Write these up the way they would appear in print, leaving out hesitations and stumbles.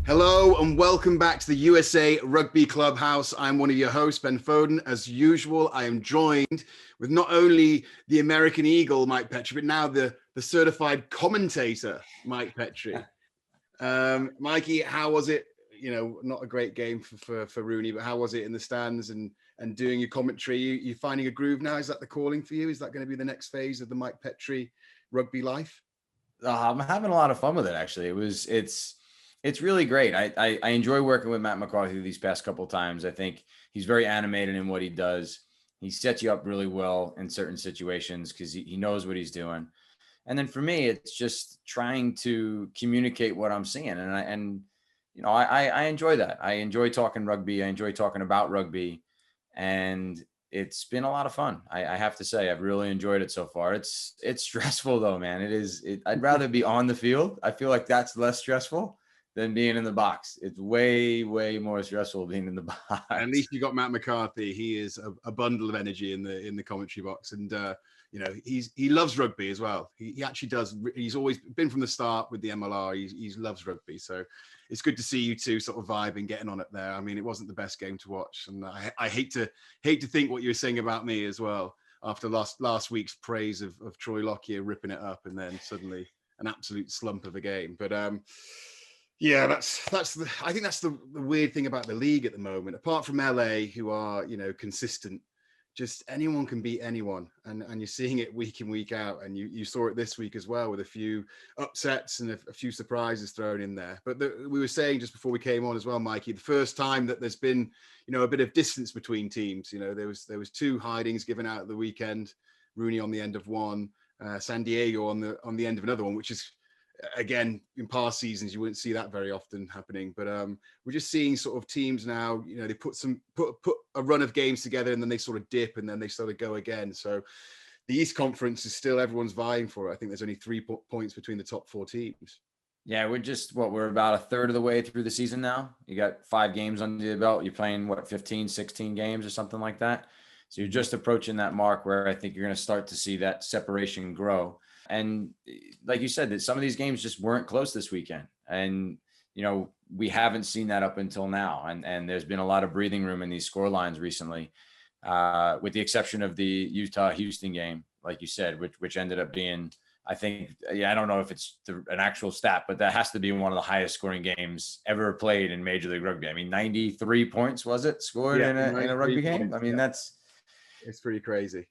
Hello and welcome back to the USA Rugby Clubhouse. I'm one of your hosts, Ben Foden. As usual, I am joined with not only the American Eagle, Mike Petrie, but now the certified commentator, Mike Petrie. Mikey, how was it? You know, not a great game for Rooney, but how was it in the stands and doing your commentary? You finding a groove now? Is that the calling for you? Is that going to be the next phase of the Mike Petrie rugby life? I'm having a lot of fun with it, actually. It's really great. I enjoy working with Matt McCarthy these past couple of times. I think he's very animated in what he does. He sets you up really well in certain situations because he knows what he's doing. And then for me, it's just trying to communicate what I'm seeing. And I enjoy that. I enjoy talking rugby. I enjoy talking about rugby. And it's been a lot of fun. I have to say, I've really enjoyed it so far. It's stressful though, man. I'd rather be on the field. I feel like that's less stressful than being in the box. It's way, way more stressful being in the box. At least you got Matt McCarthy. He is a bundle of energy in the commentary box, and he loves rugby as well. He actually does. He's always been from the start with the MLR. He loves rugby, so it's good to see you two sort of vibing, getting on it there. I mean, it wasn't the best game to watch, and I hate to think what you were saying about me as well after last week's praise of Troy Lockyer ripping it up, and then suddenly an absolute slump of a game. But yeah, I think that's the weird thing about the league at the moment. Apart from LA, who are consistent, just anyone can beat anyone, and you're seeing it week in, week out, and you saw it this week as well with a few upsets and a few surprises thrown in there. But we were saying just before we came on as well, Mikey, the first time that there's been a bit of distance between teams. There was two hidings given out at the weekend, Rooney on the end of one, San Diego on the end of another one, which is, again, in past seasons you wouldn't see that very often happening, but we're just seeing sort of teams now, they put a run of games together and then they sort of dip and then they sort of go again. So the East Conference is still everyone's vying for it. I think there's only 3 points between the top 4 teams. Yeah, we're about a third of the way through the season now. You got 5 games under your belt. You're playing 15, 16 games or something like that. So you're just approaching that mark where I think you're going to start to see that separation grow. And like you said, that some of these games just weren't close this weekend. And, we haven't seen that up until now. And there's been a lot of breathing room in these score lines recently, with the exception of the Utah-Houston game, like you said, which ended up being, I think, I don't know if it's an actual stat, but that has to be one of the highest scoring games ever played in Major League Rugby. I mean, 93 points, was it, scored in a rugby game? I mean, it's pretty crazy.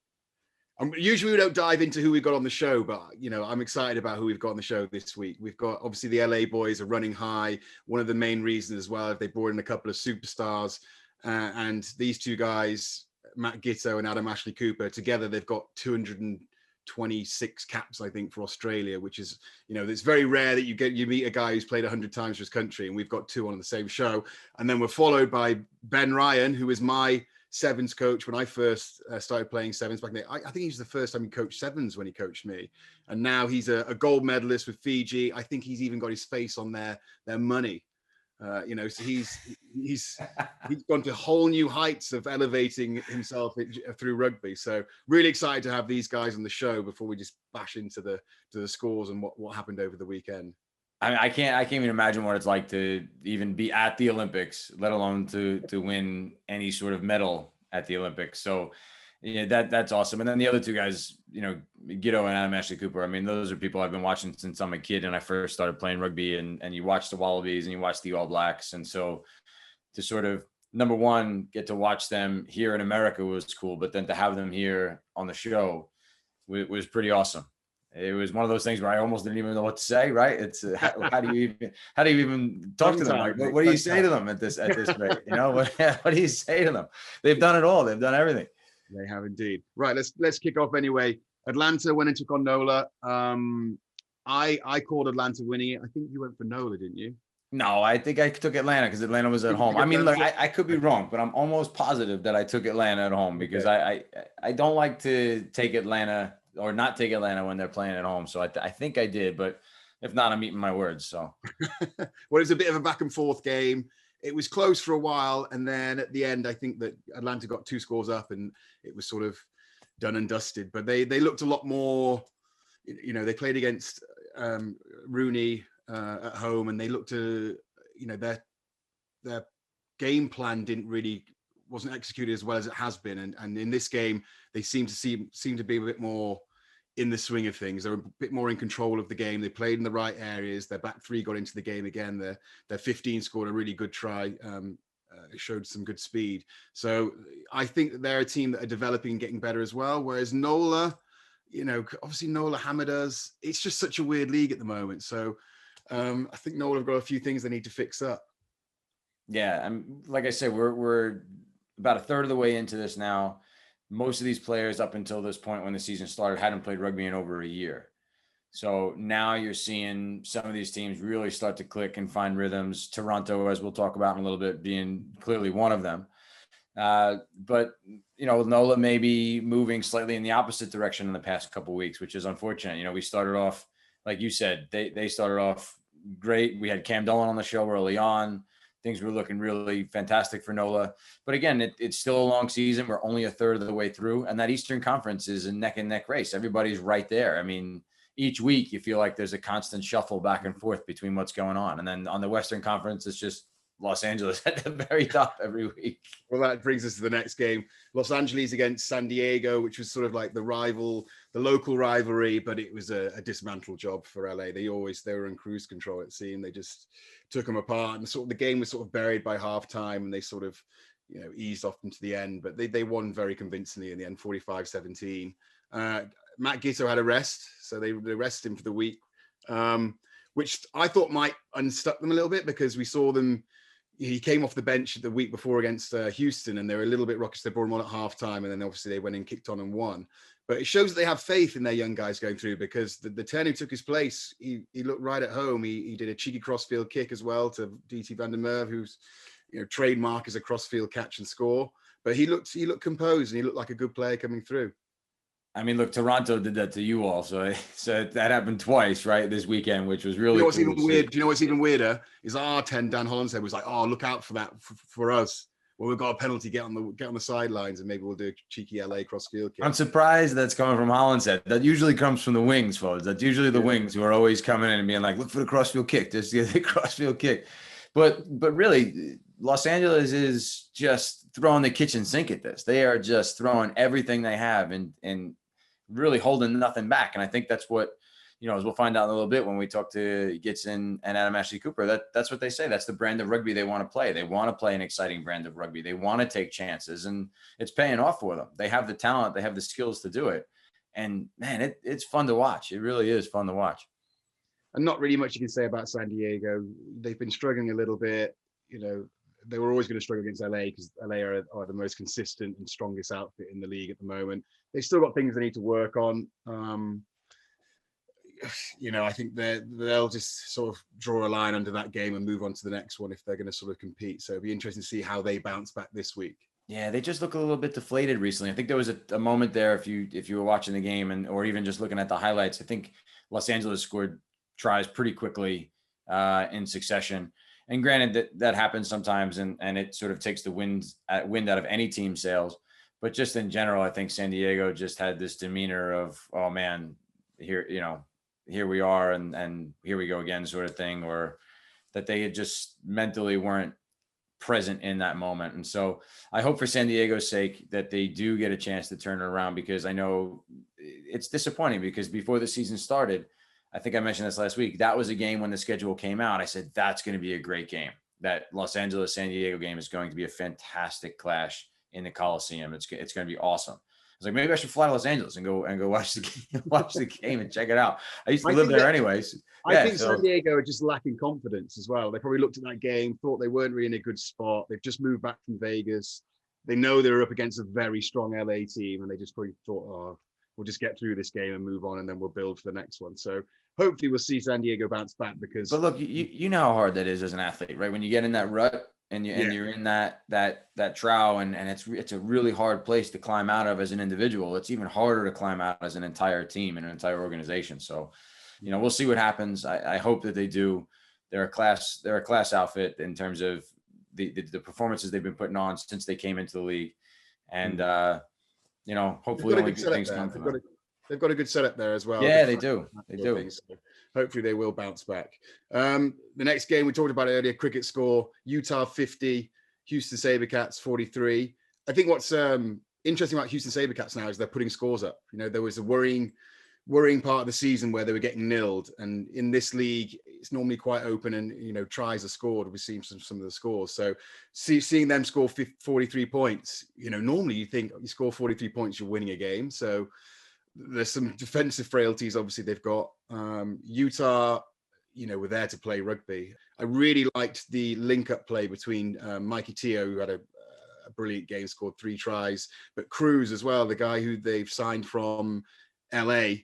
Usually we don't dive into who we got on the show, but I'm excited about who we've got on the show this week. We've got, obviously, the LA boys are running high. One of the main reasons as well, they brought in a couple of superstars, and these two guys, Matt Giteau and Ashley-Cooper, together they've got 226 caps, I think, for Australia, which is, it's very rare that you meet a guy who's played 100 times for his country, and we've got 2 on the same show. And then we're followed by Ben Ryan, who is my sevens coach when I first started playing sevens back then. I think he was the first time he coached sevens when he coached me, and now he's a gold medalist with Fiji. I think he's even got his face on their money. So he's gone to whole new heights of elevating himself through rugby. So really excited to have these guys on the show before we just bash into the scores and what happened over the weekend. I can't even imagine what it's like to even be at the Olympics, let alone to win any sort of medal at the Olympics. So, that's awesome. And then the other two guys, Giteau and Ashley-Cooper. I mean, those are people I've been watching since I'm a kid and I first started playing rugby. And you watch the Wallabies and you watch the All Blacks, and so to sort of, number one, get to watch them here in America was cool, but then to have them here on the show was pretty awesome. It was one of those things where I almost didn't even know what to say. Right? It's how do you even talk to them? Like, what do you say to them at this rate? What do you say to them? They've done it all. They've done everything. They have indeed. Right. Let's kick off anyway. Atlanta went and took on NOLA. I called Atlanta winning it. I think you went for NOLA, didn't you? No, I think I took Atlanta because Atlanta was at home. I mean, look, I could be wrong, but I'm almost positive that I took Atlanta at home because I don't like to take Atlanta or not take Atlanta when they're playing at home. So I think I did, but if not, I'm eating my words. So, well, it was a bit of a back and forth game. It was close for a while. And then at the end, I think that Atlanta got 2 scores up and it was sort of done and dusted, but they looked a lot more, they played against Rooney at home, and they looked to, their game plan wasn't executed as well as it has been, and in this game they seem to be a bit more in the swing of things. They're a bit more in control of the game. They played in the right areas. Their back three got into the game again. Their 15 scored a really good try. Showed some good speed. So I think that they're a team that are developing and getting better as well. Whereas NOLA, obviously NOLA hammered us. It's just such a weird league at the moment. So I think NOLA have got a few things they need to fix up. Yeah, like I said, we're about a third of the way into this now. Most of these players up until this point when the season started hadn't played rugby in over a year. So now you're seeing some of these teams really start to click and find rhythms. Toronto, as we'll talk about in a little bit, being clearly one of them. But, NOLA may be moving slightly in the opposite direction in the past couple of weeks, which is unfortunate. We started off, like you said, they started off great. We had Cam Dillon on the show early on. Things were looking really fantastic for NOLA. But again, it's still a long season. We're only a third of the way through. And that Eastern Conference is a neck and neck race. Everybody's right there. I mean, each week you feel like there's a constant shuffle back and forth between what's going on. And then on the Western Conference, it's just Los Angeles at the very top every week. Well, that brings us to the next game. Los Angeles against San Diego, which was sort of like the local rivalry, but it was a dismantle job for LA. They were in cruise control, it seemed. They just took them apart, and the game was sort of buried by halftime, and they sort of, eased off into the end, but they won very convincingly in the end, 45-17. Matt Giteau had a rest, so they rested him for the week, which I thought might unstuck them a little bit, because we saw them. He came off the bench the week before against Houston, and they were a little bit rockish. They brought him on at halftime, and then obviously they went and kicked on and won. But it shows that they have faith in their young guys going through, because the 10 who took his place, he looked right at home. He did a cheeky crossfield kick as well to DT van der Merwe, who's trademark as a crossfield catch and score. But he looked composed, and he looked like a good player coming through. I mean, look, Toronto did that to you all. So that happened twice, right, this weekend, which was really what's even weird? Do you know what's even weirder? Is our 10, Dan Hollinshead, was like, "Oh, look out for that for us. Well, we've got a penalty. Get on the sidelines, and maybe we'll do a cheeky LA crossfield kick." I'm surprised that's coming from Hollinshead. That usually comes from the wings, folks. That's usually the wings who are always coming in and being like, "Look for the crossfield kick. Just get the crossfield kick." But really, Los Angeles is just throwing the kitchen sink at this. They are just throwing everything they have and really holding nothing back. And I think that's what, as we'll find out in a little bit when we talk to Gitson and Adam Ashley-Cooper, that's what they say. That's the brand of rugby they want to play. They want to play an exciting brand of rugby. They want to take chances, and it's paying off for them. They have the talent. They have the skills to do it. And man, it's fun to watch. It really is fun to watch. And not really much you can say about San Diego. They've been struggling a little bit. They were always going to struggle against LA, because LA are the most consistent and strongest outfit in the league at the moment. They've still got things they need to work on. I think they'll just sort of draw a line under that game and move on to the next one if they're going to sort of compete. So it'll be interesting to see how they bounce back this week. Yeah, they just look a little bit deflated recently. I think there was a moment there, if you were watching the game or even just looking at the highlights, I think Los Angeles scored tries pretty quickly in succession. And granted that happens sometimes, and it sort of takes the wind out of any team's sails. But just in general, I think San Diego just had this demeanor of, oh man, here we are, and here we go again, sort of thing, or that they had just mentally weren't present in that moment. And so I hope for San Diego's sake that they do get a chance to turn it around, because I know it's disappointing, because before the season started, I think I mentioned this last week, that was a game when the schedule came out. I said, that's going to be a great game. That Los Angeles San Diego game is going to be a fantastic clash in the Coliseum. It's going to be awesome. I was like, maybe I should fly to Los Angeles and go watch the game and check it out. I used to live there anyways. I think San Diego are just lacking confidence as well. They probably looked at that game, thought they weren't really in a good spot. They've just moved back from Vegas. They know they're up against a very strong LA team, and they just probably thought, oh, we'll just get through this game and move on, and then we'll build for the next one. So hopefully we'll see San Diego bounce back, because. But look, you know how hard that is as an athlete, right? When you get in that rut and you're in that trough, and it's a really hard place to climb out of as an individual. It's even harder to climb out as an entire team and an entire organization. So, we'll see what happens. I hope that they do. They're a class outfit in terms of the performances they've been putting on since they came into the league, and hopefully only good things come from them. They've got a good setup there as well. Yeah, they do. They do. hopefully they will bounce back. The next game we talked about earlier, cricket score, Utah 50, Houston Sabercats 43. I think what's interesting about Houston Sabercats now is they're putting scores up. You know, there was a worrying part of the season where they were getting nilled, and in this league it's normally quite open, and you know, tries are scored. We've seen some of the scores, so seeing them score 43 points, you know, normally you think you score 43 points you're winning a game. So there's some defensive frailties obviously they've got. Utah, you know, were there to play rugby. I really liked the link up play between Mike Giteau, who had a brilliant game, scored 3 tries, but Cruz as well, the guy who they've signed from LA,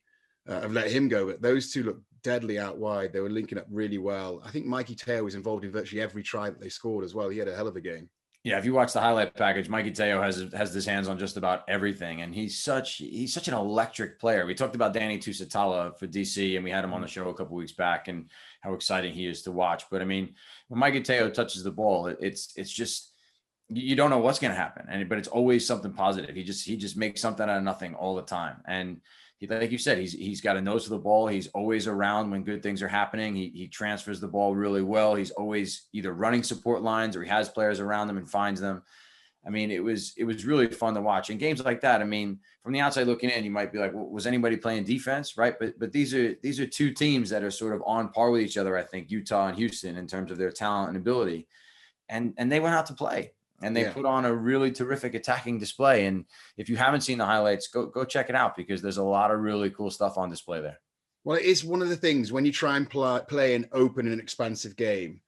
have let him go, but those two look deadly out wide. They were linking up really well. I think Mikey Teo was involved in virtually every try that they scored as well. He had a hell of a game. Yeah, if you watch the highlight package, Mikey Teo has his hands on just about everything, and he's such an electric player. We talked about Danny Tusitala for DC, and we had him on the show a couple weeks back, and how exciting he is to watch. But I mean, when Mikey Teo touches the ball, it's just, you don't know what's going to happen, but it's always something positive. He just makes something out of nothing all the time, and like you said, he's got a nose for the ball. He's always around when good things are happening. He transfers the ball really well. He's always either running support lines or he has players around him and finds them. I mean, it was really fun to watch. And games like that, I mean, from the outside looking in, you might be like, well, was anybody playing defense, right? But these are two teams that are sort of on par with each other, I think, Utah and Houston, in terms of their talent and ability. And they went out to play. And they put on a really terrific attacking display. And if you haven't seen the highlights, go check it out, because there's a lot of really cool stuff on display there. Well, it is one of the things when you try and play an open and expansive game,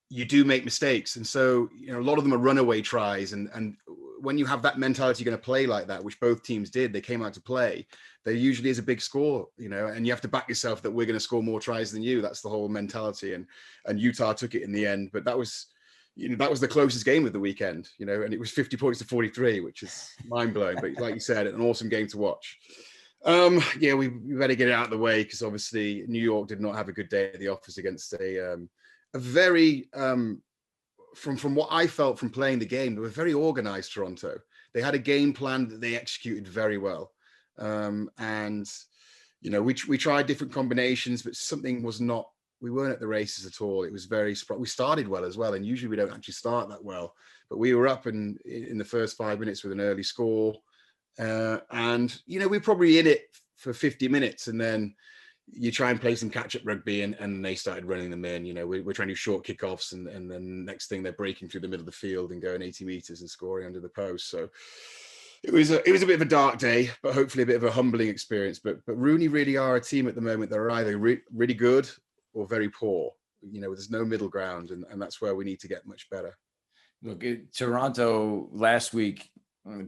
you do make mistakes. And so, you know, a lot of them are runaway tries. And when you have that mentality, you're going to play like that, which both teams did, they came out to play, there usually is a big score, you know, and you have to back yourself that we're going to score more tries than you. That's the whole mentality. And Utah took it in the end, but that was the closest game of the weekend, you know, and it was 50 points to 43, which is mind blowing. But like you said, an awesome game to watch. We better get it out of the way, because obviously New York did not have a good day at the office against a very, from what I felt from playing the game, they were very organized, Toronto. They had a game plan that they executed very well. And, you know, we tried different combinations, but something was not, we weren't at the races at all. It was we started well as well. And usually we don't actually start that well, but we were up in the first 5 minutes with an early score. And, you know, we're probably in it for 50 minutes, and then you try and play some catch up rugby, and they started running them in. You know, we're trying to do short kickoffs, and then next thing they're breaking through the middle of the field and going 80 meters and scoring under the post. So it was a bit of a dark day, but hopefully a bit of a humbling experience. But Rooney really are a team at the moment that are either really good or very poor. You know, there's no middle ground, and that's where we need to get much better. Look, Toronto last week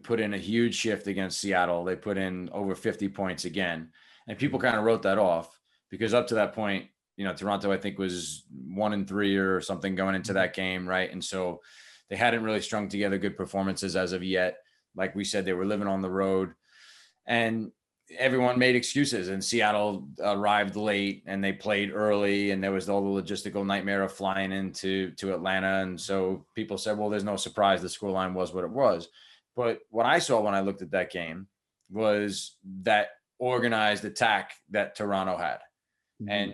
put in a huge shift against Seattle. They put in over 50 points again, and people kind of wrote that off, because up to that point, you know, Toronto, I think, was 1-3 or something going into that game, right? And so they hadn't really strung together good performances as of yet. Like we said, they were living on the road, and everyone made excuses, and Seattle arrived late and they played early, and there was all the logistical nightmare of flying into Atlanta. And so people said, well, there's no surprise the scoreline was what it was. But what I saw when I looked at that game was that organized attack that Toronto had. Mm-hmm. And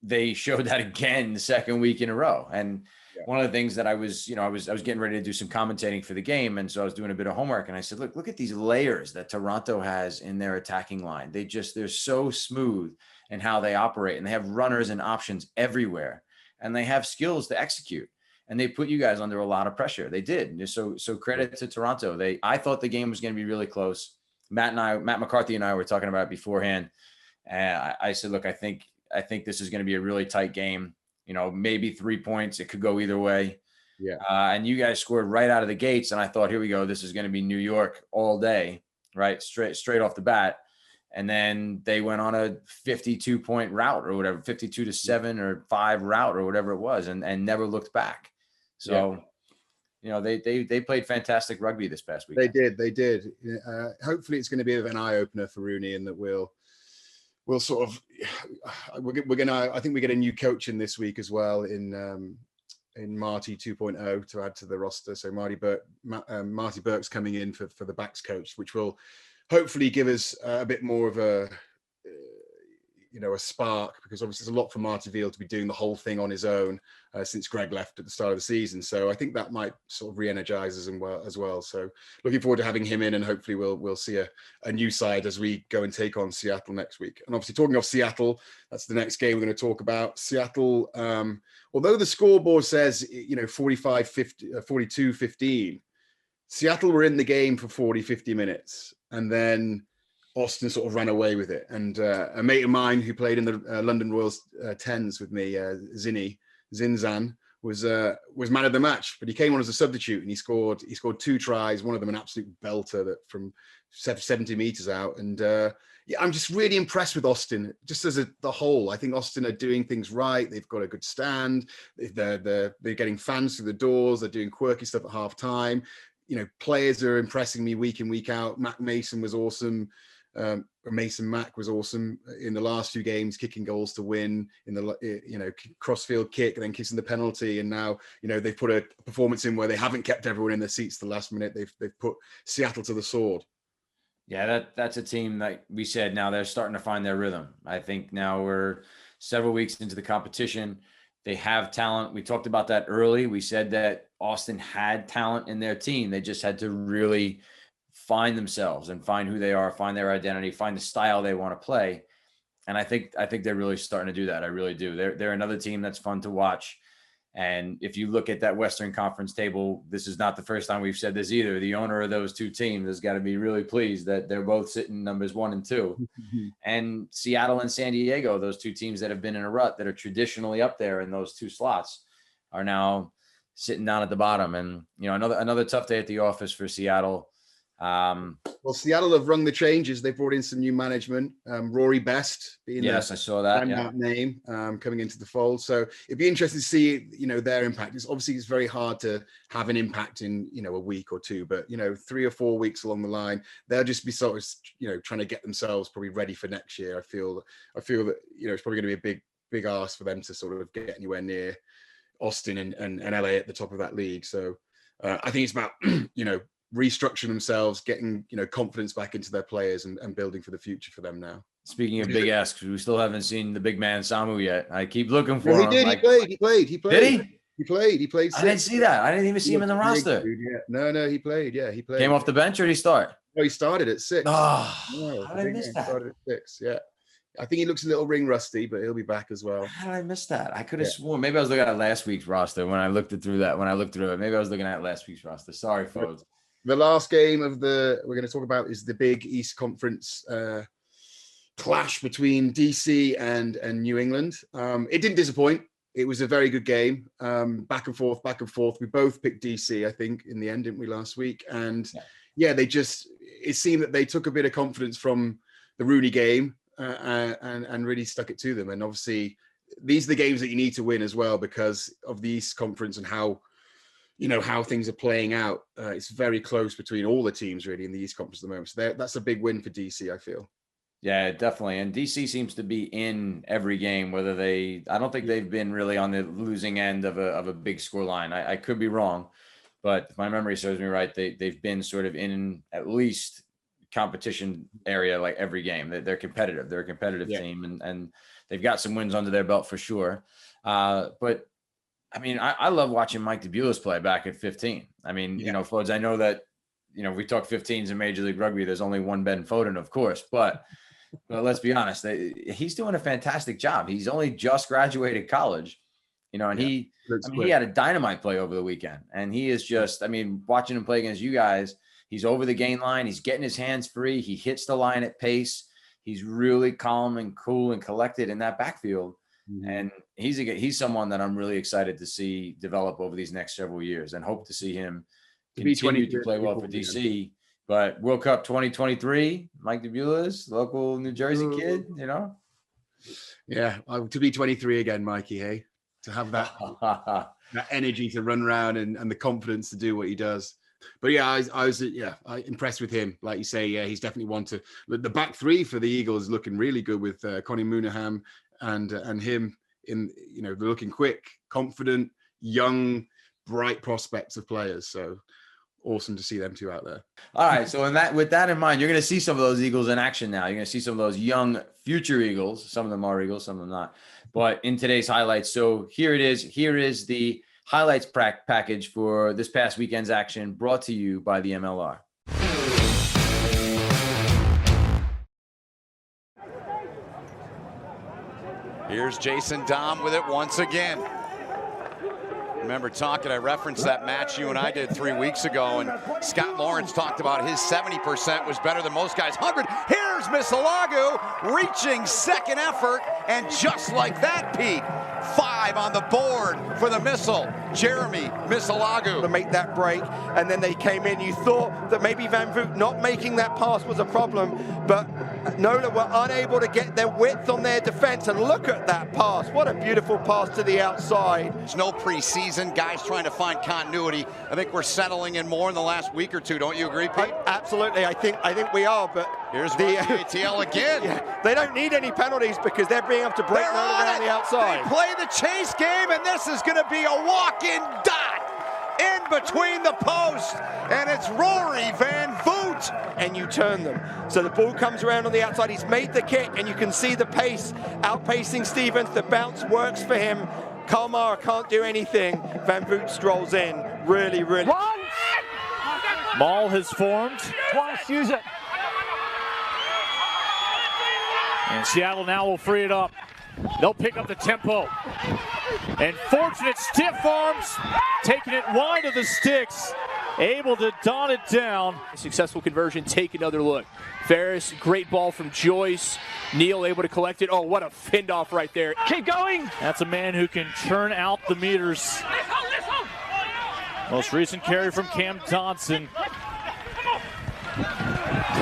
they showed that again the second week in a row. And one of the things that I was getting ready to do some commentating for the game. And so I was doing a bit of homework, and I said, look at these layers that Toronto has in their attacking line. They're so smooth in how they operate, and they have runners and options everywhere, and they have skills to execute, and they put you guys under a lot of pressure. They did. So credit to Toronto. I thought the game was going to be really close. Matt McCarthy and I were talking about it beforehand. And I said, look, I think this is going to be a really tight game. You know, maybe 3 points. It could go either way. Yeah. And you guys scored right out of the gates. And I thought, here we go. This is going to be New York all day, right? Straight off the bat. And then they went on a 52-point route or whatever, 52-7 or 5 route or whatever it was, and never looked back. So, you know, they played fantastic rugby this past week. They did. Hopefully it's going to be an eye opener for Rooney, and that we'll sort of, I think we get a new coach in this week as well in Marty 2.0 to add to the roster. So Marty Burke's coming in for the backs coach, which will hopefully give us a bit more of a, a spark, because obviously it's a lot for Martiville to be doing the whole thing on his own since Greg left at the start of the season. So I think that might sort of re-energize us as well. So looking forward to having him in, and hopefully we'll see a new side as we go and take on Seattle next week. And obviously, talking of Seattle, that's the next game we're going to talk about. Seattle, although the scoreboard says 42-15, Seattle were in the game for 40-50 minutes, and then Austin sort of ran away with it. And a mate of mine who played in the London Royals 10s with me, Zinzan, was man of the match, but he came on as a substitute, and he scored 2 tries, one of them an absolute belter that from 70 meters out. And I'm just really impressed with Austin, just as the whole. I think Austin are doing things right. They've got a good stand. They're getting fans through the doors. They're doing quirky stuff at half time. Players are impressing me week in, week out. Mac Mason was awesome. Mason Mack was awesome in the last 2 games, kicking goals to win in the crossfield kick and then kissing the penalty. And now they've put a performance in where they haven't kept everyone in their seats the last minute. They've put Seattle to the sword. Yeah, that's a team that we said now they're starting to find their rhythm. I think now we're several weeks into the competition. They have talent. We talked about that early. We said that Austin had talent in their team. They just had to really find themselves and find who they are, find their identity, find the style they want to play. And I think they're really starting to do that. I really do. They're another team that's fun to watch. And if you look at that Western Conference table, this is not the first time we've said this either. The owner of those 2 teams has got to be really pleased that they're both sitting numbers 1 and 2. Mm-hmm. And Seattle and San Diego, those 2 teams that have been in a rut that are traditionally up there in those 2 slots, are now sitting down at the bottom. And another tough day at the office for Seattle. Well, Seattle have rung the changes. They brought in some new management. Rory Best being I saw that name coming into the fold. So it'd be interesting to see their impact. It's very hard to have an impact in a week or 2, but 3 or 4 weeks along the line, they'll just be sort of trying to get themselves probably ready for next year. I feel that it's probably going to be a big ask for them to sort of get anywhere near Austin and LA at the top of that league. So I think it's about restructuring themselves, getting confidence back into their players, and building for the future for them now. Speaking of big asks, we still haven't seen the big man Samu yet. I keep looking for him. He played. He played. He played. I didn't see that. I didn't even see him in the roster. Dude, yeah. No, he played. Yeah, he played. Came off the bench, or did he start? No, he started at 6. Oh, how did I miss that? Started at 6. Yeah. I think he looks a little ring rusty, but he'll be back as well. How did I miss that? I could have sworn. Maybe I was looking at last week's roster when I looked through it. Maybe I was looking at last week's roster. Sorry, folks. The last game we're going to talk about is the big East Conference clash between DC and New England. It didn't disappoint. It was a very good game. Back and forth. We both picked DC, I think, in the end, didn't we, last week? And it seemed that they took a bit of confidence from the Rooney game and really stuck it to them. And obviously, these are the games that you need to win as well because of the East Conference and how things are playing out. It's very close between all the teams really in the East Conference at the moment. So that's a big win for DC, I feel. Yeah, definitely. And DC seems to be in every game, I don't think they've been really on the losing end of a big score line. I could be wrong, but if my memory serves me right, they've been sort of in at least competition area like every game. They're competitive. They're a competitive team, and they've got some wins under their belt for sure. But I mean, I love watching Mike DeBulis play back at 15. I mean, Fodes, I know that, we talk 15s in Major League Rugby. There's only one Ben Foden, of course, but let's be honest. He's doing a fantastic job. He's only just graduated college, and he had a dynamite play over the weekend. And he is just, watching him play against you guys, he's over the gain line. He's getting his hands free. He hits the line at pace. He's really calm and cool and collected in that backfield. Mm-hmm. And he's someone that I'm really excited to see develop over these next several years and hope to see him continue to play well for DC. But World Cup 2023, Mike DeBulis, local New Jersey kid, Yeah, to be 23 again, Mikey, hey? To have that energy to run around and the confidence to do what he does. But I was impressed with him. Like you say, he's definitely one to. The back 3 for the Eagles is looking really good with Connie Moonaham and him in, they're looking quick, confident, young, bright prospects of players. So awesome to see them two out there. All right. So with that in mind, you're going to see some of those Eagles in action now. You're going to see some of those young future Eagles. Some of them are Eagles, some of them not. But in today's highlights, so here it is. Here is the highlights package for this past weekend's action, brought to you by the MLR. Here's Jason Dom with it once again. Remember I referenced that match you and I did 3 weeks ago, and Scott Lawrence talked about his 70% was better than most guys. 100, here's Misalagu reaching second effort, and just like that, Pete, 5 on the board for the Missile. Jeremy Misalagu to make that break, and then they came in. You thought that maybe Van Voot not making that pass was a problem, but Nola were unable to get their width on their defense, and look at that pass. What a beautiful pass to the outside. There's no preseason, guys trying to find continuity. I think we're settling in more in the last week or two. Don't you agree, Pete? Absolutely. I think we are, but here's the ATL again. Yeah, they don't need any penalties because they're being able to break Nola around the outside. They play the chase game, and this is going to be a walk-in dot in between the posts, and it's Rory Van Voot. And you turn them. So the ball comes around on the outside. He's made the kick, and you can see the pace outpacing Stevens. The bounce works for him. Kalmar can't do anything. Van Voot strolls in. Really. Ball has formed. Twice, use it. And Seattle now will free it up. They'll pick up the tempo. And fortunate stiff arms, taking it wide of the sticks, able to dot it down. Successful conversion, take another look. Ferris, great ball from Joyce. Neal able to collect it. Oh, what a fend off right there. Keep going. That's a man who can churn out the meters. Most recent carry from Cam Johnson.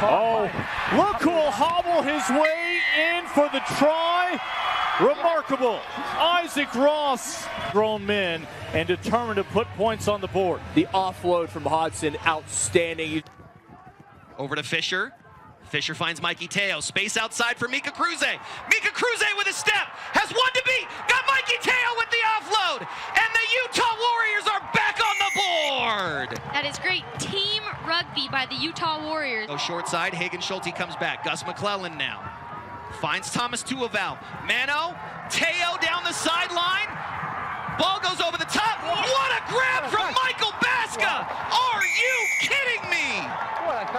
Oh, look who'll hobble his way in for the try. Remarkable. Isaac Ross, grown men, and determined to put points on the board. The offload from Hodgson, outstanding. Over to Fisher. Fisher finds Mike Giteau. Space outside for Mika Cruze. Mika Cruze with a step. Has one to beat. Got Mike Giteau with the offload. And the Utah Warriors are back on the board. That is great team rugby by the Utah Warriors. Oh, short side. Hagen Schulte comes back. Gus McClellan now. Finds Thomas Tuaval. Mano. Teo down the sideline. Ball goes over the top. What a grab from Michael Baska. Are you kidding me?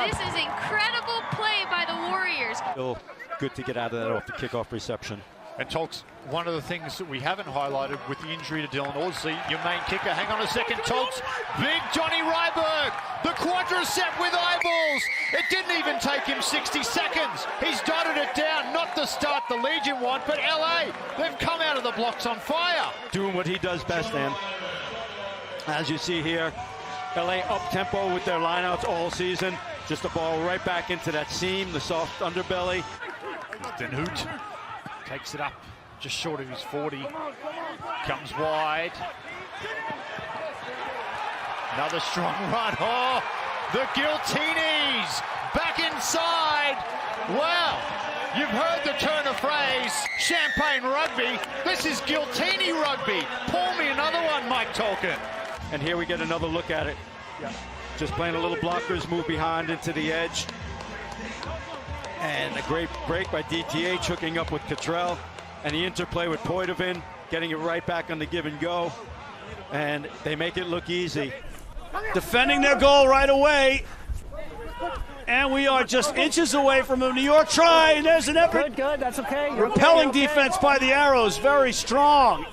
This is incredible play by the Warriors. Still good to get out of that off the kickoff reception. And Tolks, one of the things that we haven't highlighted with the injury to Dylan Audsley, your main kicker, hang on a second, Tolks, big Johnny Ryberg, the quadricep with eyeballs. It didn't even take him 60 seconds. He's dotted it down, not the start the Legion want, but LA, they've come out of the blocks on fire. Doing what he does best, Dan. As you see here, LA up-tempo with their lineouts all season. Just a ball right back into that seam, the soft underbelly. Den Hoot takes it up just short of his 40. Comes wide. Another strong run. Oh, the Giltinis back inside. Wow, you've heard the turn of phrase, champagne rugby. This is Giltini rugby. Pour me another one, Mike Tolkien. And here we get another look at it. Yeah. Just playing a little blockers, move behind into the edge. And a great break by DTH, hooking up with Cottrell. And the interplay with Poitevin, getting it right back on the give and go. And they make it look easy. Defending their goal right away. And we are just inches away from a New York try. And there's an effort. Good, that's okay. Repelling defense by the Arrows, very strong.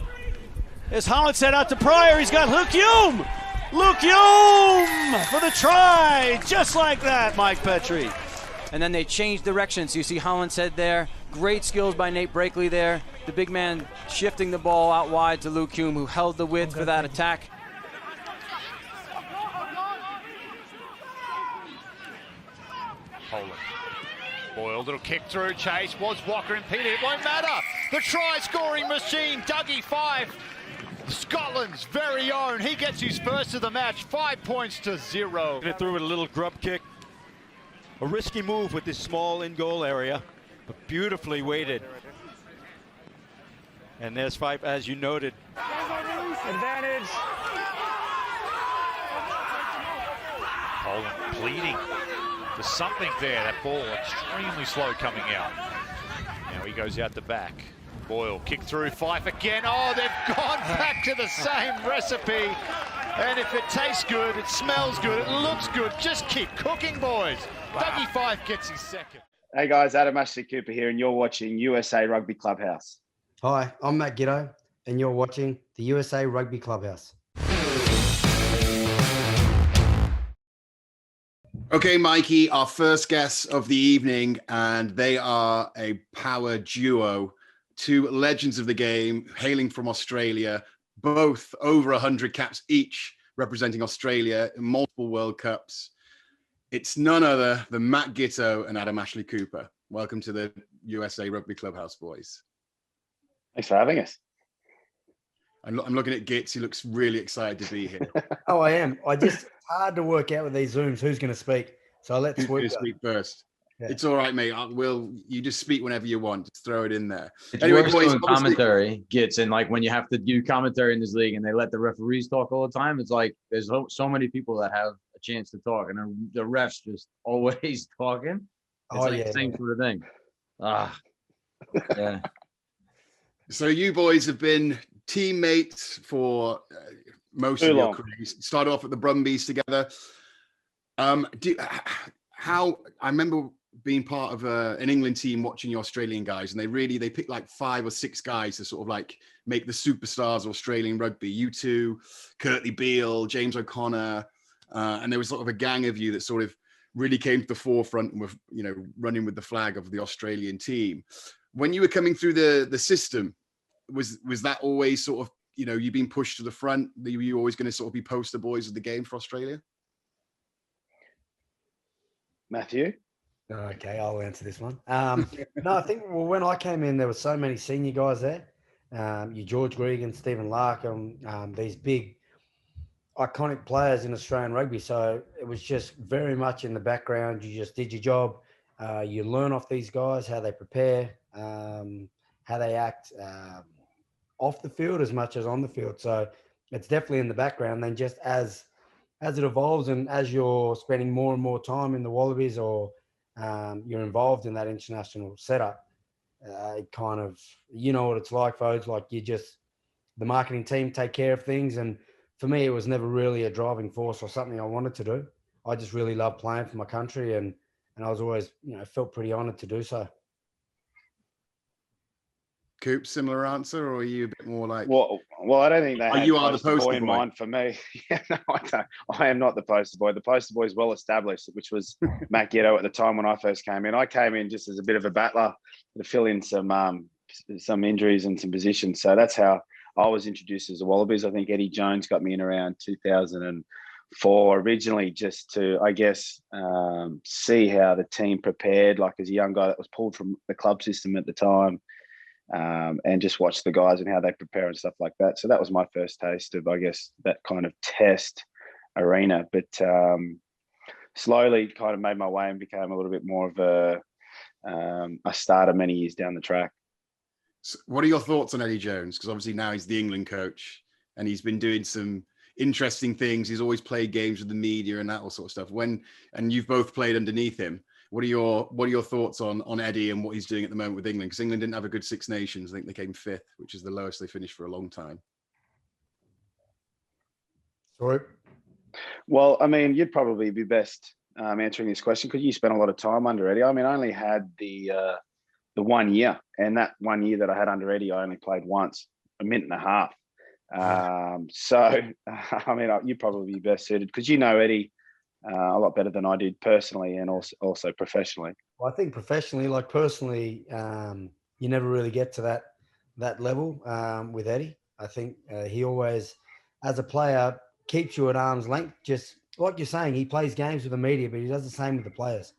As Holland set out to Pryor, he's got Luke Hume. Luke Hume for the try, just like that, Mike Petrie. And then they changed directions. You see Holland said there, great skills by Nate Brakely there. The big man shifting the ball out wide to Luke Hume, who held the width for that attack. Poland. Boyle, little kick through, chase, was Walker impeded, it won't matter. The try-scoring machine, Dougie 5. Scotland's very own, he gets his first of the match, 5 points to 0. It threw it a little grub kick. A risky move with this small in-goal area, but beautifully weighted. And there's 5, as you noted. Advantage. Poland pleading for something there. That ball extremely slow coming out. Now he goes out the back. Boyle, kick through, Fife again. Oh, they've gone back to the same recipe. And if it tastes good, it smells good, it looks good, just keep cooking, boys. Dougie Fife gets his second. Hey guys, Adam Ashley-Cooper here, and you're watching USA Rugby Clubhouse. Hi, I'm Matt Giteau, and you're watching the USA Rugby Clubhouse. Okay, Mikey, our first guests of the evening, and they are a power duo, two legends of the game, hailing from Australia, both over 100 caps each, representing Australia in multiple World Cups. It's none other than Matt Giteau and Adam Ashley-Cooper. Welcome to the USA Rugby Clubhouse, boys. Thanks for having us. I'm looking at Gitz. He looks really excited to be here. Oh, I am. It's hard to work out with these Zooms who's going to speak. So I'll let Who's going Swoop to go. speak first? Yeah. It's all right, mate. You just speak whenever you want. Just throw it in there. It's Anyway, worse boys, doing obviously- commentary gets, and like when you have to do commentary in this league and they let the referees talk all the time, it's like there's so many people that have a chance to talk, and the refs just always talking. It's like the same sort of thing. Yeah. So you boys have been teammates for most Too of your long. careers. Started off at the Brumbies together. How I remember being part of an England team watching the Australian guys, and they picked like 5 or 6 guys to sort of like make the superstars of Australian rugby. You two, Curtly Beale, James O'Connor, and there was sort of a gang of you that sort of really came to the forefront and were, running with the flag of the Australian team. When you were coming through the system, was that always sort of, you being pushed to the front? Were you always going to sort of be poster boys of the game for Australia? Matthew? Okay, I'll answer this one. No, I think when I came in, there were so many senior guys there. You George Gregan, Stephen Larkham, these big iconic players in Australian rugby. So it was just very much in the background. You just did your job. You learn off these guys, how they prepare, how they act off the field as much as on the field. So it's definitely in the background. Then just as it evolves and as you're spending more and more time in the Wallabies or you're involved in that international setup, it kind of, what it's like, folks. Like the marketing team take care of things. And for me, it was never really a driving force or something I wanted to do. I just really loved playing for my country, and I was always, felt pretty honored to do so. Coop, similar answer, or are you a bit more like? Well, I don't think they had you are the poster boy poster in boy. mind for me. Yeah, no, I don't. I am not the poster boy. The poster boy is well established, which was Matt Giteau at the time when I first came in. I came in just as a bit of a battler to fill in some injuries and some positions. So that's how I was introduced as the Wallabies. I think Eddie Jones got me in around 2004 originally, just to, I guess, see how the team prepared, like as a young guy that was pulled from the club system at the time. And just watch the guys and how they prepare and stuff like that. So that was my first taste of, I guess, that kind of test arena. But slowly kind of made my way and became a little bit more of a starter many years down the track. So what are your thoughts on Eddie Jones? Because obviously now he's the England coach and he's been doing some interesting things. He's always played games with the media and that all sort of stuff. And you've both played underneath him. What are your thoughts on Eddie and what he's doing at the moment with England? Because England didn't have a good Six Nations. I think they came 5th, which is the lowest they finished for a long time. Sorry. Well, I mean, you'd probably be best answering this question because you spent a lot of time under Eddie. I mean, I only had the 1 year, and that 1 year that I had under Eddie, I only played once, a minute and a half. So, I mean, you'd probably be best suited because you know Eddie a lot better than I did personally and also professionally. Well, I think professionally, like personally, you never really get to that level with Eddie. I think he always, as a player, keeps you at arm's length. Just like you're saying, he plays games with the media, but he does the same with the players.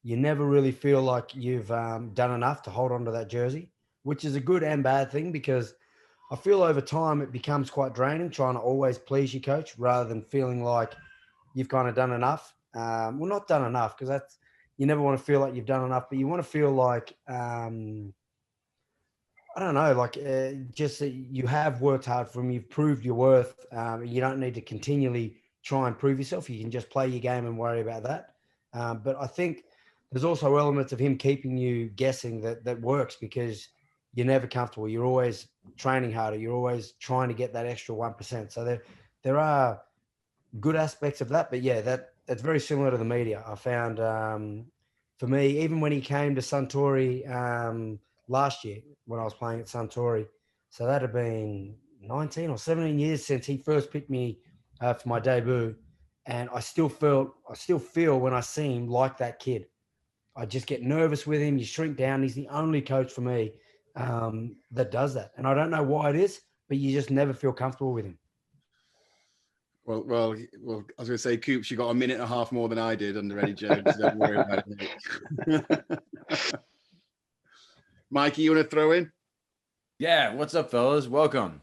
You never really feel like you've done enough to hold on to that jersey, which is a good and bad thing because I feel over time it becomes quite draining trying to always please your coach rather than feeling like you've kind of done enough. Well, not done enough because that's, you never want to feel like you've done enough, but you want to feel like, I don't know, like just that you have worked hard for him. You've proved your worth. You don't need to continually try and prove yourself. You can just play your game and worry about that. But I think there's also elements of him keeping you guessing that works, because you're never comfortable. You're always training harder. You're always trying to get that extra 1%. So there are good aspects of that. But yeah, that's very similar to the media. I found for me, even when he came to Suntory last year when I was playing at Suntory, so that had been 19 or 17 years since he first picked me for my debut. And I still feel when I see him like that kid. I just get nervous with him. You shrink down. He's the only coach for me that does that. And I don't know why it is, but you just never feel comfortable with him. Well, I was going to say, Coops, you got a minute and a half more than I did under Eddie Jones. So don't worry about it. Mikey, you want to throw in? Yeah, what's up, fellas? Welcome.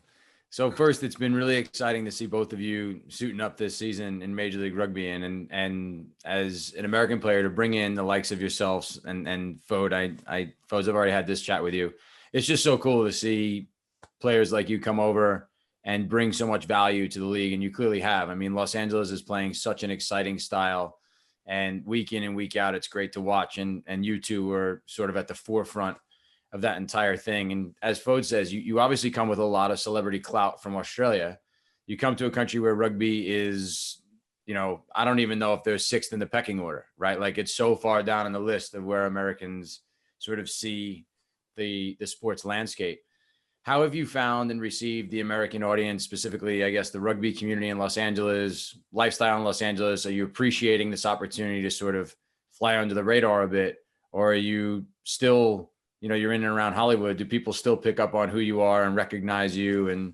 So first, it's been really exciting to see both of you suiting up this season in Major League Rugby, and as an American player to bring in the likes of yourselves and Fode. Fodes, I've already had this chat with you. It's just so cool to see players like you come over and bring so much value to the league, and you clearly have. I mean, Los Angeles is playing such an exciting style, and week in and week out, it's great to watch. And you two are sort of at the forefront of that entire thing. And as Fode says, you obviously come with a lot of celebrity clout from Australia. You come to a country where rugby is, I don't even know if they're sixth in the pecking order, right? Like, it's so far down on the list of where Americans sort of see the sports landscape. How have you found and received the American audience, specifically, I guess, the rugby community in Los Angeles, lifestyle in Los Angeles? Are you appreciating this opportunity to sort of fly under the radar a bit? Or are you still, you're in and around Hollywood? Do people still pick up on who you are and recognize you? And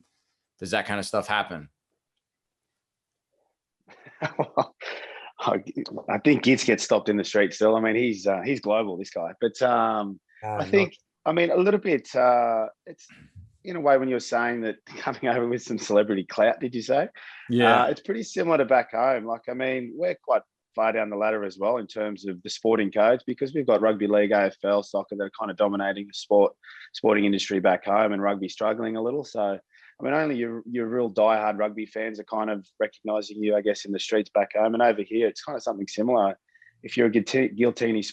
does that kind of stuff happen? Well, I think Gitz gets stopped in the street still. I mean, he's global, this guy. But I think, a little bit, it's in a way when you're saying that coming over with some celebrity clout, did you say? Yeah. It's pretty similar to back home. Like, I mean, we're quite far down the ladder as well in terms of the sporting codes, because we've got rugby league, AFL, soccer that are kind of dominating the sporting industry back home, and rugby struggling a little. So, I mean, only your real diehard rugby fans are kind of recognising you, I guess, in the streets back home. And over here, it's kind of something similar. If you're a Giltinis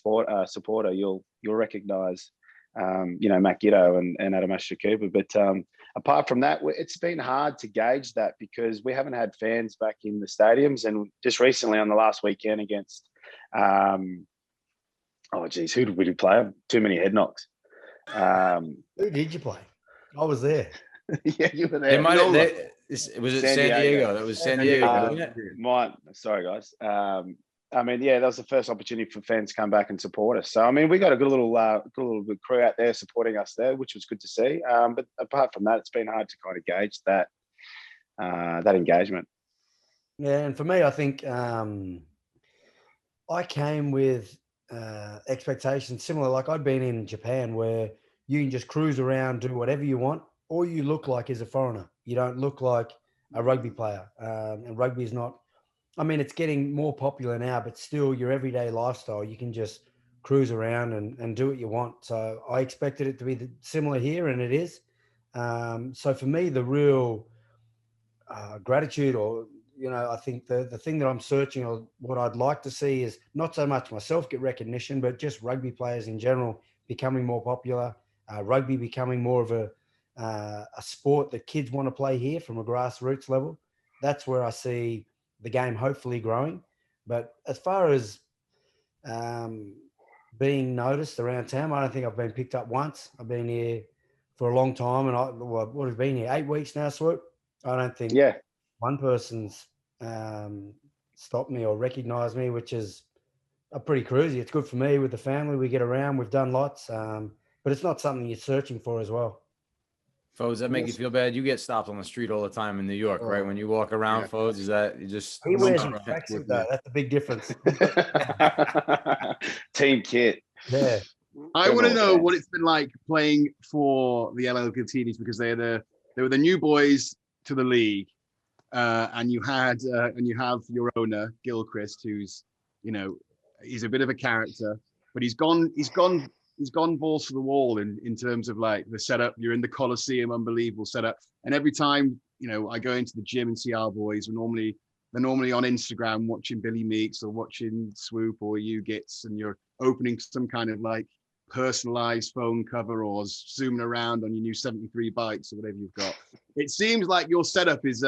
supporter, you'll recognise Matt Giteau and Adam Ashley-Cooper. But apart from that, it's been hard to gauge that, because we haven't had fans back in the stadiums. And just recently on the last weekend against, who did we play? Too many head knocks. Who did you play? I was there. Yeah, you were there. Was it San Diego? That was San Diego, wasn't it? Sorry, guys. I mean, yeah, that was the first opportunity for fans to come back and support us. So, I mean, we got a good little crew out there supporting us there, which was good to see. But apart from that, it's been hard to kind of gauge that engagement. Yeah, and for me, I think I came with expectations similar. Like, I'd been in Japan, where you can just cruise around, do whatever you want. All you look like is a foreigner. You don't look like a rugby player. And rugby is not. I mean, it's getting more popular now, but still your everyday lifestyle, you can just cruise around and do what you want. So I expected it to be similar here, and it is. So for me, the real gratitude, or, I think the thing that I'm searching, or what I'd like to see, is not so much myself get recognition, but just rugby players in general becoming more popular, rugby becoming more of a sport that kids want to play here from a grassroots level. That's where I see the game hopefully growing. But as far as being noticed around town, I don't think I've been picked up once. I've been here for a long time, and what have been here 8 weeks now, Swoop. I don't think one person's stopped me or recognized me, which is a pretty cruisy. It's good for me with the family. We get around, we've done lots, but it's not something you're searching for as well. Fodes, does that make you feel bad? You get stopped on the street all the time in New York, right? When you walk around, Fodes, is that you just... He wears a tracksuit, though. That's the big difference. Team kit. Yeah. I want to know what it's been like playing for the LL Giltinis, because they were the new boys to the league, and you have your owner Gilchrist, who's he's a bit of a character, but he's gone balls to the wall in terms of like the setup. You're in the Coliseum, unbelievable setup, and every time I go into the gym and see our boys, we're normally they're normally on Instagram watching Billy Meeks or watching Swoop or you Gits, and you're opening some kind of like personalized phone cover or zooming around on your new 73 bikes or whatever you've got. It seems like your setup is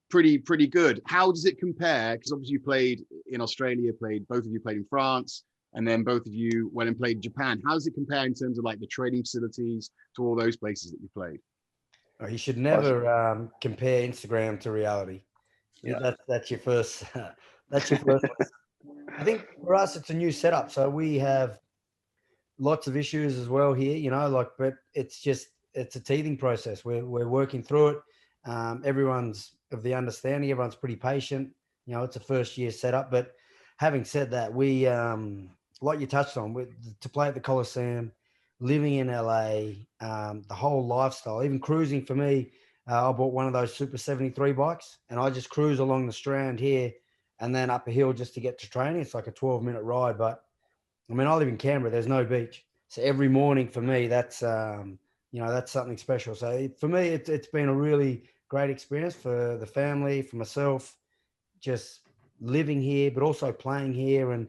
pretty good. How does it compare? Because obviously you played in Australia, both of you played in France, and then both of you went and played in Japan. How does it compare in terms of like the training facilities to all those places that you played? Oh, you should never compare Instagram to reality. Yeah. That's your first. That's your first. I think for us, it's a new setup, so we have lots of issues as well here. You know, like, but it's a teething process. We're working through it. Everyone's of the understanding. Everyone's pretty patient. You know, it's a first year setup. But having said that, we like you touched on, to play at the Coliseum, living in LA, the whole lifestyle, even cruising for me. I bought one of those Super 73 bikes, and I just cruise along the Strand here and then up a hill just to get to training. It's like a 12-minute ride. But, I mean, I live in Canberra. There's no beach. So every morning for me, that's something special. So for me, it's been a really great experience for the family, for myself, just living here, but also playing here. And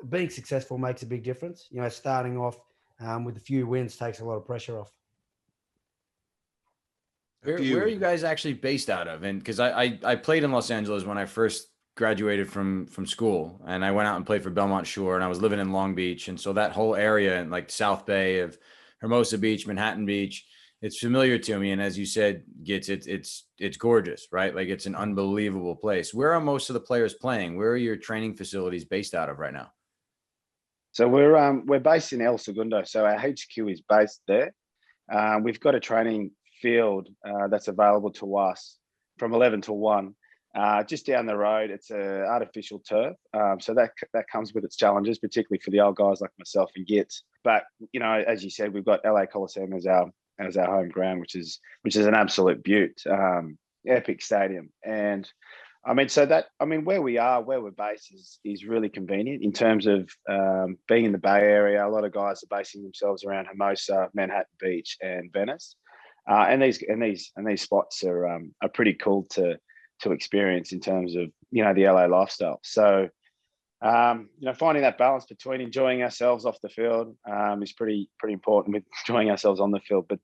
being successful makes a big difference. You know, starting off with a few wins takes a lot of pressure off. Where are you guys actually based out of? And because I played in Los Angeles when I first graduated from school, and I went out and played for Belmont Shore, and I was living in Long Beach. And so that whole area and like South Bay of Hermosa Beach, Manhattan Beach, it's familiar to me. And as you said, it's gorgeous, right? Like it's an unbelievable place. Where are most of the players playing? Where are your training facilities based out of right now? So we're based in El Segundo. So our HQ is based there. We've got a training field that's available to us from 11 to 1. Just down the road, it's an artificial turf. So that comes with its challenges, particularly for the old guys like myself and Gits. But, you know, as you said, we've got LA Coliseum as our home ground, which is an absolute beaut, epic stadium. And I mean, where we're based is really convenient in terms of being in the Bay Area. A lot of guys are basing themselves around Hermosa, Manhattan Beach, and Venice. And these spots are pretty cool to experience in terms of, you know, the LA lifestyle. So, you know, finding that balance between enjoying ourselves off the field is pretty important with enjoying ourselves on the field. But,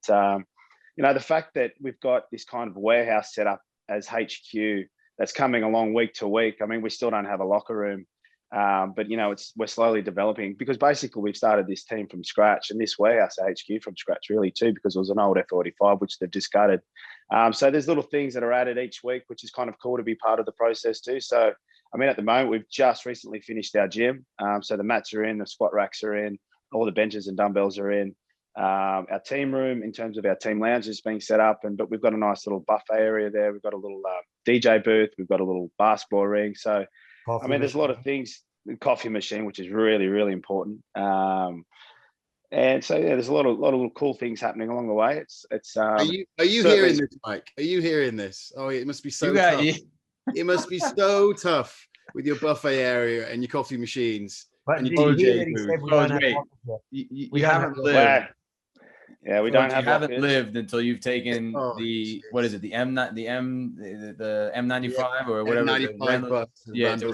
you know, the fact that we've got this kind of warehouse set up as HQ that's coming along week to week. I mean, we still don't have a locker room, but, you know, we're slowly developing, because basically we've started this team from scratch, and this warehouse HQ from scratch really too, because it was an old F45, which they've discarded. So there's little things that are added each week, which is kind of cool to be part of the process too. So, I mean, at the moment, we've just recently finished our gym. So the mats are in, the squat racks are in, all the benches and dumbbells are in. Our team room, in terms of our team lounge, is being set up, but we've got a nice little buffet area there. We've got a little DJ booth. We've got a little basketball ring. So, I mean, there's a lot of things. Coffee machine, which is really, really important. And so, yeah, there's a lot of little cool things happening along the way. It's. Are you hearing this, Mike? Are you hearing this? Oh, it must be so tough. It must be so tough with your buffet area and your coffee machines. But and you haven't lived. Yeah, we don't have. You haven't lived until you've taken the M95 or whatever. Randall's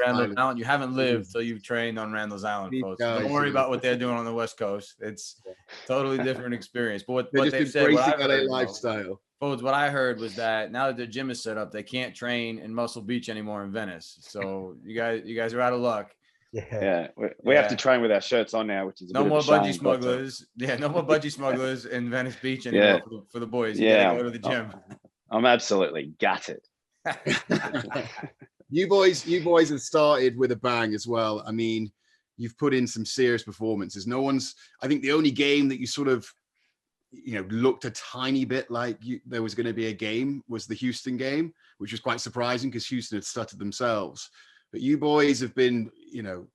Island. You haven't lived till you've trained on Randall's Island, folks. Don't worry about what they're doing on the West Coast. It's totally different experience. But what they've said, lifestyle. Folks, what I heard was that now that their gym is set up, they can't train in Muscle Beach anymore in Venice. So you guys are out of luck. Yeah, we have to train with our shirts on now, which is no more budgie smugglers. No more budgie smugglers in Venice Beach anymore for the boys. You gotta go to the gym. I'm absolutely gutted. You boys have started with a bang as well. I mean, you've put in some serious performances. I think the only game that you sort of, you know, looked a tiny bit like there was going to be a game was the Houston game, which was quite surprising because Houston had stuttered themselves. But you boys have been, you know,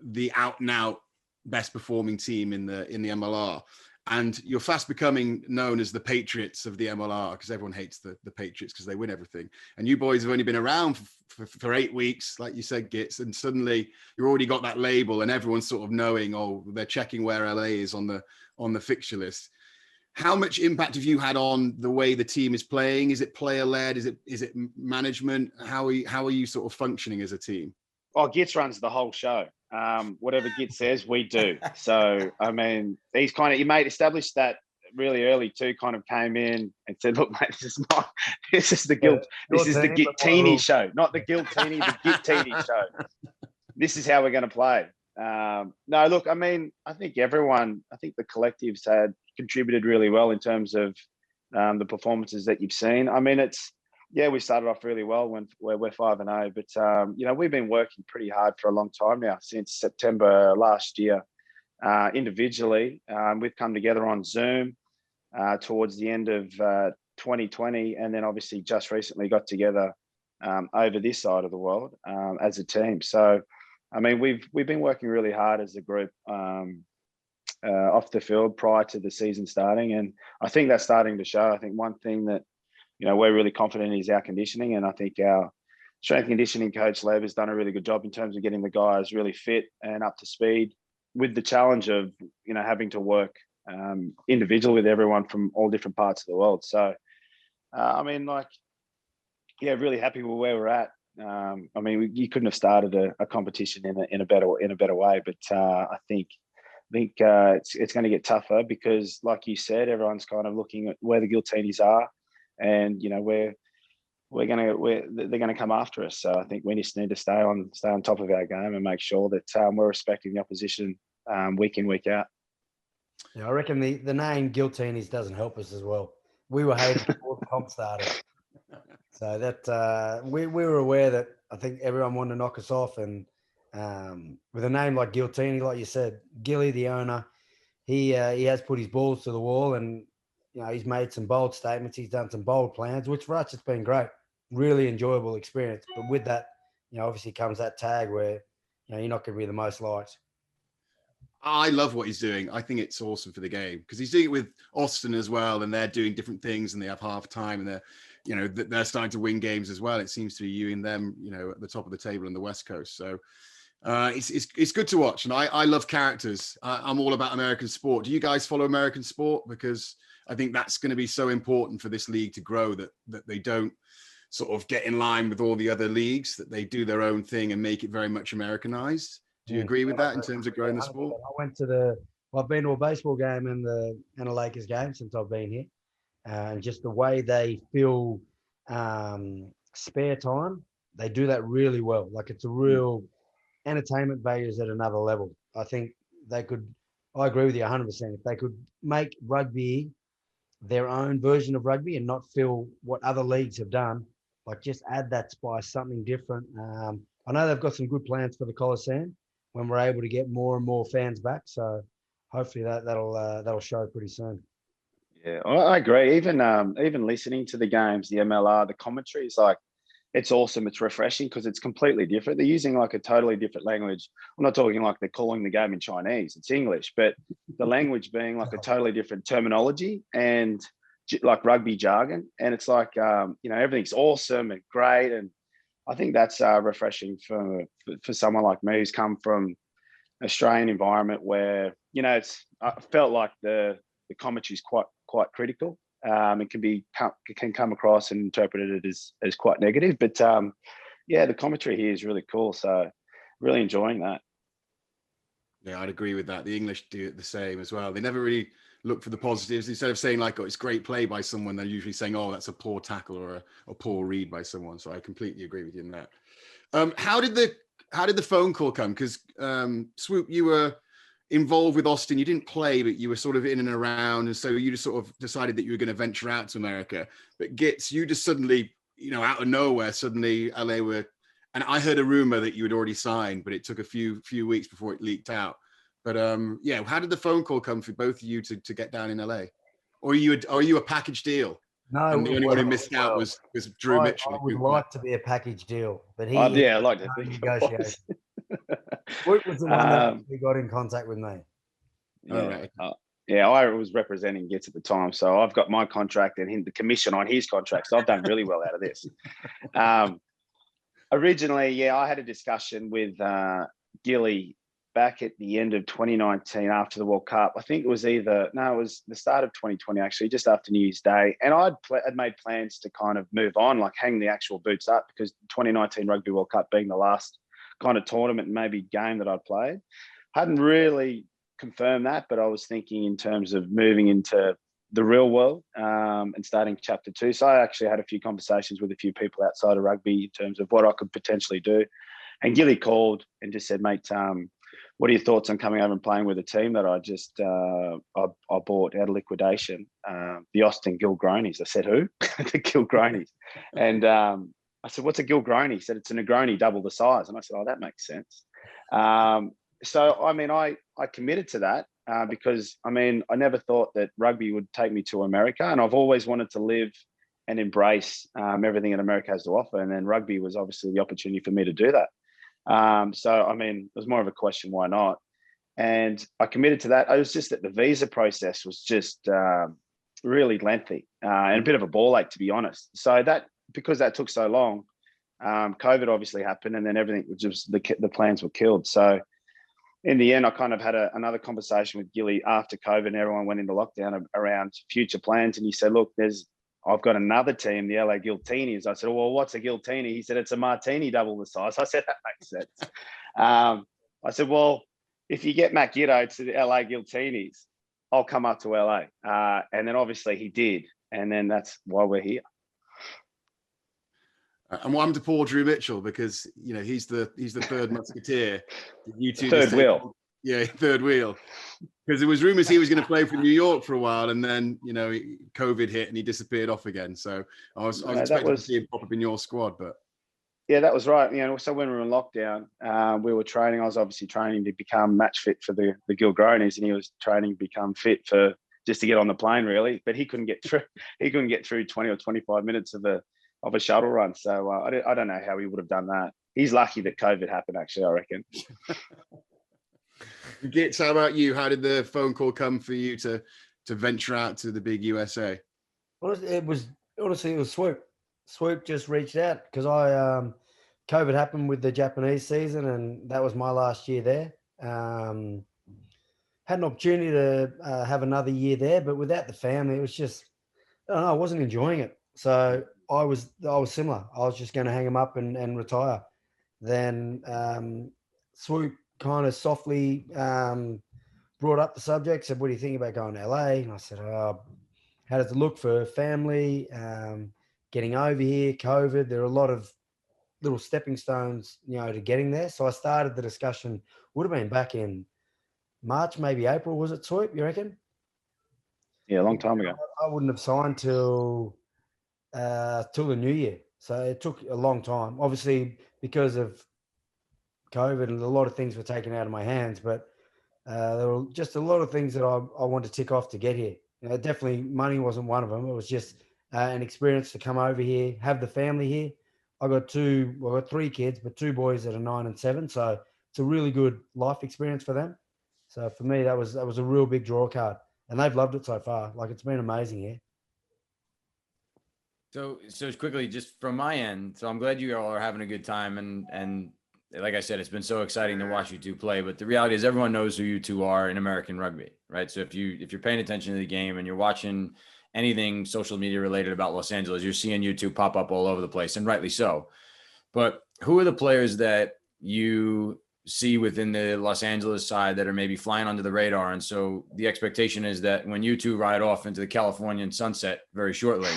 the out and out best performing team in the MLR, and you're fast becoming known as the Patriots of the MLR, because everyone hates the Patriots because they win everything. And you boys have only been around for 8 weeks, like you said, Gits, and suddenly you've already got that label, and everyone's sort of knowing, oh, they're checking where LA is on the fixture list. how much impact have you had on the way the team is playing? Is it player led? Is it management? How are you sort of functioning as a team? Oh, Gitz runs the whole show. Whatever Gitz says, we do. So, I mean, he established that really early too, kind of came in and said, look, mate, this is the Giltini show, not the Giltini, the Giltini show. This is how we're going to play. No, look, I mean, I think the collectives had contributed really well in terms of the performances that you've seen. I mean, we started off really well when we're 5-0, but we've been working pretty hard for a long time now, since September last year. Individually, we've come together on Zoom towards the end of 2020, and then obviously just recently got together over this side of the world as a team. So, I mean, we've been working really hard as a group off the field prior to the season starting, and I think that's starting to show. I think one thing that we're really confident in is our conditioning, and I think our strength and conditioning coach Lev has done a really good job in terms of getting the guys really fit and up to speed, with the challenge of having to work individually with everyone from all different parts of the world. So I mean, really happy with where we're at. I mean, you couldn't have started a competition in a better way, but I think it's going to get tougher because, like you said, everyone's kind of looking at where the Giltinis are, and they're going to come after us. So I think we just need to stay on top of our game and make sure that we're respecting the opposition week in, week out. Yeah, I reckon the name Giltinis doesn't help us as well. We were hated before the comp started. So that we were aware that I think everyone wanted to knock us off, and with a name like Giltini, like you said, Gilly, the owner, he has put his balls to the wall, and he's made some bold statements. He's done some bold plans, which for us it's been great, really enjoyable experience. But with that, obviously comes that tag where you're not going to be the most liked. I love what he's doing. I think it's awesome for the game because he's doing it with Austin as well, and they're doing different things, and they have half time, and they're starting to win games as well. It seems to be you and them, at the top of the table on the West Coast. So it's good to watch, and I love characters. I'm all about American sport. Do you guys follow American sport? Because I think that's going to be so important for this league to grow, that they don't sort of get in line with all the other leagues, that they do their own thing and make it very much Americanized. Do you agree with that in terms of growing the sport? I've been to a baseball game and a Lakers game since I've been here, and just the way they fill spare time, they do that really well. Like, it's a real entertainment values at another level. I think I agree with you 100%. If they could make rugby their own version of rugby and not fill what other leagues have done, like just add that spice, something different. I know they've got some good plans for the Coliseum when we're able to get more and more fans back. So hopefully that'll show pretty soon. Yeah, I agree. Even listening to the games, the MLR, the commentary is it's awesome. It's refreshing because it's completely different. They're using a totally different language. I'm not talking like they're calling the game in Chinese. It's English, but the language being a totally different terminology and like rugby jargon. And it's everything's awesome and great. And I think that's refreshing for someone like me who's come from an Australian environment where, I felt like the commentary is quite critical. It can come across and interpreted as quite negative, but the commentary here is really cool. So really enjoying that. Yeah, I'd agree with that. The English do it the same as well. They never really look for the positives. Instead of saying it's great play by someone, they're usually saying, oh, that's a poor tackle or a poor read by someone. So I completely agree with you in that. How did the phone call come? Because Swoop, you were involved with Austin. You didn't play, but you were sort of in and around, and so you just sort of decided that you were going to venture out to America. But Gitz, you just suddenly, out of nowhere, suddenly LA were, and I heard a rumor that you had already signed, but it took a few weeks before it leaked out. But how did the phone call come for both of you to get down in LA? Or are you a package deal? No, and the only one who missed out was Drew Mitchel. I would like to be a package deal, but he I'd like to think negotiation. What was the one that he got in contact with me? Yeah, I was representing Gitz at the time, so I've got my contract and the commission on his contract, so I've done really well out of this. Originally, I had a discussion with Gilly back at the end of 2019 after the World Cup. I think it was it was the start of 2020, actually, just after New Year's Day. And I'd made plans to kind of move on, like hang the actual boots up, because 2019 Rugby World Cup being the last kind of tournament and maybe game that I'd played. Hadn't really confirmed that, but I was thinking in terms of moving into the real world and starting chapter 2. So I actually had a few conversations with a few people outside of rugby in terms of what I could potentially do. And Gilly called and just said, mate, what are your thoughts on coming over and playing with a team that I just I bought out of liquidation, the Austin Giltinis? I said, who? The Giltinis. And I said, what's a Giltini? He said, it's a Negroni double the size. And I said, oh, that makes sense. So, I mean, I committed to that because, I mean, I never thought that rugby would take me to America. And I've always wanted to live and embrace everything that America has to offer. And then rugby was obviously the opportunity for me to do that. So, I mean, it was more of a question, why not? And I committed to that. It was just that the visa process was just really lengthy and a bit of a ball ache, to be honest. So because that took so long, COVID obviously happened, and then everything was just, the plans were killed. So in the end, I kind of had another conversation with Gilly after COVID and everyone went into lockdown around future plans. And he said, look, I've got another team, the LA Giltinis. I said, well, what's a Giltini? He said, it's a martini double the size. I said, that makes sense. I said, well, if you get Matt Giteau to the LA Giltinis, I'll come up to LA. And then obviously he did. And then that's why we're here. And what happened to poor Drew Mitchel? Because, you know, he's the third musketeer. You two third wheel. Yeah, third wheel. Because there was rumors he was going to play for New York for a while, and then, you know, COVID hit and he disappeared off again. So I was expecting to see him pop up in your squad, but yeah, that was right. You know, so when we were in lockdown, we were training. I was obviously training to become match fit for the Giltinis, and he was training to become fit for just to get on the plane, really. But he couldn't get through. He couldn't get through 20 or 25 minutes of a shuttle run. So I don't know how he would have done that. He's lucky that COVID happened, actually, I reckon. Gits, how about you? How did the phone call come for you to venture out to the big USA? It was Swoop. Swoop just reached out because COVID happened with the Japanese season, and that was my last year there. Had an opportunity to have another year there, but without the family, it was just, I don't know, I wasn't enjoying it. So I was similar. I was just going to hang them up and retire. Then Swoop kind of softly brought up the subject, said, what do you think about going to LA? And I said, how does it look for family, getting over here, COVID? There are a lot of little stepping stones, you know, to getting there. So I started the discussion, would have been back in March, maybe April, was it, Swoop, you reckon? Yeah, a long time ago. I wouldn't have signed till the new year. So it took a long time, obviously, because of COVID, and a lot of things were taken out of my hands, but there were just a lot of things that I wanted to tick off to get here. You know, definitely money wasn't one of them. It was just an experience to come over here, have the family here. I got 3 kids, but 2 boys that are 9 and 7. So it's a really good life experience for them. So for me, that was a real big draw card, and they've loved it so far. Like, it's been amazing here. So quickly, just from my end, so I'm glad you all are having a good time, and like I said, it's been so exciting to watch you two play. But the reality is, everyone knows who you two are in American rugby, right? So if you're paying attention to the game and you're watching anything social media related about Los Angeles, you're seeing you two pop up all over the place, and rightly so. But who are the players that you see within the Los Angeles side that are maybe flying under the radar? And so the expectation is that when you two ride off into the Californian sunset very shortly,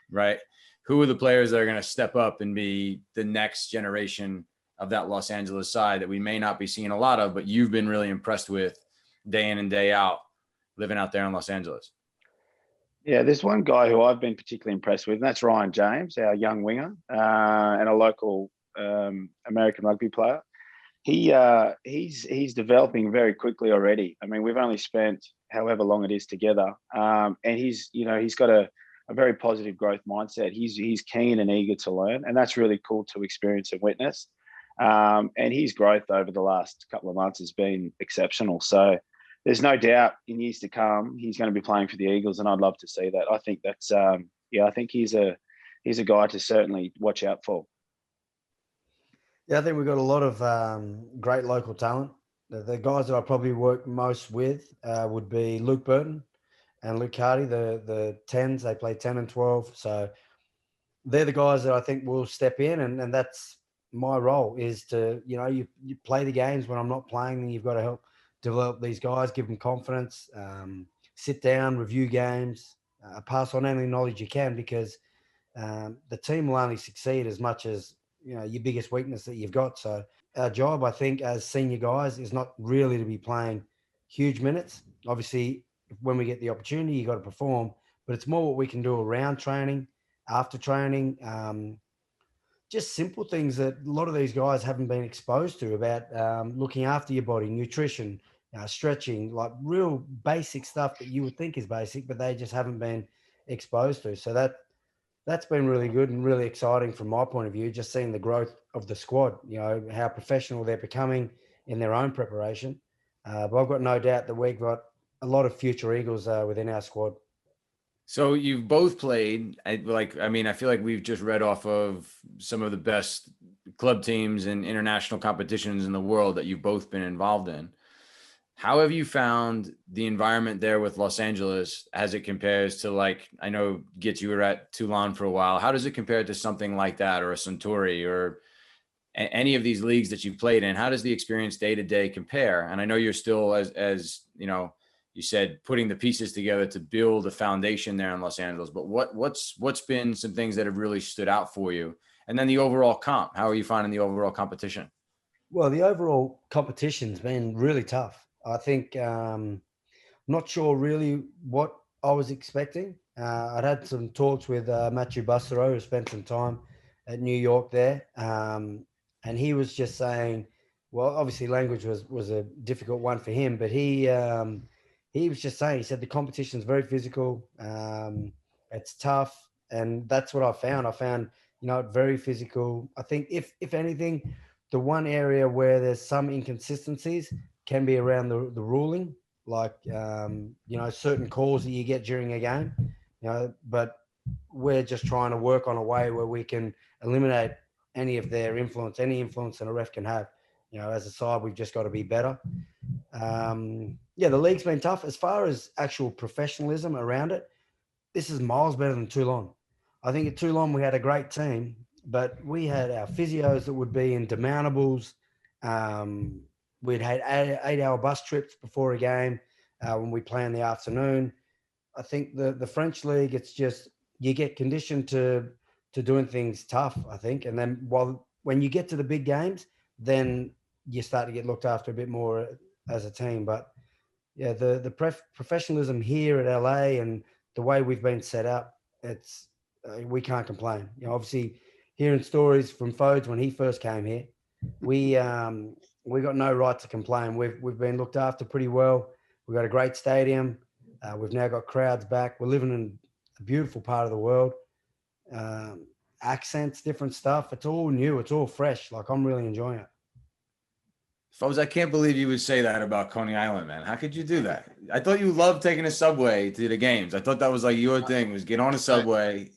right? Who are the players that are going to step up and be the next generation of that Los Angeles side that we may not be seeing a lot of, but you've been really impressed with day in and day out living out there in Los Angeles? Yeah, there's one guy who I've been particularly impressed with, and that's Ryan James, our young winger, and a local American rugby player. He's developing very quickly already. I mean, we've only spent however long it is together, and he's got a very positive growth mindset. He's keen and eager to learn, and that's really cool to experience and witness. And his growth over the last couple of months has been exceptional. So there's no doubt in years to come, he's going to be playing for the Eagles, and I'd love to see that. I think that's, I think he's a guy to certainly watch out for. Yeah, I think we've got a lot of great local talent. The guys that I probably work most with would be Luke Burton and Luke Hardy, the 10s. They play 10 and 12. So they're the guys that I think will step in, and that's my role, is to, you play the games when I'm not playing, and you've got to help develop these guys, give them confidence, sit down, review games, pass on any knowledge you can, because the team will only succeed as much as, your biggest weakness that you've got. So our job, I think, as senior guys is not really to be playing huge minutes. Obviously, when we get the opportunity, you got to perform, but it's more what we can do around training, after training, just simple things that a lot of these guys haven't been exposed to, about looking after your body, nutrition, stretching, like real basic stuff that you would think is basic, but they just haven't been exposed to. So that's been really good and really exciting from my point of view, just seeing the growth of the squad, how professional they're becoming in their own preparation. But I've got no doubt that we've got a lot of future Eagles within our squad. So you've both played, I feel like we've just read off of some of the best club teams and international competitions in the world that you've both been involved in. How have you found the environment there with Los Angeles as it compares to, I know, Gitz, you were at Toulon for a while. How does it compare to something like that, or a Suntory, or any of these leagues that you've played in? How does the experience day to day compare? And I know you're still, as you said, putting the pieces together to build a foundation there in Los Angeles, but what's been some things that have really stood out for you? And then the overall comp, how are you finding the overall competition? Well, the overall competition's been really tough. I think, not sure really what I was expecting. I'd had some talks with Matthew Bussero, who spent some time at New York there. And he was just saying, well, obviously language was a difficult one for him, but he was just saying, he said the competition is very physical. It's tough. And that's what I found. I found, very physical. I think if anything, the one area where there's some inconsistencies can be around the ruling, certain calls that you get during a game, but we're just trying to work on a way where we can eliminate any of their influence, any influence that a ref can have. As a side, we've just got to be better. The league's been tough. As far as actual professionalism around it, this is miles better than Toulon. I think at Toulon we had a great team, but we had our physios that would be in demountables. We'd had 8-hour bus trips before a game when we play in the afternoon. I think the French league, it's just, you get conditioned to doing things tough, I think. And then when you get to the big games, then you start to get looked after a bit more as a team. But yeah, the professionalism here at LA and the way we've been set up, it's we can't complain. Obviously hearing stories from Fodes when he first came here, we got no right to complain. We've been looked after pretty well. We've got a great stadium. We've now got crowds back. We're living in a beautiful part of the world. Accents, different stuff. It's all new. It's all fresh. I'm really enjoying it. Folks, I can't believe you would say that about Coney Island, man. How could you do that? I thought you loved taking a subway to the games. I thought that was your thing, was get on a subway.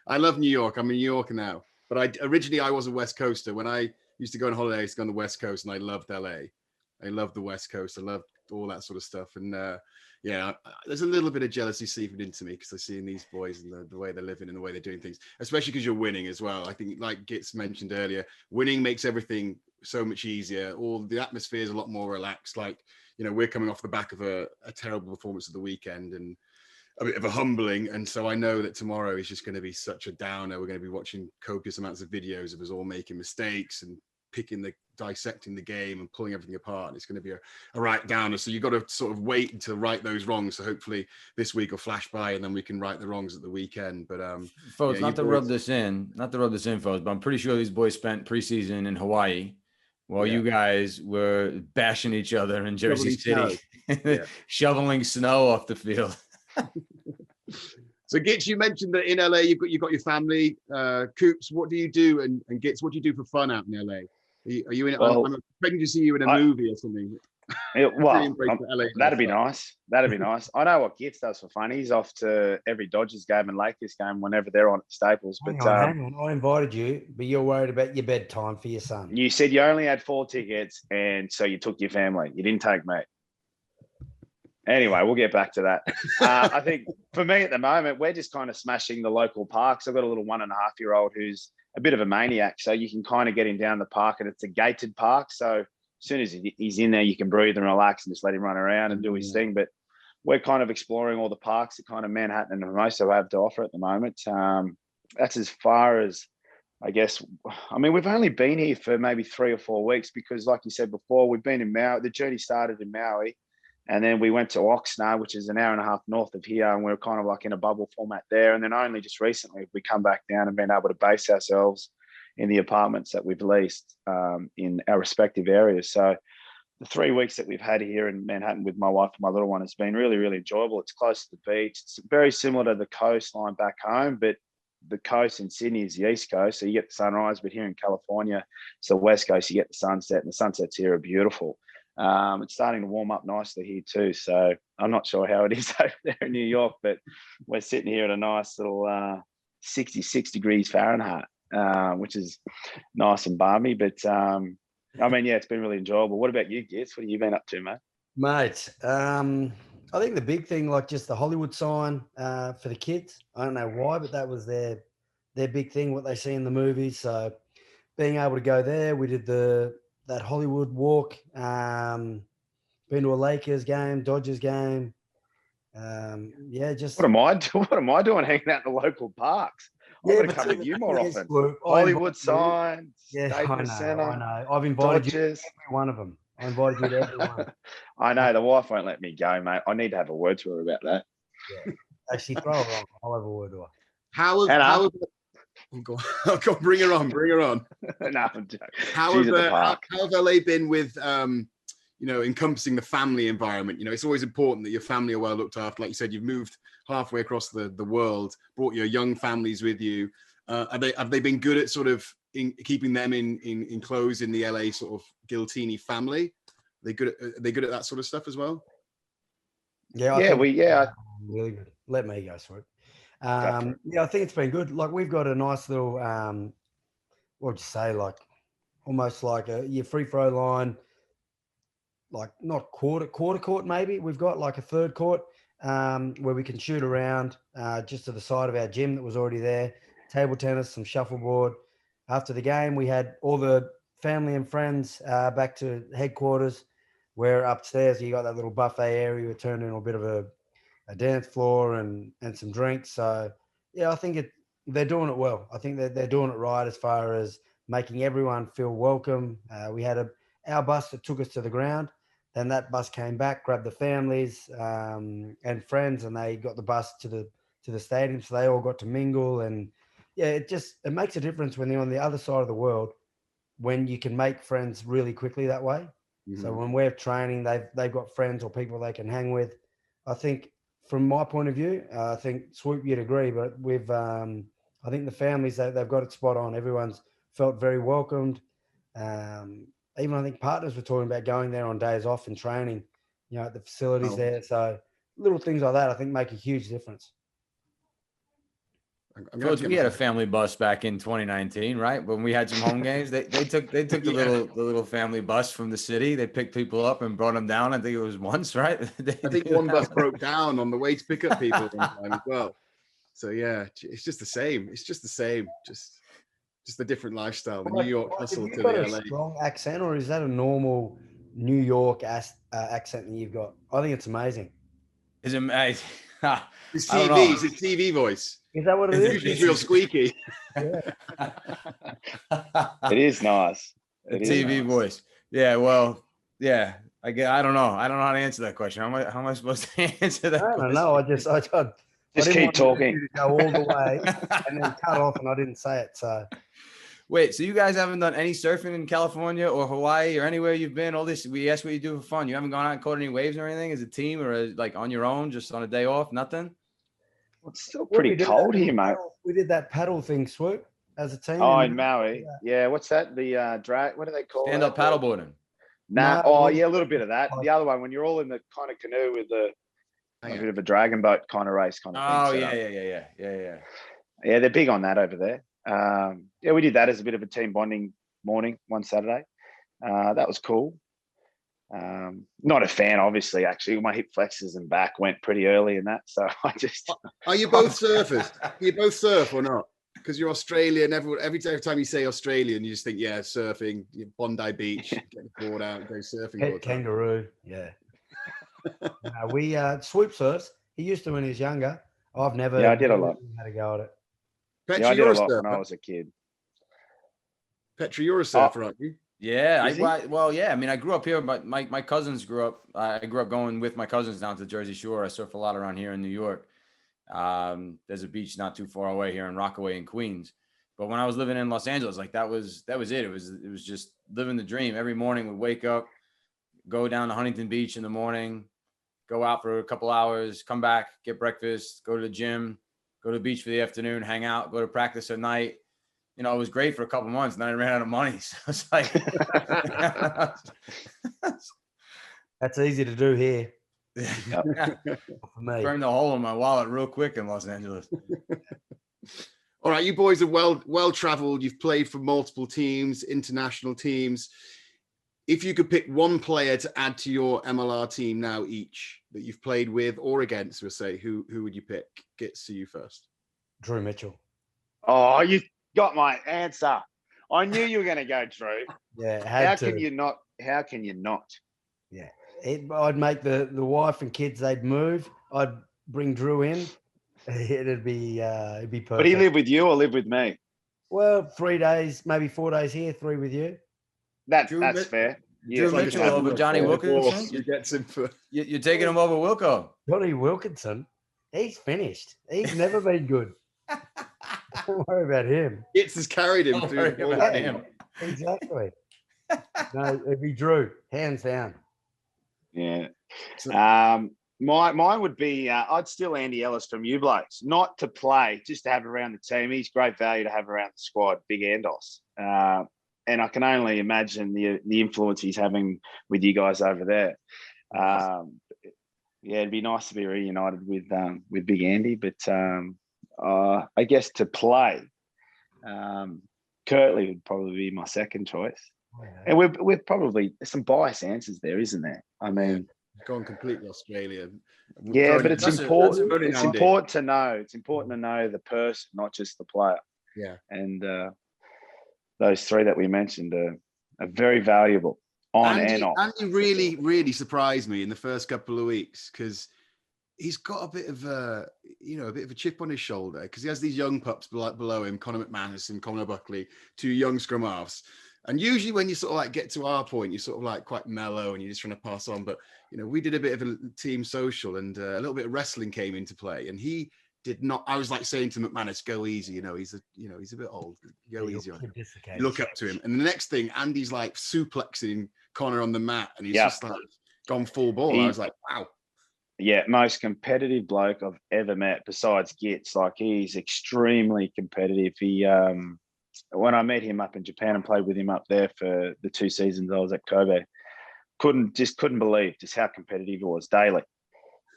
I love New York. I'm in New York now. But originally I was a West Coaster. When I used to go on holiday, I used to go on the West Coast, and I loved LA. I loved the West Coast. I loved all that sort of stuff. And there's a little bit of jealousy seeping into me because I see these boys and the way they're living and the way they're doing things, especially because you're winning as well. I think, like Gitz mentioned earlier, winning makes everything so much easier. All the atmosphere is a lot more relaxed. We're coming off the back of a terrible performance of the weekend and a bit of a humbling. And so I know that tomorrow is just going to be such a downer. We're going to be watching copious amounts of videos of us all making mistakes and dissecting the game and pulling everything apart. It's going to be a right downer. So you've got to sort of wait to right those wrongs. So hopefully this week will flash by and then we can right the wrongs at the weekend. But folks, not to rub this in, folks, but I'm pretty sure these boys spent preseason in Hawaii while you guys were bashing each other in Jersey City, shoveling snow off the field. So Gitz, you mentioned that in LA you've got your family. Coops, what do you do? And Gitz, what do you do for fun out in LA? Are you in? I'm expecting to see you in a movie or something. That'd be nice. That'd be nice. I know what Gitz does for fun. He's off to every Dodgers game and Lakers game whenever they're on at the Staples. But hang on. I invited you, but you're worried about your bedtime for your son. You said you only had 4 tickets, and so you took your family. You didn't take me. Anyway, we'll get back to that. I think for me at the moment, we're just kind of smashing the local parks. I've got a little 1.5-year-old who's a bit of a maniac, so you can kind of get him down the park, and it's a gated park. So as soon as he's in there, you can breathe and relax and just let him run around and do his thing. But we're kind of exploring all the parks that kind of Manhattan and Hermosa have to offer at the moment. That's as far as, I guess. I mean, we've only been here for maybe 3 or 4 weeks because, like you said before, we've been in Maui. The journey started in Maui. And then we went to Oxnard, which is an hour and a half north of here, and we're kind of like in a bubble format there. And then only just recently have we come back down and been able to base ourselves in the apartments that we've leased in our respective areas. So the 3 weeks that we've had here in Manhattan with my wife and my little one has been really, really enjoyable. It's close to the beach. It's very similar to the coastline back home, but the coast in Sydney is the east coast, so you get the sunrise. But here in California, it's the west coast, you get the sunset, and the sunsets here are beautiful. It's starting to warm up nicely here too. So I'm not sure how it is over there in New York, but we're sitting here at a nice little 66 degrees Fahrenheit, which is nice and balmy. But I mean, yeah, it's been really enjoyable. What about you, Gitz? What have you been up to, mate? Mate, I think the big thing, like just the Hollywood sign for the kids. I don't know why, but that was their big thing, what they see in the movies. So being able to go there, we did that Hollywood walk, been to a Lakers game, Dodgers game. Just what am I doing hanging out in the local parks? I'm going to come with you more often. Hollywood signs, Staples Center. I know. I've invited Dodgers. you to every one of them. I invited you to every one. I know. The wife won't let me go, mate. I need to have a word to her about that. Yeah. Actually, throw her on. I'll have a word to her. How go on, bring her on. No, I'm joking. How have LA been with encompassing the family environment? You know, it's always important that your family are well looked after. Like you said, you've moved halfway across the world, brought your young families with you. Have they been good at sort of keeping them enclosed in the LA sort of Giltini family? Are they good at that sort of stuff as well? Really good. Let me go through it. I think it's been good. Like we've got a nice little, what would you say, like almost like your free throw line, like not quarter court maybe. We've got like a third court where we can shoot around just to the side of our gym that was already there. Table tennis, some shuffleboard. After the game, we had all the family and friends back to headquarters, where upstairs you got that little buffet area. We turned into a bit of a dance floor and some drinks. So yeah, I think they're doing it well. I think they're doing it right as far as making everyone feel welcome. We had our bus that took us to the ground. Then that bus came back, grabbed the families and friends, and they got the bus to the stadium. So they all got to mingle. And yeah, it makes a difference when they're on the other side of the world, when you can make friends really quickly that way. Mm-hmm. So when we're training, they've got friends or people they can hang with. I think from my point of view, I think Swoop, you'd agree, but I think the families, they've got it spot on. Everyone's felt very welcomed. Even I think partners were talking about going there on days off and training, at the facilities there. So little things like that, I think, make a huge difference. We had a family bus back in 2019, right? When we had some home games, they took the little family bus from the city. They picked people up and brought them down. I think it was once, right? I think one bus broke down on the way to pick up people one time as well. So yeah, it's just the same. Just a different lifestyle. The New York hustle to the LA. A strong accent, or is that a normal New York accent that you've got? I think it's amazing. It's amazing. It's TV voice. Is that what it is? It's real squeaky. It is nice. TV voice. Yeah. Well, yeah. I don't know. I don't know how to answer that question. How am I supposed to answer that? I don't know. I just keep talking. To go all the way and then cut off, and I didn't say it. So. Wait, so you guys haven't done any surfing in California or Hawaii or anywhere you've been? All this, we asked what you do for fun. You haven't gone out and caught any waves or anything as a team or like on your own, just on a day off? Nothing? It's still pretty cold here, mate. We did that paddle thing, Swoop, as a team. Oh, in Maui. Yeah. What's that? The drag? What do they call it? Stand-up paddleboarding. Nah. No, Oh, yeah, a little bit of that. The other one, when you're all in the kind of canoe with a bit of a dragon boat kind of race kind of thing. Oh, So, yeah. yeah, they're big on that over there. Yeah, we did that as a bit of a team bonding morning one Saturday. That was cool. Not a fan, obviously. Actually, my hip flexors and back went pretty early in that, so I just. Are you both surfers? Do you both surf or not? Because you're Australian. Every time you say Australian, you just think, yeah, surfing, Bondi Beach, get the board out, go surfing. all the time. Kangaroo, yeah. We swoop surfs. He used to when he was younger. I've never. Yeah, I did a lot. Had to go at it. Petra, Yeah, I did you're a a lot surfer. when I was a kid. Petra, you're a surfer, aren't you? Yeah, Is he? yeah. I mean, I grew up here, but my cousins grew up. I grew up going with my cousins down to the Jersey Shore. I surf a lot around here in New York. There's a beach not too far away here in Rockaway in Queens. But when I was living in Los Angeles, like that was it. It was just living the dream. Every morning we'd wake up, go down to Huntington Beach in the morning, go out for a couple hours, come back, get breakfast, go to the gym, go to the beach for the afternoon, hang out, go to practice at night. You know, it was great for a couple months, and then I ran out of money. So it's like That's easy to do here. For me. Burned a hole in my wallet real quick in Los Angeles. All right, you boys are well traveled. You've played for multiple teams, international teams. If you could pick one player to add to your MLR team now each that you've played with or against, we'll say, who would you pick? Gets to you first. Drew Mitchel. Oh, you got my answer. I knew you were going to go Drew. Yeah, How can you not? How can you not? Yeah, I'd make the wife and kids. They'd move. I'd bring Drew in. It'd be perfect. But he live with you or live with me? Well, 3 days, maybe 4 days here, 3 with you. That's fair. Drew Mitchell over Johnny Wilkinson. You're taking him over Wilco. Johnny Wilkinson, he's finished. He's never been good. Don't worry about him. It's has carried him. Don't worry about him. Exactly. No, it'd be Drew, hands down. Yeah. Mine would be I'd steal Andy Ellis from you blokes, not to play, just to have around the team. He's great value to have around the squad, big Andos. And I can only imagine the influence he's having with you guys over there. Yeah, it'd be nice to be reunited with Big Andy, but I guess to play, Kirtley would probably be my second choice. Oh, yeah. And we're probably, there's some biased answers there, isn't there? I mean, gone completely Australian. Yeah, but it's important. It's important to know. It's important to know the person, not just the player. Yeah. And those three that we mentioned are very valuable on and off. Andy really, really surprised me in the first couple of weeks because he's got a bit of a chip on his shoulder because he has these young pups below him, Conor McManus and Conor Buckley, two young scrum halves. And usually when you sort of like get to our point, you're sort of like quite mellow and you're just trying to pass on. But, we did a bit of a team social and a little bit of wrestling came into play. And he did not, I was like saying to McManus, go easy. He's a bit old. Go easy on him. You look up to him. And the next thing, Andy's like suplexing Conor on the mat and he's just like gone full ball. I was like, wow. Yeah, most competitive bloke I've ever met besides Gits. Like he's extremely competitive. He, when I met him up in Japan and played with him up there for the 2 seasons I was at Kobe, couldn't believe just how competitive he was daily.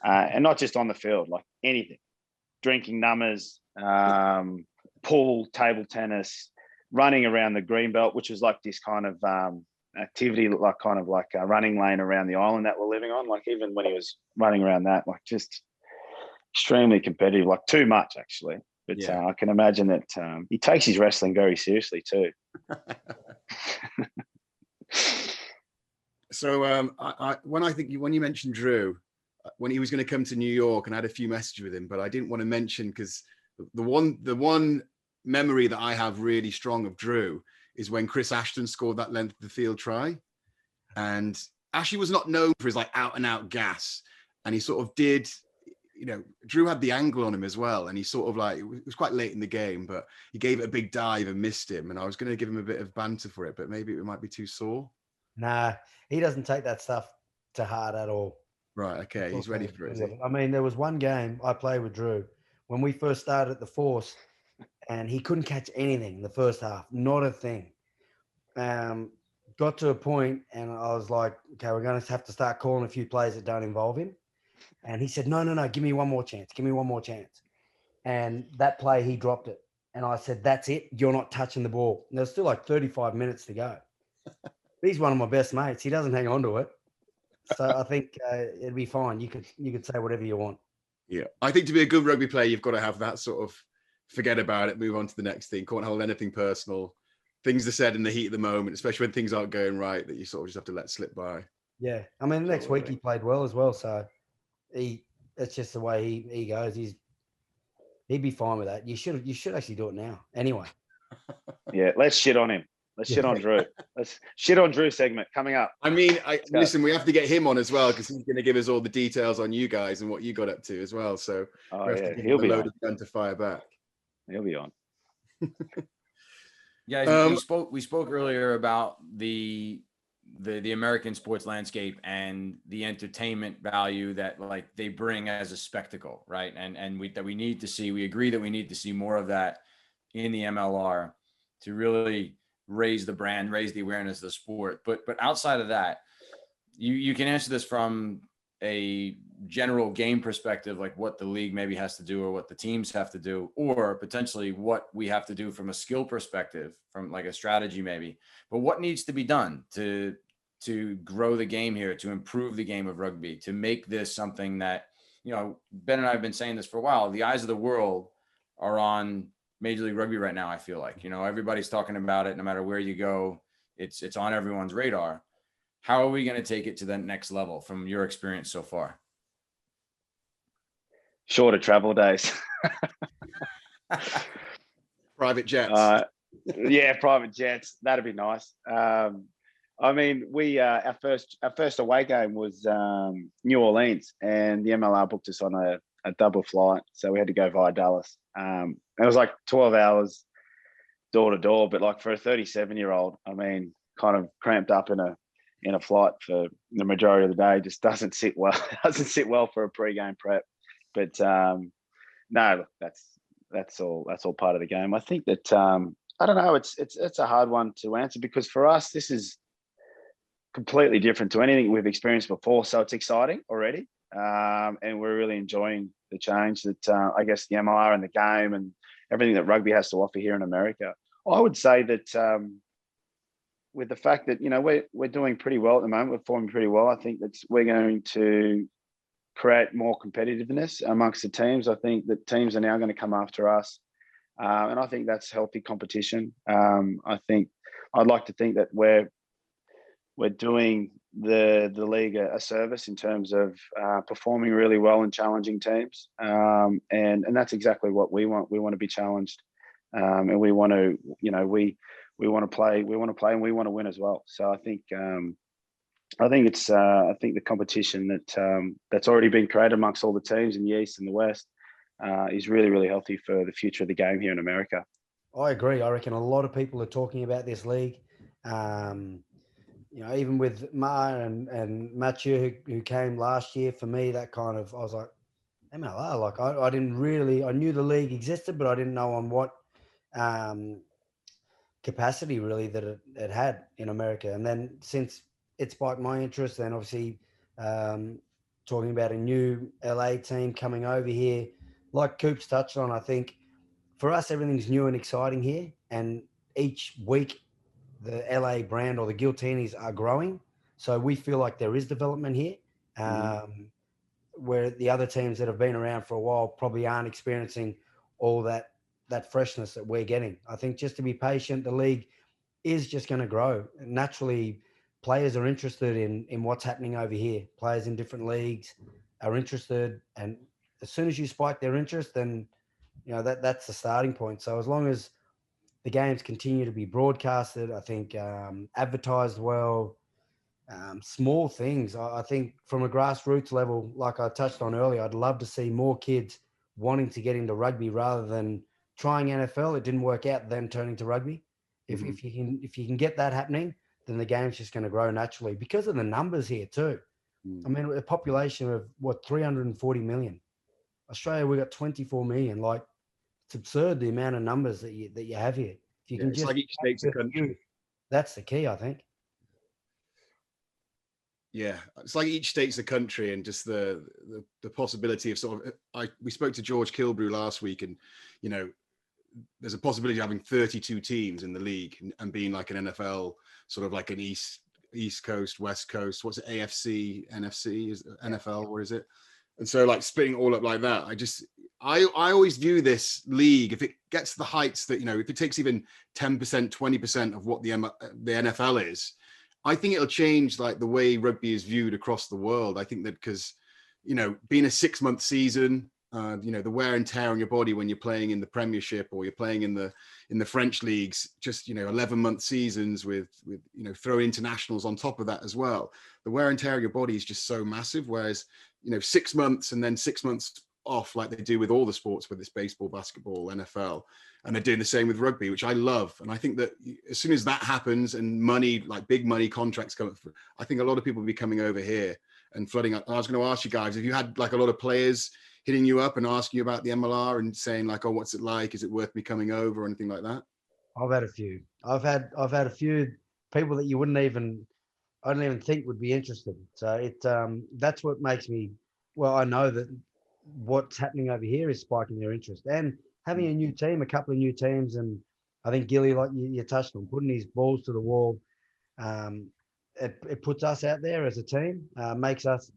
And not just on the field, like anything. Drinking numbers, pool, table tennis, running around the greenbelt, which was like this kind of activity, like kind of like a running lane around the island that we're living on. Like even when he was running around that, like just extremely competitive, like too much actually. But I can imagine that he takes his wrestling very seriously too. So when you mentioned Drew, when he was going to come to New York, and I had a few messages with him, but I didn't want to mention because the one memory that I have really strong of Drew is when Chris Ashton scored that length of the field try, and Ashley was not known for his like out and out gas, and he sort of did. Drew had the angle on him as well, and he sort of like, it was quite late in the game, but he gave it a big dive and missed him. And I was going to give him a bit of banter for it, but maybe it might be too sore. Nah, he doesn't take that stuff to heart at all. Right. Okay. He's ready for it. I mean, there was one game I played with Drew when we first started at the Force, and he couldn't catch anything in the first half, not a thing. got to a point and I was like, okay, we're going to have to start calling a few plays that don't involve him. And he said, no, give me one more chance. Give me one more chance. And that play, he dropped it. And I said, that's it. You're not touching the ball. And there's still like 35 minutes to go. He's one of my best mates. He doesn't hang on to it. So I think it'd be fine. You could say whatever you want. Yeah. I think to be a good rugby player, you've got to have that sort of forget about it, move on to the next thing. Can't hold anything personal. Things are said in the heat of the moment, especially when things aren't going right, that you sort of just have to let slip by. Yeah. I mean, the next week he played well as well. So that's just the way he goes. He'd be fine with that. You should actually do it now. Anyway. Yeah, let's shit on him. Let's shit on Drew. Let's shit on Drew segment coming up. I mean, listen, we have to get him on as well because he's going to give us all the details on you guys and what you got up to as well. So he'll be on. Gun to fire back. He'll be on. Yeah, we spoke earlier about the American sports landscape and the entertainment value that like they bring as a spectacle, right? And we need to see. We agree that we need to see more of that in the MLR to really raise the brand, raise the awareness of the sport. But outside of that, you can answer this from a general game perspective, like what the league maybe has to do or what the teams have to do, or potentially what we have to do from a skill perspective, from like a strategy maybe. But what needs to be done to grow the game here, to improve the game of rugby, to make this something that, you know, Ben and I have been saying this for a while, the eyes of the world are on Major League Rugby right now. I feel like, you know, everybody's talking about it. No matter where you go, it's on everyone's radar. How are we going to take it to that next level from your experience so far? Shorter travel days. Private jets. Yeah, private jets. That'd be nice. I mean, our first away game was New Orleans, and the MLR booked us on a double flight, so we had to go via Dallas. It was like 12 hours door to door, but like for a 37-year-old, I mean, kind of cramped up in a flight for the majority of the day just doesn't sit well. It doesn't sit well for a pre-game prep. But no, that's all part of the game. I think that I don't know. It's a hard one to answer because for us, this is completely different to anything we've experienced before. So it's exciting already, and we're really enjoying the change that I guess the MLR and the game and everything that rugby has to offer here in America. I would say that with the fact that, you know, we're doing pretty well at the moment, we're performing pretty well. I think that we're going to create more competitiveness amongst the teams. I think that teams are now going to come after us, and I think that's healthy competition. I think I'd like to think that we're doing the league a service in terms of performing really well and challenging teams, and that's exactly what we want. We want to be challenged, and we want to, you know, we want to play, and we want to win as well. So I think the competition that's already been created amongst all the teams in the East and the West is really, really healthy for the future of the game here in America. I agree. I reckon a lot of people are talking about this league. You know, even with Ma and Mathieu who came last year, for me, that kind of, I was like, MLR, like I didn't really, I knew the league existed, but I didn't know on what capacity really that it had in America. And then since it spiked my interest, then obviously talking about a new LA team coming over here, like Coops touched on, I think for us, everything's new and exciting here. And each week, the LA brand or the Giltinis are growing. So we feel like there is development here, where the other teams that have been around for a while probably aren't experiencing all that freshness that we're getting. I think just to be patient, the league is just going to grow. Naturally, players are interested in what's happening over here. Players in different leagues are interested. And as soon as you spike their interest, then, you know, that's the starting point. So as long as the games continue to be broadcasted, I think advertised well, small things. I think from a grassroots level, like I touched on earlier, I'd love to see more kids wanting to get into rugby rather than trying NFL. It didn't work out, then turning to rugby. If you can get that happening, then the game's just going to grow naturally because of the numbers here too. I mean, a population of 340 million. Australia, we got 24 million. Like, it's absurd the amount of numbers that you have here. If you can just like each state's a country. That's the key, I think. Yeah, it's like each state's a country, and just the possibility of we spoke to George Kilbrew last week, and there's a possibility of having 32 teams in the league and being like an NFL, sort of like an East Coast, West Coast, what's it, AFC, NFC, is NFL, what is it? And so like splitting all up like that, I always view this league, if it gets to the heights that, if it takes even 10%, 20% of what the NFL is, I think it'll change like the way rugby is viewed across the world. I think that because, being a 6-month season, the wear and tear on your body when you're playing in the Premiership or you're playing in the French leagues, just 11-month seasons with throw internationals on top of that as well. The wear and tear of your body is just so massive. Whereas 6 months and then 6 months off, like they do with all the sports, whether it's baseball, basketball, NFL, and they're doing the same with rugby, which I love. And I think that as soon as that happens and money, like big money contracts come through, I think a lot of people will be coming over here and flooding up. I was going to ask you guys, if you had like a lot of players hitting you up and asking you about the MLR and saying like, oh, what's it like? Is it worth me coming over or anything like that? I've had a few. I've had a few people that you I don't even think would be interested. So that's what makes me, I know that what's happening over here is spiking their interest, and having a new team, a couple of new teams. And I think Gilly, like you touched on, putting his balls to the wall, it puts us out there as a team, makes us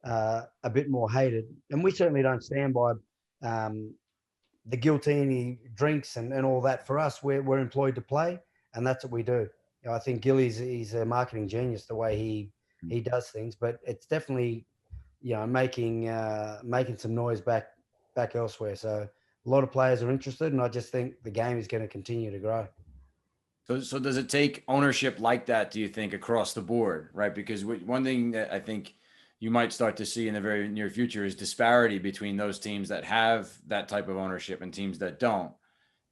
a bit more hated. And we certainly don't stand by the Giltini drinks and all that. For us, we're employed to play, and that's what we do. I think he's a marketing genius the way he does things, but it's definitely making some noise back elsewhere. So a lot of players are interested, and I just think the game is going to continue to grow. So does it take ownership like that, do you think, across the board, right? Because one thing that I think you might start to see in the very near future is disparity between those teams that have that type of ownership and teams that don't,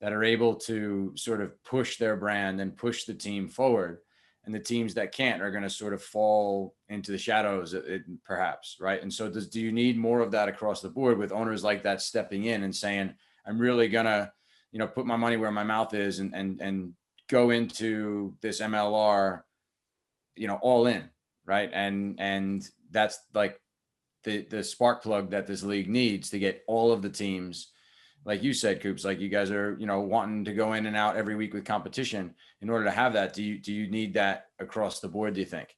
that are able to sort of push their brand and push the team forward. And the teams that can't are going to sort of fall into the shadows, perhaps, right? And so do you need more of that across the board, with owners like that stepping in and saying, I'm really going to, put my money where my mouth is and go into this MLR, all in, right? And that's like the spark plug that this league needs to get all of the teams, like you said, Coops, like you guys are, wanting to go in and out every week with competition. In order to have that, do you need that across the board, do you think?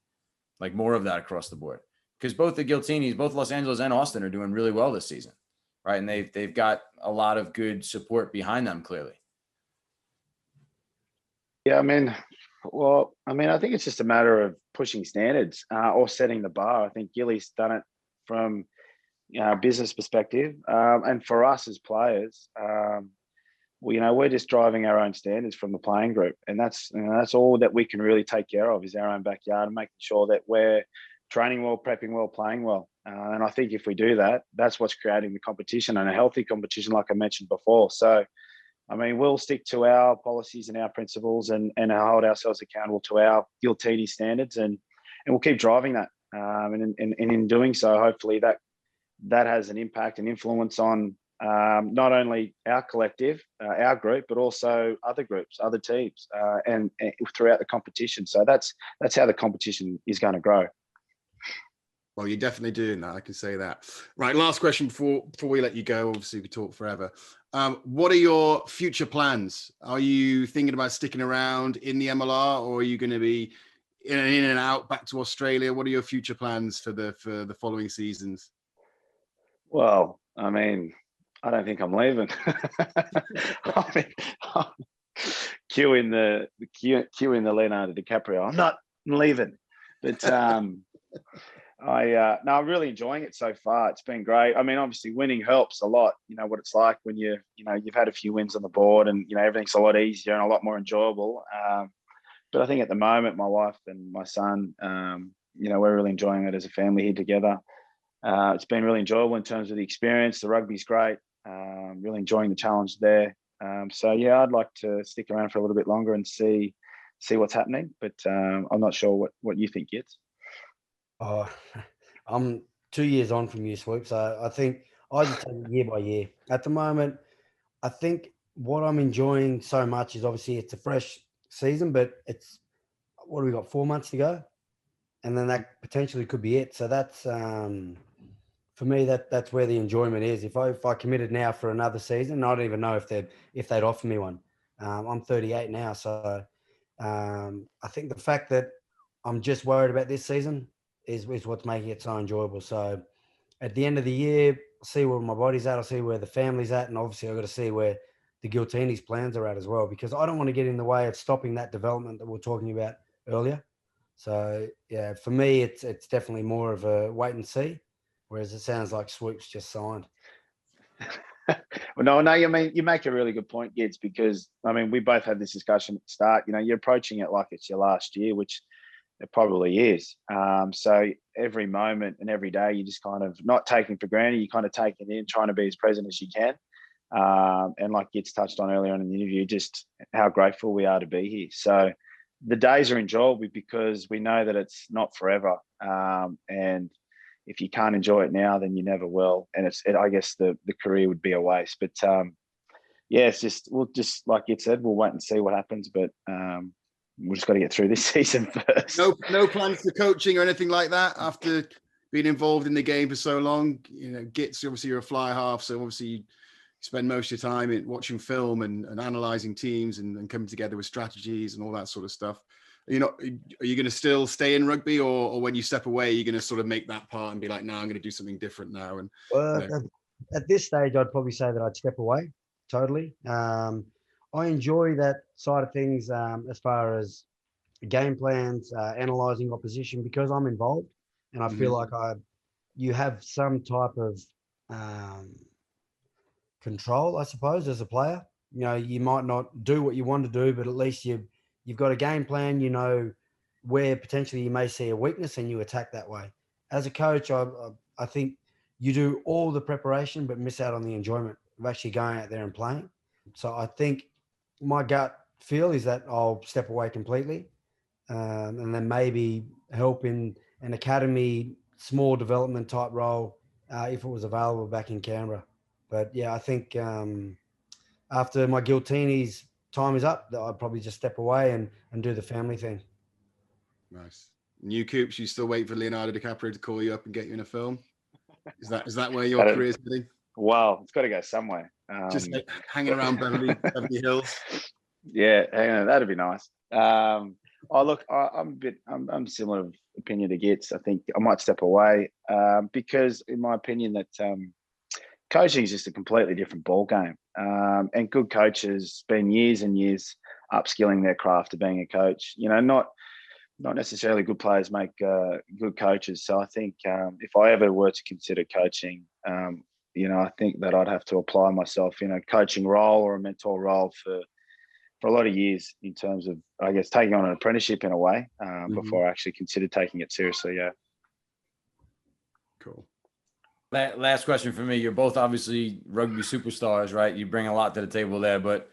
Like more of that across the board? Because both the Giltinis, both Los Angeles and Austin, are doing really well this season, right? And they've got a lot of good support behind them, clearly. Yeah, I think it's just a matter of pushing standards or setting the bar. I think Gilly's done it from business perspective, and for us as players, we're just driving our own standards from the playing group, and that's all that we can really take care of is our own backyard and making sure that we're training well, prepping well, playing well. And I think if we do that, that's what's creating the competition, and a healthy competition, like I mentioned before. So, we'll stick to our policies and our principles and hold ourselves accountable to our Giltini standards, and we'll keep driving that. And in doing so, hopefully that has an impact and influence on not only our collective, our group, but also other groups, other teams, and throughout the competition. So that's how the competition is going to grow. Well, you're definitely doing that. I can say that. Right. Last question before we let you go. Obviously, we talk forever. What are your future plans? Are you thinking about sticking around in the MLR, or are you going to be in and out back to Australia? What are your future plans for the following seasons? Well, I don't think I'm leaving. Cue in the Leonardo DiCaprio. I'm not leaving, but I'm really enjoying it so far. It's been great. Obviously winning helps a lot. You know what it's like when you've had a few wins on the board, and everything's a lot easier and a lot more enjoyable. But I think at the moment, my wife and my son, we're really enjoying it as a family here together. It's been really enjoyable in terms of the experience. The rugby's great. Really enjoying the challenge there. So yeah, I'd like to stick around for a little bit longer and see what's happening. But I'm not sure what you think, Gitz. Oh, I'm 2 years on from you, Swoop. So I think I just take it year by year. At the moment, I think what I'm enjoying so much is obviously it's a fresh season, but what do we got? 4 months to go. and then that potentially could be it. So that's for me, that's where the enjoyment is. If I committed now for another season, I don't even know if they'd offer me one. I'm 38 now, so I think the fact that I'm just worried about this season is what's making it so enjoyable. So at the end of the year, I'll see where my body's at, I'll see where the family's at, and obviously I've got to see where the Giltinis plans are at as well, because I don't want to get in the way of stopping that development that we were talking about earlier. So yeah, for me, it's definitely more of a wait and see, whereas it sounds like Swoop's just signed. Well, no, you make a really good point, Gids, because I mean, we both had this discussion at the start. You know, you're approaching it like it's your last year, which it probably is. So every moment and every day, you just kind of not taking for granted. You kind of take it in, trying to be as present as you can. And like Gids touched on earlier on in the interview, just how grateful we are to be here. So the days are enjoyable because we know that it's not forever. And if you can't enjoy it now, then you never will. And I guess the career would be a waste. But yeah, it's just, we'll just, like you said, we'll wait and see what happens. But we've just got to get through this season first. No plans for coaching or anything like that after being involved in the game for so long. You know, Gits, obviously you're a fly half, so obviously you spend most of your time in watching film and analysing teams and coming together with strategies and all that sort of stuff. Are you going to still stay in rugby, or when you step away, you're going to sort of make that part and be like, no, I'm going to do something different now? And at this stage, I'd probably say that I'd step away totally. I enjoy that side of things as far as game plans, analysing opposition, because I'm involved, and I feel like you have some type of control, I suppose, as a player. You know, you might not do what you want to do, but at least you've got a game plan. You know where potentially you may see a weakness, and you attack that way. As a coach, I think you do all the preparation, but miss out on the enjoyment of actually going out there and playing. So I think my gut feel is that I'll step away completely, and then maybe help in an academy, small development type role if it was available back in Canberra. But yeah, I think after my Giltinis time is up, I'd probably just step away and do the family thing. Nice. New Coops, you still wait for Leonardo DiCaprio to call you up and get you in a film? Is that where your career is heading? Well, it's got to go somewhere. Just like hanging around Beverly Hills. Yeah, hang on, that'd be nice. Look, I'm similar of opinion to Gits. I think I might step away because, in my opinion, that coaching is just a completely different ball game. And good coaches spend years and years upskilling their craft to being a coach. You know, not necessarily good players make good coaches. So I think if I ever were to consider coaching, you know, I think that I'd have to apply myself in a coaching role or a mentor role for a lot of years, in terms of, I guess, taking on an apprenticeship in a way before I actually consider taking it seriously. Yeah. Cool. Last question for me. You're both obviously rugby superstars, right? You bring a lot to the table there, but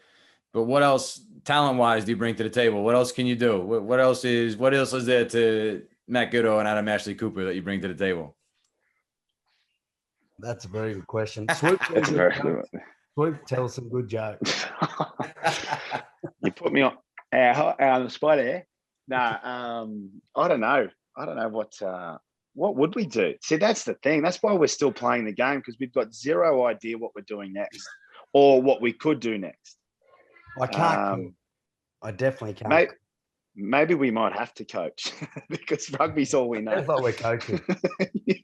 what else, talent-wise, do you bring to the table? What else can you do? What else is there to Matt Giteau and Adam Ashley-Cooper that you bring to the table? That's a very good question. Swoop tells some good jokes. You put me on the spot here. I don't know. What would we do? See, that's the thing. That's why we're still playing the game, because we've got zero idea what we're doing next or what we could do next. I can't. I definitely can't. Maybe we might have to coach because rugby's all we know. That's what we're coaching. Yeah.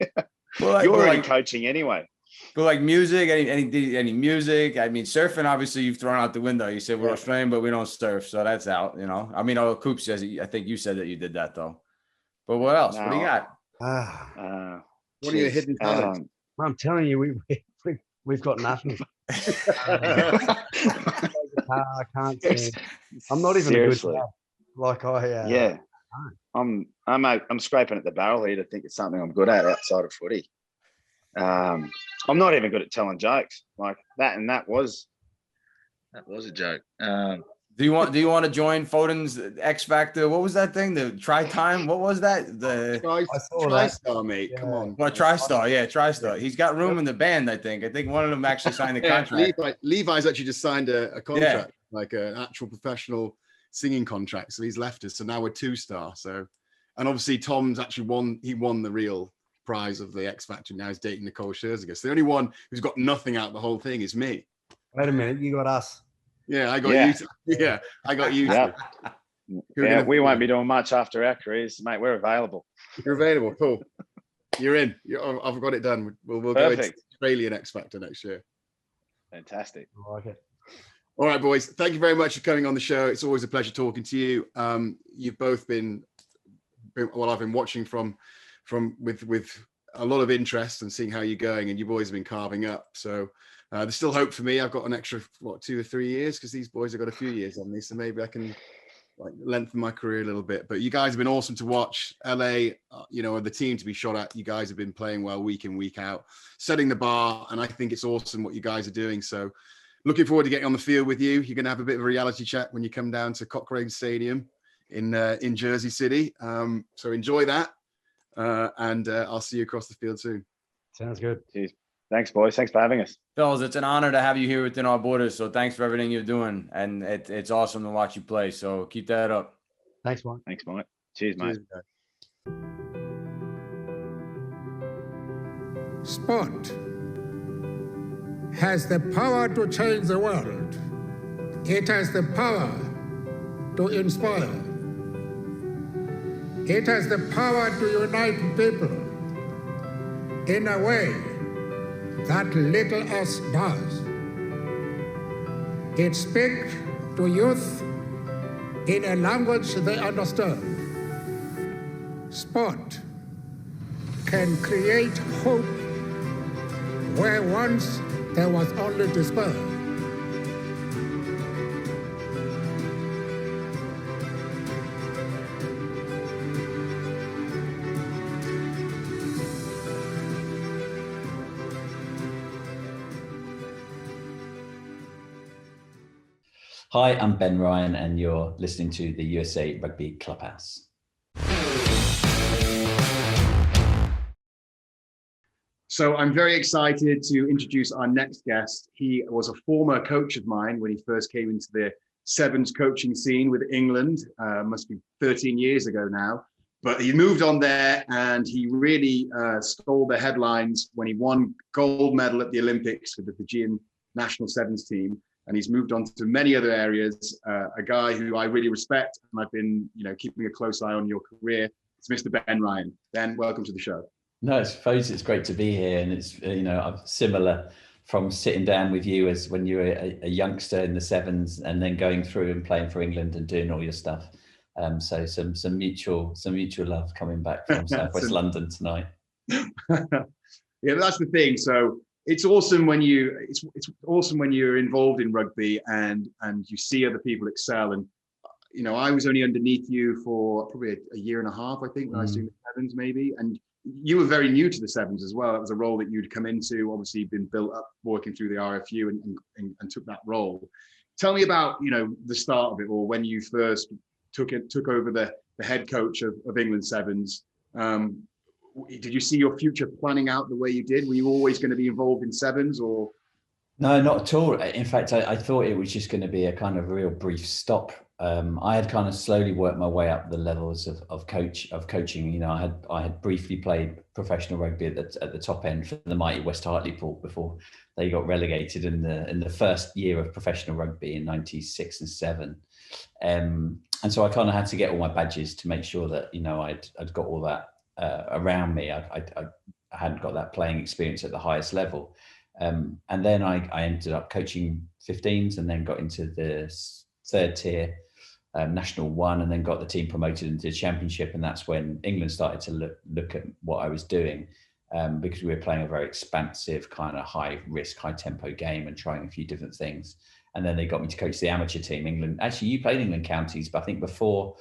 Well, you're already coaching anyway. But like music, any music? I mean, surfing, obviously you've thrown out the window. You said we're Australian, but we don't surf, so that's out. You know, I mean, Coops says, I think you said that you did that though. But what else? What do you got? What are your hidden talents? I'm telling you, we've got nothing. I can't sing. I'm not even Seriously. a good player. Yeah. I'm scraping at the barrel here to think it's something I'm good at outside of footy. I'm not even good at telling jokes like that, and that was a joke. Do you want to join Foden's X Factor? What was that thing? The Tri-Time? What was that? The TriStar, mate. Yeah. Come on. Well, TriStar, yeah, TriStar. He's got room in the band, I think. I think one of them actually signed the contract. Levi's actually just signed a contract, like an actual professional singing contract. So he's left us. So now we're 2-star. So And obviously Tom's actually won the real prize of the X Factor. Now he's dating Nicole Scherzinger. So the only one who's got nothing out of the whole thing is me. Wait a minute, you got us. Yeah, I got you. Yeah, I got you. Yep. Yeah, we won't be doing much after our careers, mate. We're available. You're available. Cool. You're in. I've got it done. We'll go into Australian X Factor next year. Fantastic. I like it. All right, boys. Thank you very much for coming on the show. It's always a pleasure talking to you. You've both been I've been watching from with a lot of interest and seeing how you're going, and you boys have been carving up. So there's still hope for me. I've got an extra 2 or 3 years because these boys have got a few years on me, so maybe I can lengthen my career a little bit. But you guys have been awesome to watch. LA, are the team to be shot at. You guys have been playing well week in, week out, setting the bar, and I think it's awesome what you guys are doing. So looking forward to getting on the field with you. You're going to have a bit of a reality check when you come down to Cochrane Stadium in Jersey City. So enjoy that, and I'll see you across the field soon. Sounds good. Cheers. Thanks, boys. Thanks for having us. Fellas, it's an honor to have you here within our borders. So thanks for everything you're doing. And it's awesome to watch you play. So keep that up. Thanks, Mike. Thanks, Mike. Cheers, mate. Sport has the power to change the world. It has the power to inspire. It has the power to unite people in a way that little else does. It speaks to youth in a language they understand. Sport can create hope where once there was only despair. Hi, I'm Ben Ryan, and you're listening to the USA Rugby Clubhouse. So I'm very excited to introduce our next guest. He was a former coach of mine when he first came into the sevens coaching scene with England, must be 13 years ago now. But he moved on there, and he really stole the headlines when he won gold medal at the Olympics with the Fijian national sevens team. And he's moved on to many other areas. A guy who I really respect, and I've been, keeping a close eye on your career. It's Mr. Ben Ryan. Ben, welcome to the show. No, it's great to be here, and it's I'm similar from sitting down with you as when you were a youngster in the sevens, and then going through and playing for England and doing all your stuff. So some mutual love coming back from Southwest London tonight. Yeah, that's the thing. So it's awesome when it's awesome when you're involved in rugby and you see other people excel. And I was only underneath you for probably a year and a half, I think, when I was doing the sevens, maybe. And you were very new to the sevens as well. That was a role that you'd come into. Obviously, you've been built up working through the RFU and took that role. Tell me about the start of it, or when you first took over the head coach of England sevens. Did you see your future planning out the way you did? Were you always going to be involved in sevens, or? No, not at all. In fact, I thought it was just going to be a kind of real brief stop. I had kind of slowly worked my way up the levels of coaching. I had briefly played professional rugby at the top end for the mighty West Hartlepool before they got relegated in the first year of professional rugby in '96 and '97. And so I kind of had to get all my badges to make sure that I'd got all that around me. I hadn't got that playing experience at the highest level. And then I ended up coaching 15s, and then got into the third tier, National 1, and then got the team promoted into the Championship. And that's when England started to look at what I was doing, because we were playing a very expansive kind of high risk, high tempo game and trying a few different things. And then they got me to coach the amateur team. England, actually, you played England counties, but I think before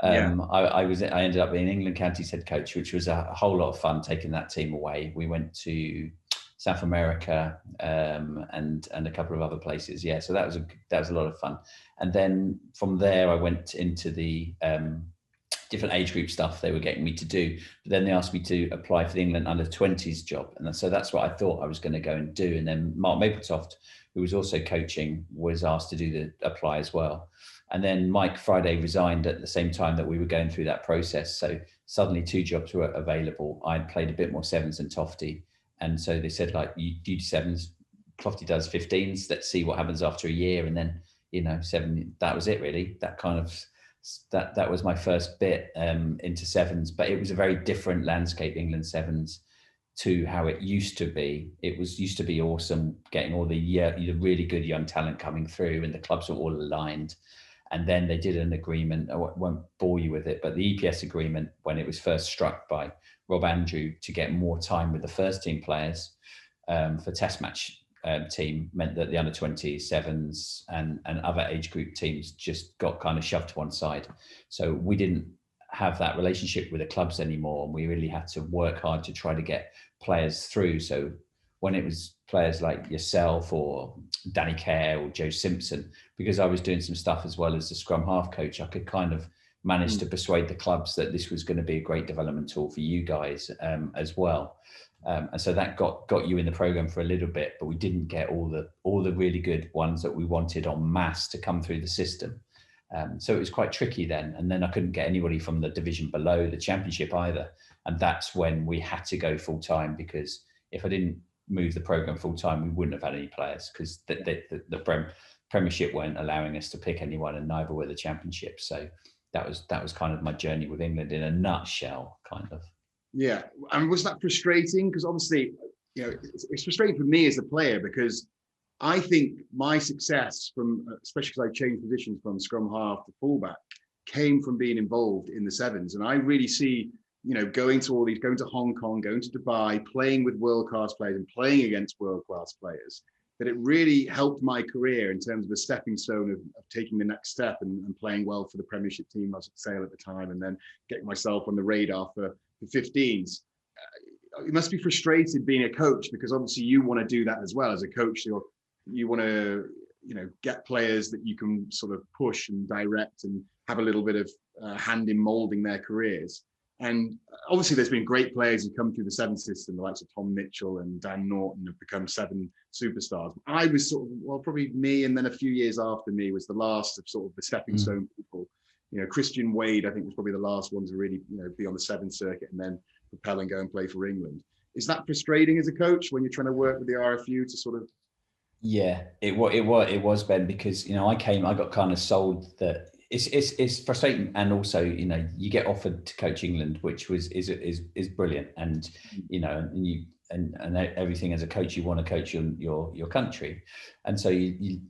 I ended up being England counties head coach, which was a whole lot of fun, taking that team away. We went to South America and a couple of other places. Yeah, so that was a lot of fun. And then from there, I went into the different age group stuff they were getting me to do. But then they asked me to apply for the England under-20s job, and so that's what I thought I was going to go and do. And then Mark Mapletoft, who was also coaching, was asked to do the apply as well. And then Mike Friday resigned at the same time that we were going through that process. So suddenly 2 jobs were available. I'd played a bit more sevens than Tofty. And so they said, like, you do sevens, Tofty does 15s. Let's see what happens after a year. And then, you know, 7, that was it really. That kind of, that was my first bit into sevens. But it was a very different landscape, England sevens, to how it used to be. It used to be awesome, getting all the really good young talent coming through, and the clubs were all aligned. And then they did an agreement, I won't bore you with it, but the EPS agreement, when it was first struck by Rob Andrew to get more time with the first team players for test match team, meant that the under-20s, sevens and other age group teams just got kind of shoved to one side. So we didn't have that relationship with the clubs anymore, and we really had to work hard to try to get players through. So when it was players like yourself or Danny Kerr or Joe Simpson, because I was doing some stuff as well as the scrum half coach, I could kind of manage to persuade the clubs that this was going to be a great development tool for you guys as well. And so that got you in the program for a little bit, but we didn't get all the really good ones that we wanted en masse to come through the system. So it was quite tricky then. And then I couldn't get anybody from the division below the championship either. And that's when we had to go full time, because if I didn't move the program full time, we wouldn't have had any players, because the Premiership weren't allowing us to pick anyone, and neither were the Championship. So that was kind of my journey with England in a nutshell, kind of. Yeah, and was that frustrating? Because obviously, you know, it's frustrating for me as a player, because I think my success from, especially because I changed positions from scrum half to fullback, came from being involved in the sevens. And I really see, you know, going to Hong Kong, going to Dubai, playing with world-class players and playing against world-class players, that it really helped my career in terms of a stepping stone of taking the next step and playing well for the Premiership team. I was at Sale at the time, and then getting myself on the radar for 15s. It must be frustrating being a coach, because obviously you want to do that as well as a coach. You want to, you know, get players that you can sort of push and direct and have a little bit of hand in molding their careers. And obviously there's been great players who come through the seven system, the likes of Tom Mitchell and Dan Norton, have become seven superstars. I was sort of, well, probably me, and then a few years after me was the last of sort of the stepping stone people. You know, Christian Wade, I think, was probably the last one to really, you know, be on the seven circuit and then propel and go and play for England. Is that frustrating as a coach when you're trying to work with the RFU to sort of? Yeah, it was, Ben, because, you know, I got kind of sold that it's frustrating, and also, you know, you get offered to coach England, which is brilliant, and you know, and everything as a coach, you want to coach your country, and so you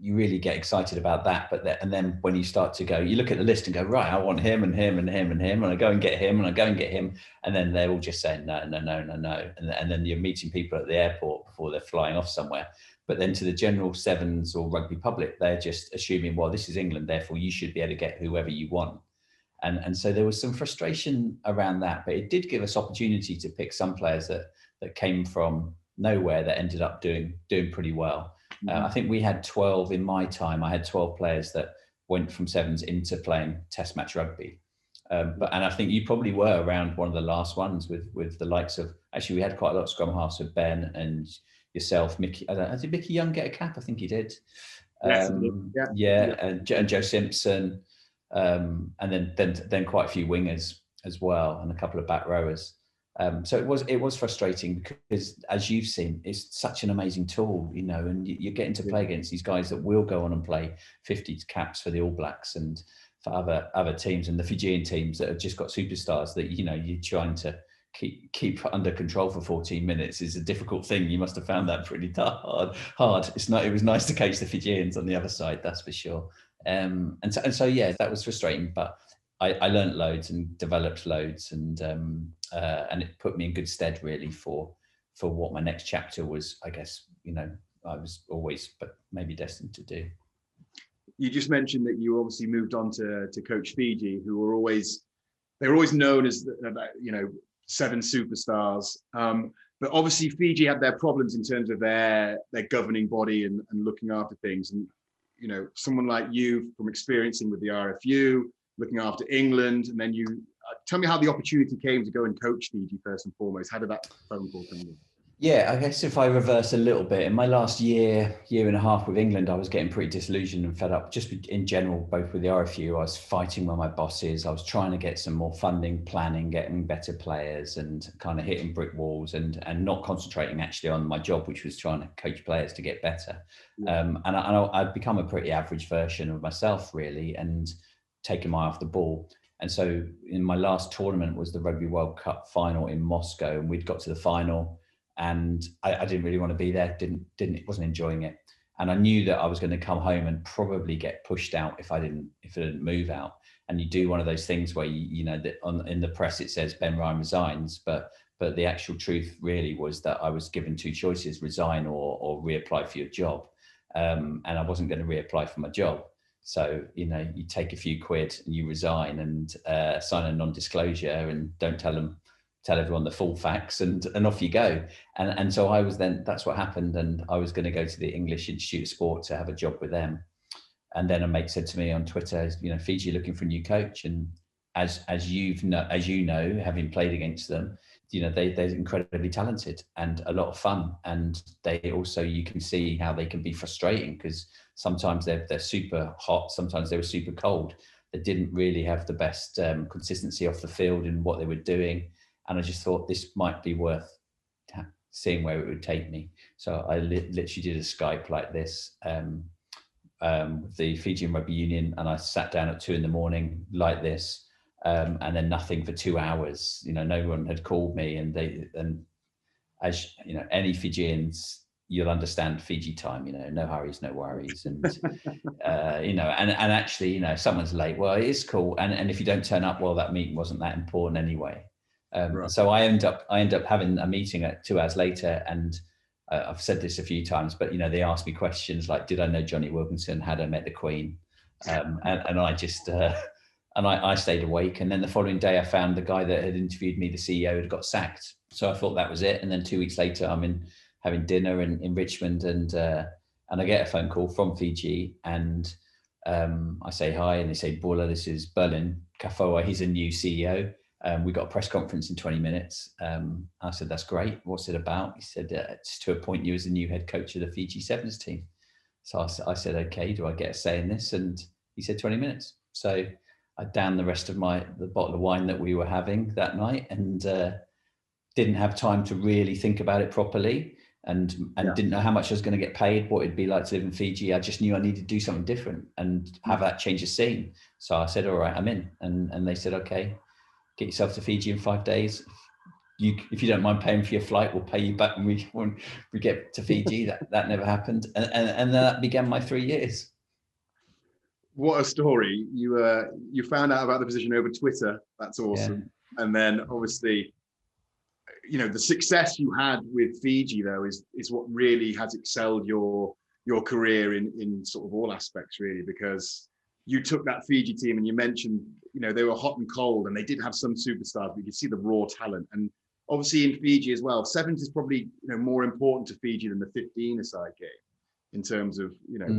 really get excited about that. And then when you start to go, you look at the list and go, right, I want him and him and him and him, and I go and get him and I go and get him, and then they're all just saying no, and then you're meeting people at the airport before they're flying off somewhere. But then to the general sevens or rugby public, they're just assuming, well, this is England, therefore you should be able to get whoever you want. And so there was some frustration around that, but it did give us opportunity to pick some players that came from nowhere that ended up doing pretty well. I think we had 12 in my time. I had 12 players that went from sevens into playing test match rugby. And I think you probably were around one of the last ones with the likes of, actually we had quite a lot of scrum halves with Ben and yourself, Mickey. I don't know, did Mickey Young get a cap? I think he did. And Joe Simpson, and then quite a few wingers as well, and a couple of back rowers. So it was frustrating, because, as you've seen, it's such an amazing tool, you know, and you're getting to play against these guys that will go on and play 50 caps for the All Blacks and for other teams, and the Fijian teams that have just got superstars that, you know, you're trying to keep under control for 14 minutes is a difficult thing. You must have found that pretty hard. It was nice to coach the Fijians on the other side, that's for sure. And so yeah, that was frustrating, but I learned loads and developed loads, and it put me in good stead really for what my next chapter was, I guess, you know, I was always, but maybe destined to do. You just mentioned that you obviously moved on to coach Fiji, who were always known as, you know, seven superstars. But obviously Fiji had their problems in terms of their governing body and looking after things. And, you know, someone like you, from experiencing with the RFU, looking after England, and then you tell me how the opportunity came to go and coach Fiji first and foremost. How did that phone call come in? Yeah, I guess if I reverse a little bit, in my last year and a half with England, I was getting pretty disillusioned and fed up, just in general, both with the RFU. I was fighting with my bosses. I was trying to get some more funding, planning, getting better players, and kind of hitting brick walls and not concentrating actually on my job, which was trying to coach players to get better. And I'd become a pretty average version of myself, really, and taking my eye off the ball. And so in my last tournament was the Rugby World Cup final in Moscow, and we'd got to the final. And I didn't really want to be there. Wasn't enjoying it. And I knew that I was going to come home and probably get pushed out if I didn't move out. And you do one of those things where in the press it says Ben Ryan resigns, but the actual truth really was that I was given two choices: resign or reapply for your job. And I wasn't going to reapply for my job. So you take a few quid and you resign and sign a non-disclosure and don't tell everyone the full facts and off you go. And so I was that's what happened. And I was going to go to the English Institute of Sport to have a job with them. And then a mate said to me on Twitter, Fiji looking for a new coach. And as you know, having played against them, they're incredibly talented and a lot of fun. And they also, you can see how they can be frustrating because sometimes they're super hot. Sometimes they were super cold. They didn't really have the best consistency off the field in what they were doing. And I just thought this might be worth seeing where it would take me. So I literally did a Skype like this with the Fijian Rugby Union, and I sat down at 2 a.m. like this, and then nothing for 2 hours. No one had called me, and as any Fijians, you'll understand Fiji time. No hurries, no worries, and and actually, if someone's late, well, it is cool, and if you don't turn up, well, that meeting wasn't that important anyway. Right. So I end up having a meeting at 2 hours later, and I've said this a few times, but they asked me questions like, "Did I know Johnny Wilkinson? Had I met the Queen?" And I just I stayed awake. And then the following day, I found the guy that had interviewed me, the CEO, had got sacked. So I thought that was it. And then 2 weeks later, I'm having dinner in Richmond, and I get a phone call from Fiji, and I say hi, and they say, "Bula, this is Berlin Kafoa. He's a new CEO. We got a press conference in 20 minutes. I said, "That's great. What's it about?" He said, "It's to appoint you as the new head coach of the Fiji Sevens team." So I said, "Okay, do I get a say in this?" And he said 20 minutes. So I downed the rest of the bottle of wine that we were having that night, and didn't have time to really think about it properly, and didn't know how much I was going to get paid, what it'd be like to live in Fiji. I just knew I needed to do something different and have that change of scene. So I said, "All right, I'm in." And they said, "Okay, get yourself to Fiji in 5 days. If you don't mind paying for your flight, we'll pay you back when we get to Fiji." That never happened. And that began my 3 years. What a story. You found out about the position over Twitter. That's awesome. Yeah. And then obviously, the success you had with Fiji though is what really has excelled your career in sort of all aspects, really, because you took that Fiji team and you mentioned, they were hot and cold, and they did have some superstars, but you could see the raw talent. And obviously in Fiji as well, sevens is probably, more important to Fiji than the 15-a-side game in terms of,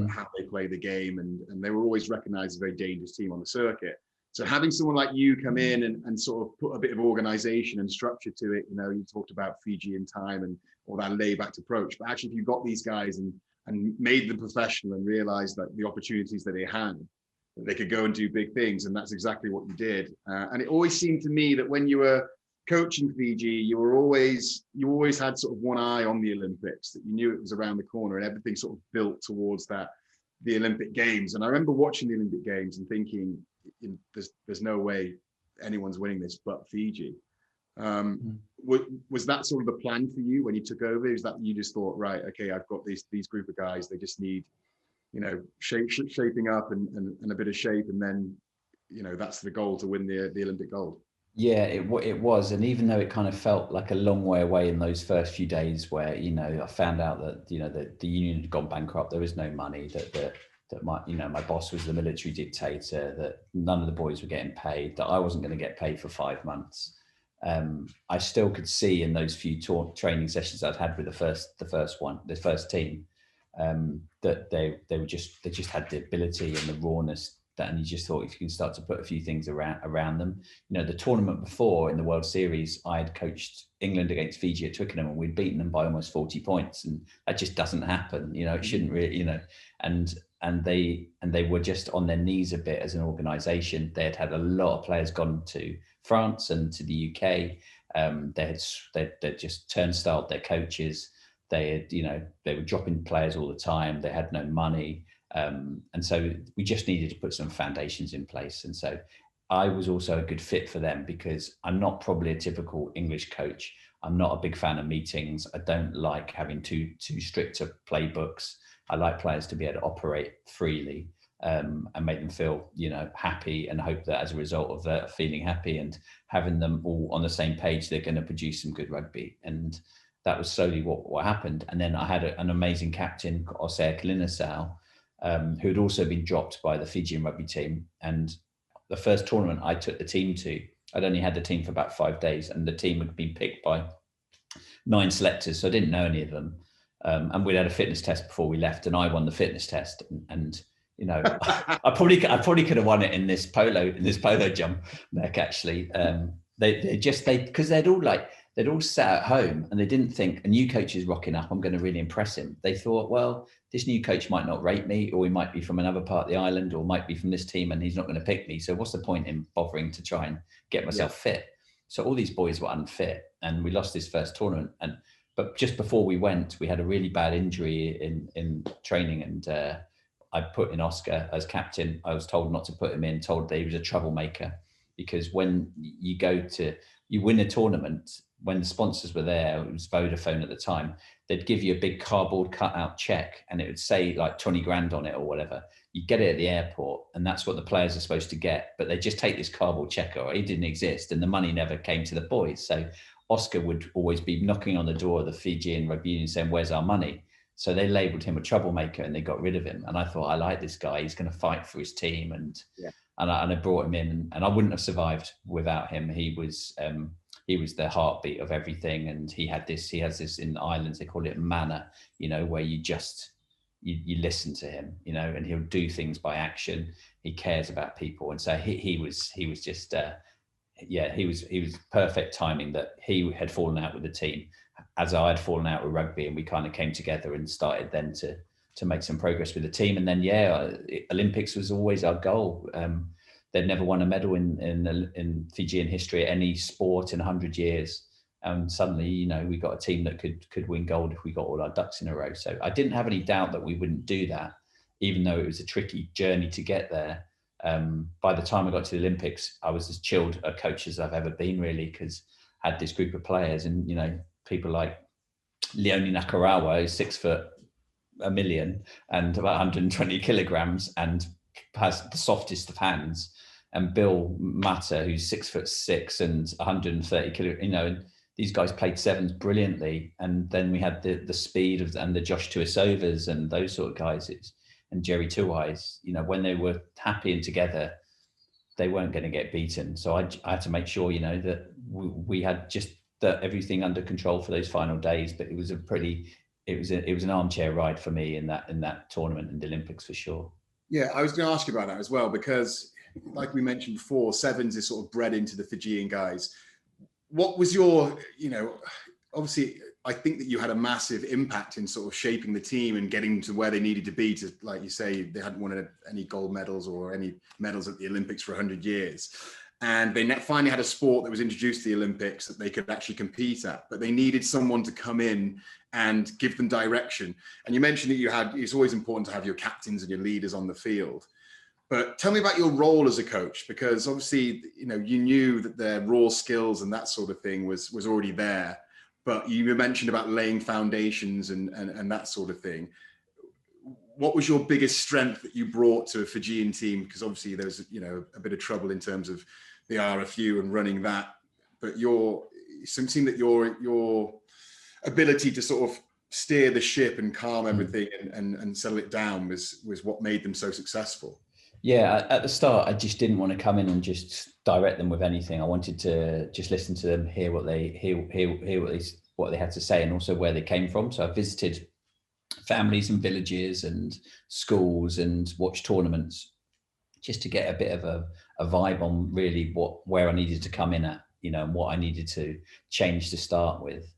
how they play the game. And they were always recognized as a very dangerous team on the circuit. So having someone like you come in and sort of put a bit of organization and structure to it, you talked about Fiji in time and all that laid-back approach, but actually if you got these guys and made them professional and realized that the opportunities that they had, they could go and do big things, and that's exactly what you did. And it always seemed to me that when you were coaching Fiji, you always had sort of one eye on the Olympics, that you knew it was around the corner, and everything sort of built towards the Olympic Games. And I remember watching the Olympic Games and thinking, there's no way anyone's winning this but Fiji. Was that sort of the plan for you when you took over? Is that you just thought, right, okay, I've got these group of guys, they just need shaping up and a bit of shape, and then that's the goal, to win the Olympic gold? Yeah, it was. And even though it kind of felt like a long way away in those first few days where I found out that the union had gone bankrupt, there was no money, that my boss was the military dictator, that none of the boys were getting paid, that I wasn't going to get paid for 5 months. I still could see in those few training sessions I'd had with the first team, that they just had the ability and the rawness and you just thought if you can start to put a few things around them. You know, the tournament before in the World Series, I had coached England against Fiji at Twickenham, and we'd beaten them by almost 40 points, and that just doesn't happen. You know, it shouldn't really. You know, and they were just on their knees a bit as an organisation. They had a lot of players gone to France and to the UK. They just turnstiled their coaches. They were dropping players all the time. They had no money. And so we just needed to put some foundations in place. And so I was also a good fit for them, because I'm not probably a typical English coach. I'm not a big fan of meetings. I don't like having too strict playbooks. I like players to be able to operate freely, and make them feel, happy, and hope that as a result of that feeling happy and having them all on the same page, they're going to produce some good rugby. And that was slowly what happened. And then I had an amazing captain, Giltinis, who had also been dropped by the Fijian rugby team. And the first tournament I took the team to, I'd only had the team for about 5 days, and the team had been picked by 9 selectors, so I didn't know any of them. And we'd had a fitness test before we left, and I won the fitness test. And I probably could have won it in this polo jump neck, actually. Because they'd all sat at home, and they didn't think a new coach is rocking up, I'm going to really impress him. They thought, well, this new coach might not rate me, or he might be from another part of the island, or might be from this team, and he's not going to pick me. So what's the point in bothering to try and get myself fit? So all these boys were unfit, and we lost this first tournament. But just before we went, we had a really bad injury in training, and I put in Oscar as captain. I was told not to put him in, told that he was a troublemaker, because when you win a tournament, when the sponsors were there, it was Vodafone at the time, they'd give you a big cardboard cutout check, and it would say like 20 grand on it or whatever. You get it at the airport, and that's what the players are supposed to get. But they just take this cardboard check, or it didn't exist, and the money never came to the boys. So Oscar would always be knocking on the door of the Fijian rugby union saying, where's our money? So they labelled him a troublemaker, and they got rid of him. And I thought, I like this guy. He's going to fight for his team. And I brought him in, and I wouldn't have survived without him. He was the heartbeat of everything. And he has this in the islands, they call it manner, where you just, you listen to him, and he'll do things by action. He cares about people. And so he was just, he was perfect timing that he had fallen out with the team as I had fallen out with rugby, and we kind of came together and started then to make some progress with the team. And then, Olympics was always our goal. They'd never won a medal in Fijian history at any sport in 100 years. And suddenly, we got a team that could win gold if we got all our ducks in a row. So I didn't have any doubt that we wouldn't do that, even though it was a tricky journey to get there. By the time I got to the Olympics, I was as chilled a coach as I've ever been, really, because I had this group of players, and, people like Leone Nakarawa, who's 6'1" and about 120 kilograms and has the softest of hands, and Bill Matter, who's 6'6" and 130 kilograms, and these guys played sevens brilliantly. And then we had the speed and the Josh Tuisovas and those sort of guys, and Jerry Tuais, when they were happy and together, they weren't going to get beaten. So I had to make sure, that we had just everything under control for those final days. But it was an armchair ride for me in that tournament and the Olympics, for sure. Yeah, I was going to ask you about that as well, because like we mentioned before, sevens is sort of bred into the Fijian guys. What was your, obviously, I think that you had a massive impact in sort of shaping the team and getting to where they needed to be to, like you say, they hadn't won any gold medals or any medals at the Olympics for 100 years. And they finally had a sport that was introduced to the Olympics that they could actually compete at, but they needed someone to come in and give them direction. And you mentioned that it's always important to have your captains and your leaders on the field. But tell me about your role as a coach, because obviously, you knew that their raw skills and that sort of thing was already there. But you mentioned about laying foundations and that sort of thing. What was your biggest strength that you brought to a Fijian team? Because obviously there's, a bit of trouble in terms of the RFU and running that. But it seemed that your ability to sort of steer the ship and calm everything and settle it down was what made them so successful. Yeah, at the start, I just didn't want to come in and just direct them with anything. I wanted to just listen to them, hear what they had to say, and also where they came from. So I visited families and villages and schools and watched tournaments. just to get a bit of a vibe on really where I needed to come in at, you know, and what I needed to change to start with.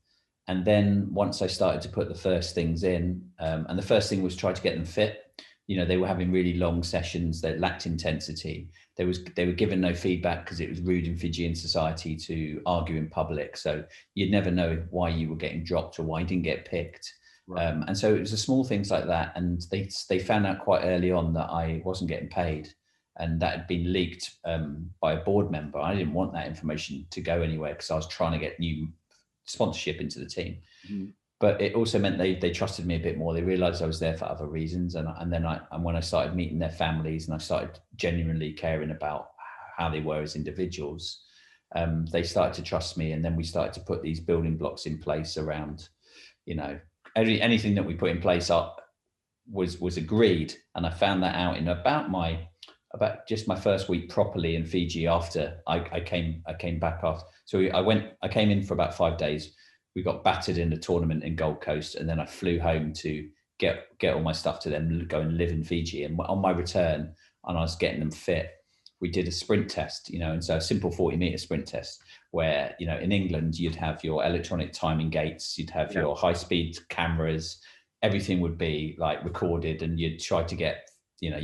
And then once I started to put the first things in, and the first thing was try to get them fit. You know, they were having really long sessions that lacked intensity. They were given no feedback because it was rude in Fijian society to argue in public. So you'd never know why you were getting dropped or why you didn't get picked. Right. And so it was the small things like that. And they found out quite early on that I wasn't getting paid, and that had been leaked by a board member. I didn't want that information to go anywhere because I was trying to get new sponsorship into the team. Mm-hmm. But it also meant they trusted me a bit more. They realized I was there for other reasons. And when I started meeting their families and I started genuinely caring about how they were as individuals, they started to trust me. And then we started to put these building blocks in place around, you know, anything that we put in place was agreed. And I found that out in about just my first week properly in Fiji after I came back after. So I came in for about 5 days. We got battered in the tournament in Gold Coast, and then I flew home to get all my stuff to then go and live in Fiji. And on my return, and I was getting them fit, we did a sprint test, you know, and so a simple 40-meter sprint test where, you know, in England, you'd have your electronic timing gates, you'd have your high-speed cameras, everything would be like recorded, and you'd try to get, you know,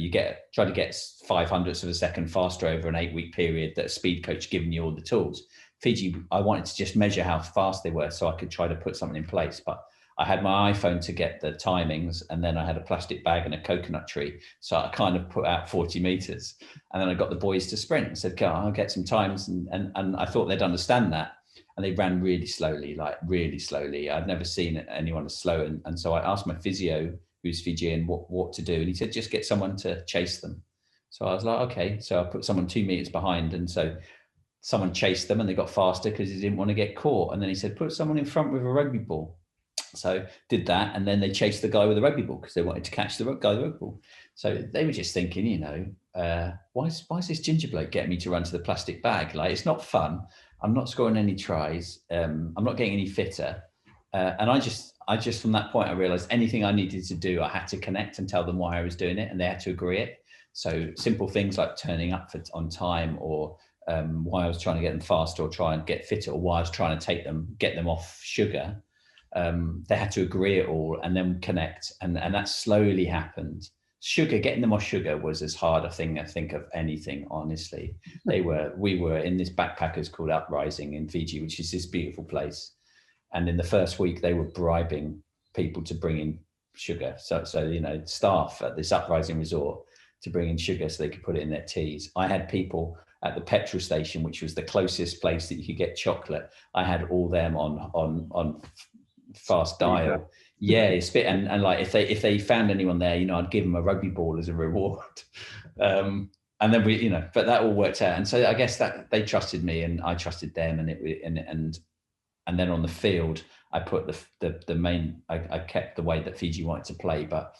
try to get 0.05 of a second faster over an 8-week period that a speed coach giving you all the tools. Fiji, I wanted to just measure how fast they were so I could try to put something in place. But I had my iPhone to get the timings, and then I had a plastic bag and a coconut tree. So I kind of put out 40 meters. And then I got the boys to sprint and said, "Go, I'll get some times." And I thought they'd understand that. And they ran really slowly, like really slowly. I'd never seen anyone as slow. And so I asked my physio, who's Fijian, what to do. And he said, just get someone to chase them. So I was like, okay. So I put someone 2 meters behind. And so someone chased them and they got faster because they didn't want to get caught. And then he said, put someone in front with a rugby ball. So did that. And then they chased the guy with the rugby ball because they wanted to catch the guy with the rugby ball. So they were just thinking, you know, why is this ginger bloke getting me to run to the plastic bag? Like, it's not fun. I'm not scoring any tries. I'm not getting any fitter. And I just from that point, I realized anything I needed to do, I had to connect and tell them why I was doing it, and they had to agree it. So simple things like turning up on time, or why I was trying to get them faster or try and get fitter, or why I was trying to get them off sugar. They had to agree it all and then connect. And that slowly happened. Getting them off sugar was as hard a thing I think of anything, honestly. We were in this backpackers called Uprising in Fiji, which is this beautiful place. And in the first week, they were bribing people to bring in sugar. So you know, staff at this Uprising resort to bring in sugar so they could put it in their teas. I had people at the petrol station, which was the closest place that you could get chocolate. I had all them on fast dial. Yeah, and like if they found anyone there, you know, I'd give them a rugby ball as a reward. And then we, you know, but that all worked out. And so I guess that they trusted me and I trusted them, and then on the field, I put the main. I kept the way that Fiji wanted to play, but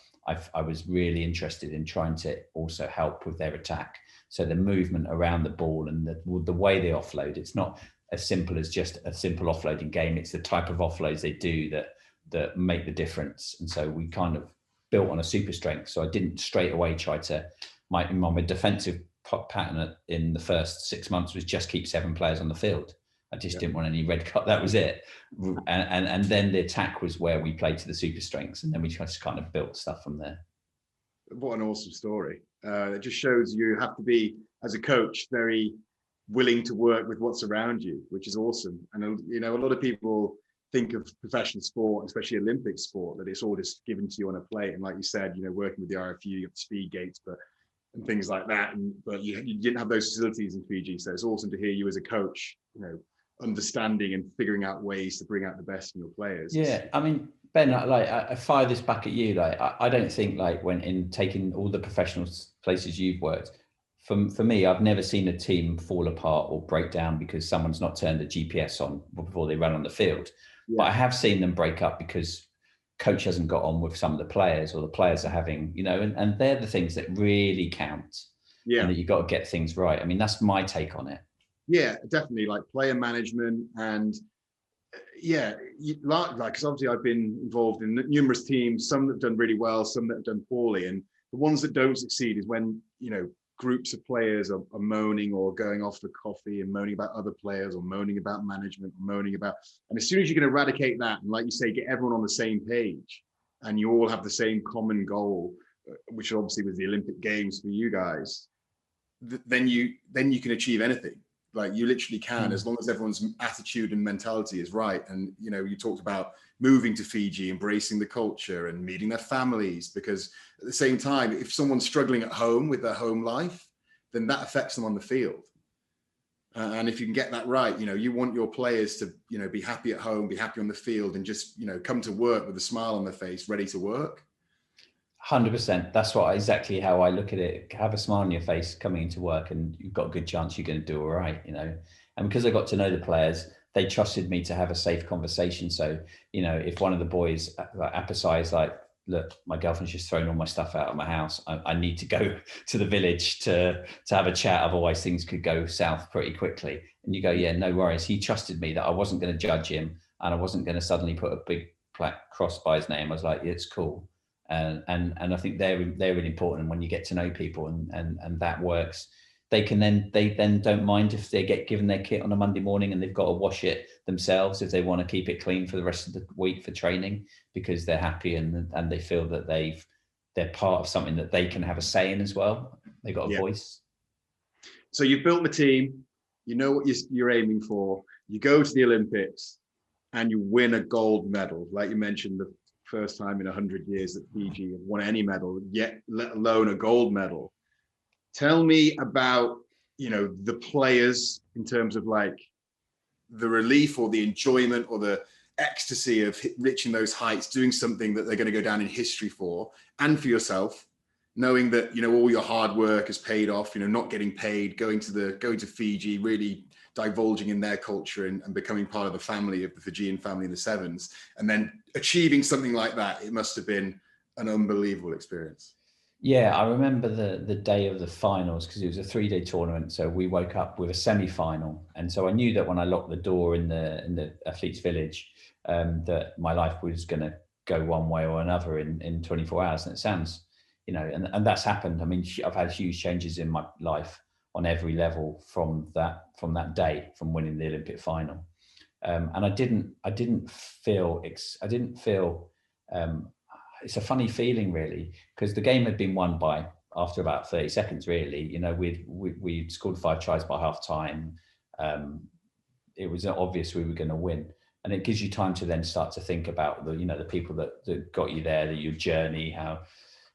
I was really interested in trying to also help with their attack. So the movement around the ball and the way they offload. It's not as simple as just a simple offloading game. It's the type of offloads they do that make the difference. And so we kind of built on a super strength. So I didn't straight away try to my defensive pattern in the first 6 months was just keep 7 players on the field. I just didn't want any red card. That was it. And then the attack was where we played to the super strengths, and then we just kind of built stuff from there. What an awesome story. It just shows you have to be, as a coach, very willing to work with what's around you, which is awesome. And, you know, a lot of people think of professional sport, especially Olympic sport, that it's all just given to you on a plate. And like you said, you know, working with the RFU, you have speed gates, and things like that. But you didn't have those facilities in Fiji. So it's awesome to hear you as a coach, you know, understanding and figuring out ways to bring out the best in your players. Yeah, I mean, Ben, like I fire this back at you. Like I don't think, like, when in taking all the professional places you've worked, for me, I've never seen a team fall apart or break down because someone's not turned the GPS on before they run on the field. Yeah. But I have seen them break up because coach hasn't got on with some of the players, or the players are having, you know, and they're the things that really count. Yeah, and that you've got to get things right. I mean, that's my take on it. Yeah, definitely, like player management. And yeah, because obviously I've been involved in numerous teams, some that have done really well, some that have done poorly. And the ones that don't succeed is when, you know, groups of players are moaning or going off for coffee and moaning about other players or moaning about management or moaning about, and as soon as you can eradicate that and, like you say, get everyone on the same page and you all have the same common goal, which obviously was the Olympic Games for you guys, then you can achieve anything. Like you literally can, as long as everyone's attitude and mentality is right. And, you know, you talked about moving to Fiji, embracing the culture and meeting their families, because at the same time, if someone's struggling at home with their home life, then that affects them on the field. And if you can get that right, you know, you want your players to, you know, be happy at home, be happy on the field, and just, you know, come to work with a smile on their face, ready to work. 100%. That's exactly how I look at it. Have a smile on your face coming into work, and you've got a good chance you're going to do all right, you know. And because I got to know the players, they trusted me to have a safe conversation. So, you know, if one of the boys emphasized, like, look, my girlfriend's just thrown all my stuff out of my house, I need to go to the village to have a chat, otherwise things could go south pretty quickly. And you go, yeah, no worries. He trusted me that I wasn't going to judge him, and I wasn't going to suddenly put a big black cross by his name. I was like, yeah, it's cool. And I think they're really important when you get to know people, and that works. They then don't mind if they get given their kit on a Monday morning and they've got to wash it themselves if they want to keep it clean for the rest of the week for training, because they're happy and they feel that they're part of something that they can have a say in as well. They've got a voice. So you've built the team, you know what you're aiming for, you go to the Olympics and you win a gold medal. Like you mentioned, the first time in 100 years that Fiji have won any medal, yet let alone a gold medal. Tell me about, you know, the players in terms of like the relief or the enjoyment or the ecstasy of reaching those heights, doing something that they're going to go down in history for, and for yourself, knowing that, you know, all your hard work has paid off, you know, not getting paid, going to Fiji, really divulging in their culture and becoming part of the family, of the Fijian family in the Sevens, and then achieving something like that. It must have been an unbelievable experience. Yeah, I remember the day of the finals, because it was a 3-day tournament. So we woke up with a semi-final, and so I knew that when I locked the door in the athletes' village, that my life was going to go one way or another in 24 hours. And it sounds, you know, and that's happened. I mean, I've had huge changes in my life on every level from that day, from winning the Olympic final, and I didn't feel. It's a funny feeling, really, because the game had been won by after about 30 seconds. Really, you know, we'd scored 5 tries by half time. It was obvious we were going to win, and it gives you time to then start to think about the people that got you there, your journey, how.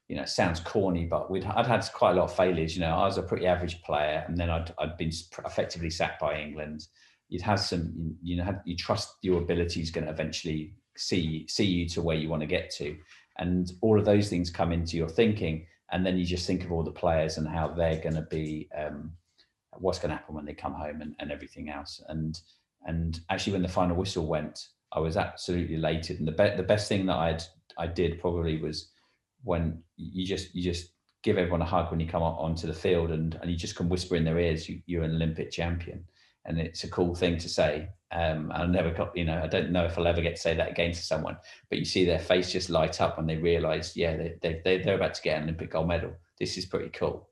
You know, it sounds corny, but I'd had quite a lot of failures. You know, I was a pretty average player, and then I'd been effectively sacked by England. You'd have some, you trust your ability is going to eventually see you to where you want to get to, and all of those things come into your thinking, and then you just think of all the players and how they're going to be, what's going to happen when they come home and everything else. And actually, when the final whistle went, I was absolutely elated. And the best thing that I did probably was when you just give everyone a hug when you come onto the field, and you just can whisper in their ears, you're an Olympic champion. And it's a cool thing to say. I never got, you know, I don't know if I'll ever get to say that again to someone, but you see their face just light up when they realize, yeah, they're about to get an Olympic gold medal. This is pretty cool.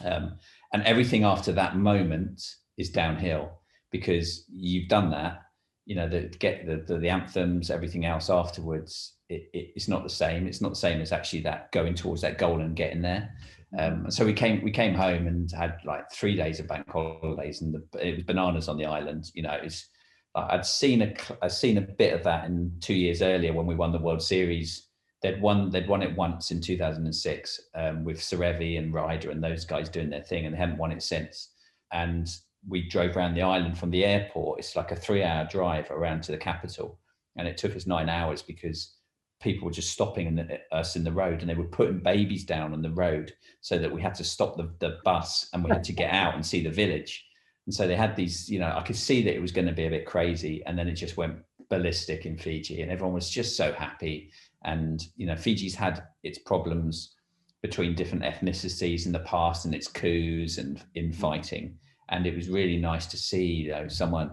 And everything after that moment is downhill, because you've done that, you know, the anthems, everything else afterwards, it's not the same. It's not the same as actually that going towards that goal and getting there. So we came home and had like 3 days of bank holidays, and it was bananas on the island. You know, it's I'd seen a bit of that in 2 years earlier when we won the World Series. They'd won it once in 2006 with Serevi and Ryder and those guys doing their thing, and they hadn't won it since. And we drove around the island from the airport. It's like a 3-hour drive around to the capital, and it took us 9 hours because people were just stopping us in the road, and they were putting babies down on the road so that we had to stop the bus and we had to get out and see the village. And so they had these, you know, I could see that it was going to be a bit crazy, and then it just went ballistic in Fiji, and everyone was just so happy. And, you know, Fiji's had its problems between different ethnicities in the past, and its coups and infighting. And it was really nice to see, you know, someone,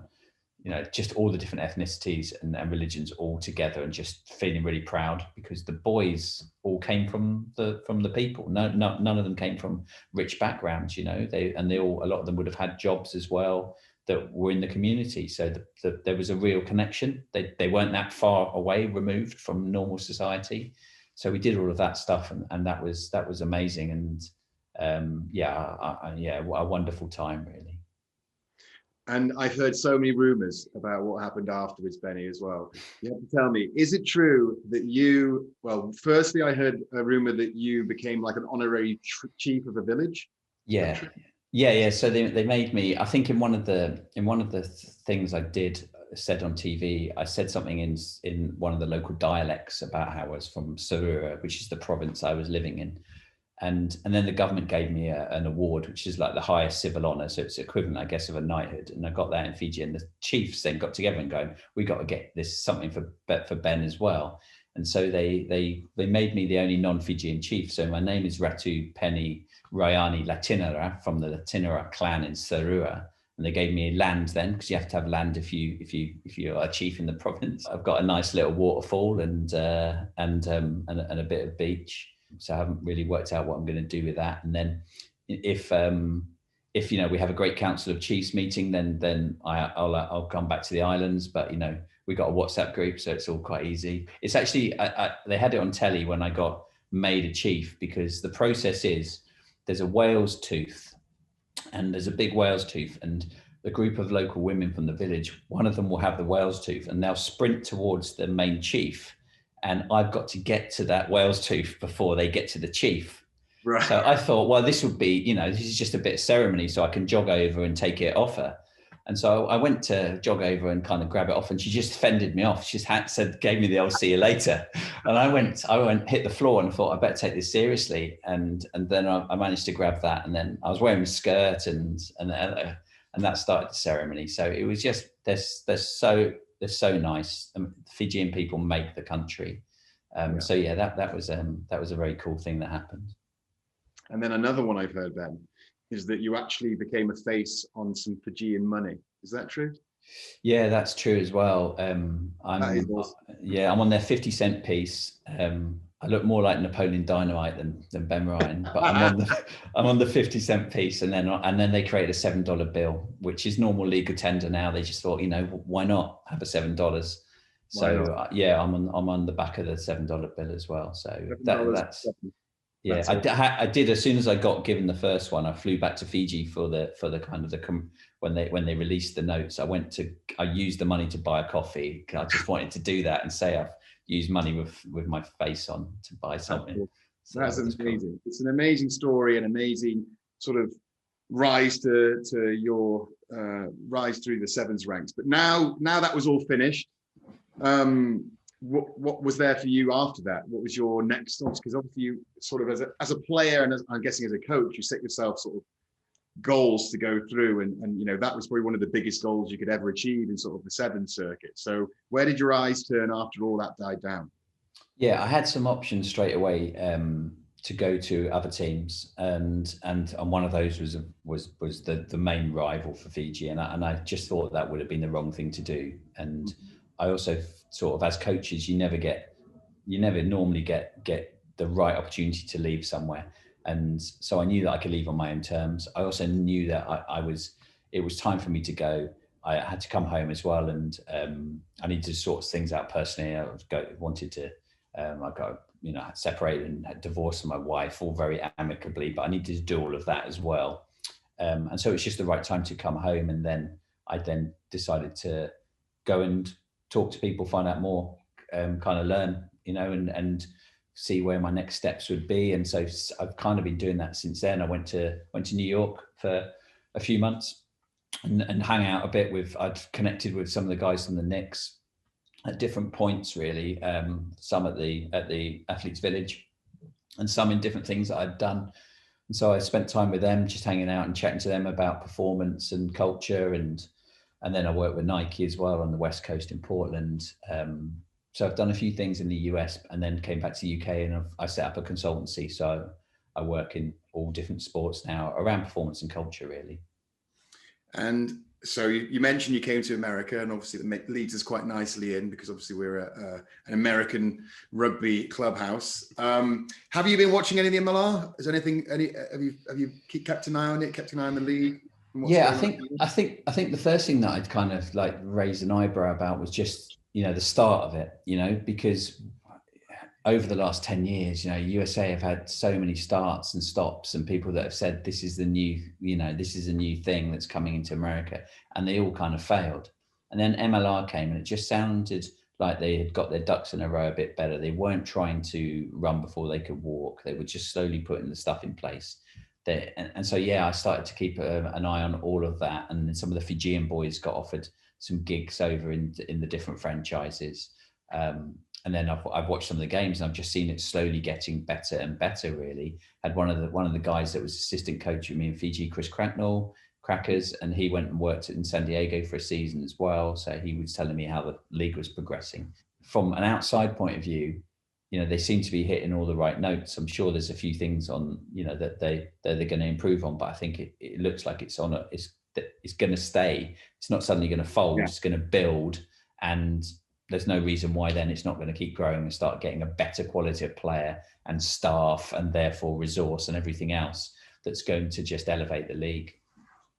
just all the different ethnicities and religions all together, and just feeling really proud because the boys all came from the people. None of them came from rich backgrounds, a lot of them would have had jobs as well that were in the community. So there was a real connection. They weren't that far away, removed from normal society. So we did all of that stuff, and that was amazing. And a wonderful time, really. And I've heard so many rumors about what happened afterwards, Benny, as well. You have to tell me, is it true that firstly, I heard a rumor that you became like an honorary chief of a village? Yeah. So they made me, I think in one of the things I said on TV, I said something in one of the local dialects about how I was from Sarura, which is the province I was living in. And then the government gave me an award, which is like the highest civil honor. So it's equivalent, I guess, of a knighthood. And I got that in Fiji, and the chiefs then got together and going, we got to get this something for Ben as well. And so they made me the only non-Fijian chief. So my name is Ratu Penny Rayani Latinara, from the Latinara clan in Sarua. And they gave me land then, because you have to have land if you are a chief in the province. I've got a nice little waterfall and a bit of beach. So I haven't really worked out what I'm going to do with that. And then if we have a great council of chiefs meeting, then I'll come back to the islands. But we got a WhatsApp group, so it's all quite easy. It's actually they had it on telly when I got made a chief, because the process is there's a whale's tooth, and there's a big whale's tooth, and the group of local women from the village, one of them will have the whale's tooth, and they'll sprint towards the main chief. And I've got to get to that whale's tooth before they get to the chief. Right. So I thought, well, this would be, this is just a bit of ceremony, so I can jog over and take it off her. And so I went to jog over and kind of grab it off, and she just fended me off. She just gave me the old "see you later," and I went, hit the floor, and I thought I better take this seriously. And then I managed to grab that, and then I was wearing a skirt, and that started the ceremony. So it was just they're so nice. Fijian people make the country. So yeah, that was a very cool thing that happened. And then another one I've heard, Ben, is that you actually became a face on some Fijian money. Is that true? Yeah, that's true as well. I'm on their 50-cent piece. I look more like Napoleon Dynamite than Ben Ryan, but I'm on the 50-cent piece, and then they create a $7 bill, which is normal legal tender now. They just thought, why not have a $7? So I'm on the back of the $7 bill as well. So that's. Yeah, I did. As soon as I got given the first one, I flew back to Fiji for the kind of when they released the notes. I used the money to buy a coffee. I just wanted to do that and say I've used money with my face on to buy something. So that's amazing. Cool. It's an amazing story, an amazing sort of rise to your rise through the sevens ranks. But now that was all finished. What was there for you after that? What was your next thoughts? Because obviously you sort of as a player, and I'm guessing as a coach, you set yourself sort of goals to go through, and that was probably one of the biggest goals you could ever achieve in sort of the sevens circuit. So where did your eyes turn after all that died down? Yeah, I had some options straight away to go to other teams, and one of those was the main rival for Fiji, and I just thought that would have been the wrong thing to do. And I also sort of, as coaches, you never normally get the right opportunity to leave somewhere. And so I knew that I could leave on my own terms. I also knew that it was time for me to go. I had to come home as well, and I needed to sort things out personally. I got separated and had divorced from my wife, all very amicably, but I needed to do all of that as well. And so it's just the right time to come home. And then I decided to go and talk to people, find out more, kind of learn, and see where my next steps would be. And so I've kind of been doing that since then. I went to New York for a few months and hang out a bit I'd connected with some of the guys from the Knicks at different points, really. Some at the Athletes Village, and some in different things that I'd done. And so I spent time with them, just hanging out and chatting to them about performance and culture. And then I worked with Nike as well on the West Coast in Portland. So I've done a few things in the US, and then came back to the UK, and I set up a consultancy. So I work in all different sports now around performance and culture, really. And so you mentioned you came to America, and obviously that leads us quite nicely in, because obviously we're an American rugby clubhouse. Have you been watching any of the MLR? Is anything? Have you kept an eye on it? Kept an eye on the league? Yeah, I think the first thing that I'd kind of like raise an eyebrow about was just, you know, the start of it. You know, because over the last 10 years, you know, USA have had so many starts and stops, and people that have said this is the new, you know, this is a new thing that's coming into America, and they all kind of failed. And then MLR came, and it just sounded like they had got their ducks in a row a bit better. They weren't trying to run before they could walk. They were just slowly putting the stuff in place. And so, yeah, I started to keep an eye on all of that. And then some of the Fijian boys got offered some gigs over in the different franchises. And then I've watched some of the games, and I've just seen it slowly getting better and better. Really, had one of the guys that was assistant coach with me in Fiji, Chris Crackers, and he went and worked in San Diego for a season as well. So he was telling me how the league was progressing. From an outside point of view, you know, they seem to be hitting all the right notes. I'm sure there's a few things on, you know, that they're going to improve on, but I think it looks like it's going to stay. It's not suddenly going to fold. Yeah. It's going to build, and there's no reason why then it's not going to keep growing and start getting a better quality of player and staff, and therefore resource and everything else that's going to just elevate the league.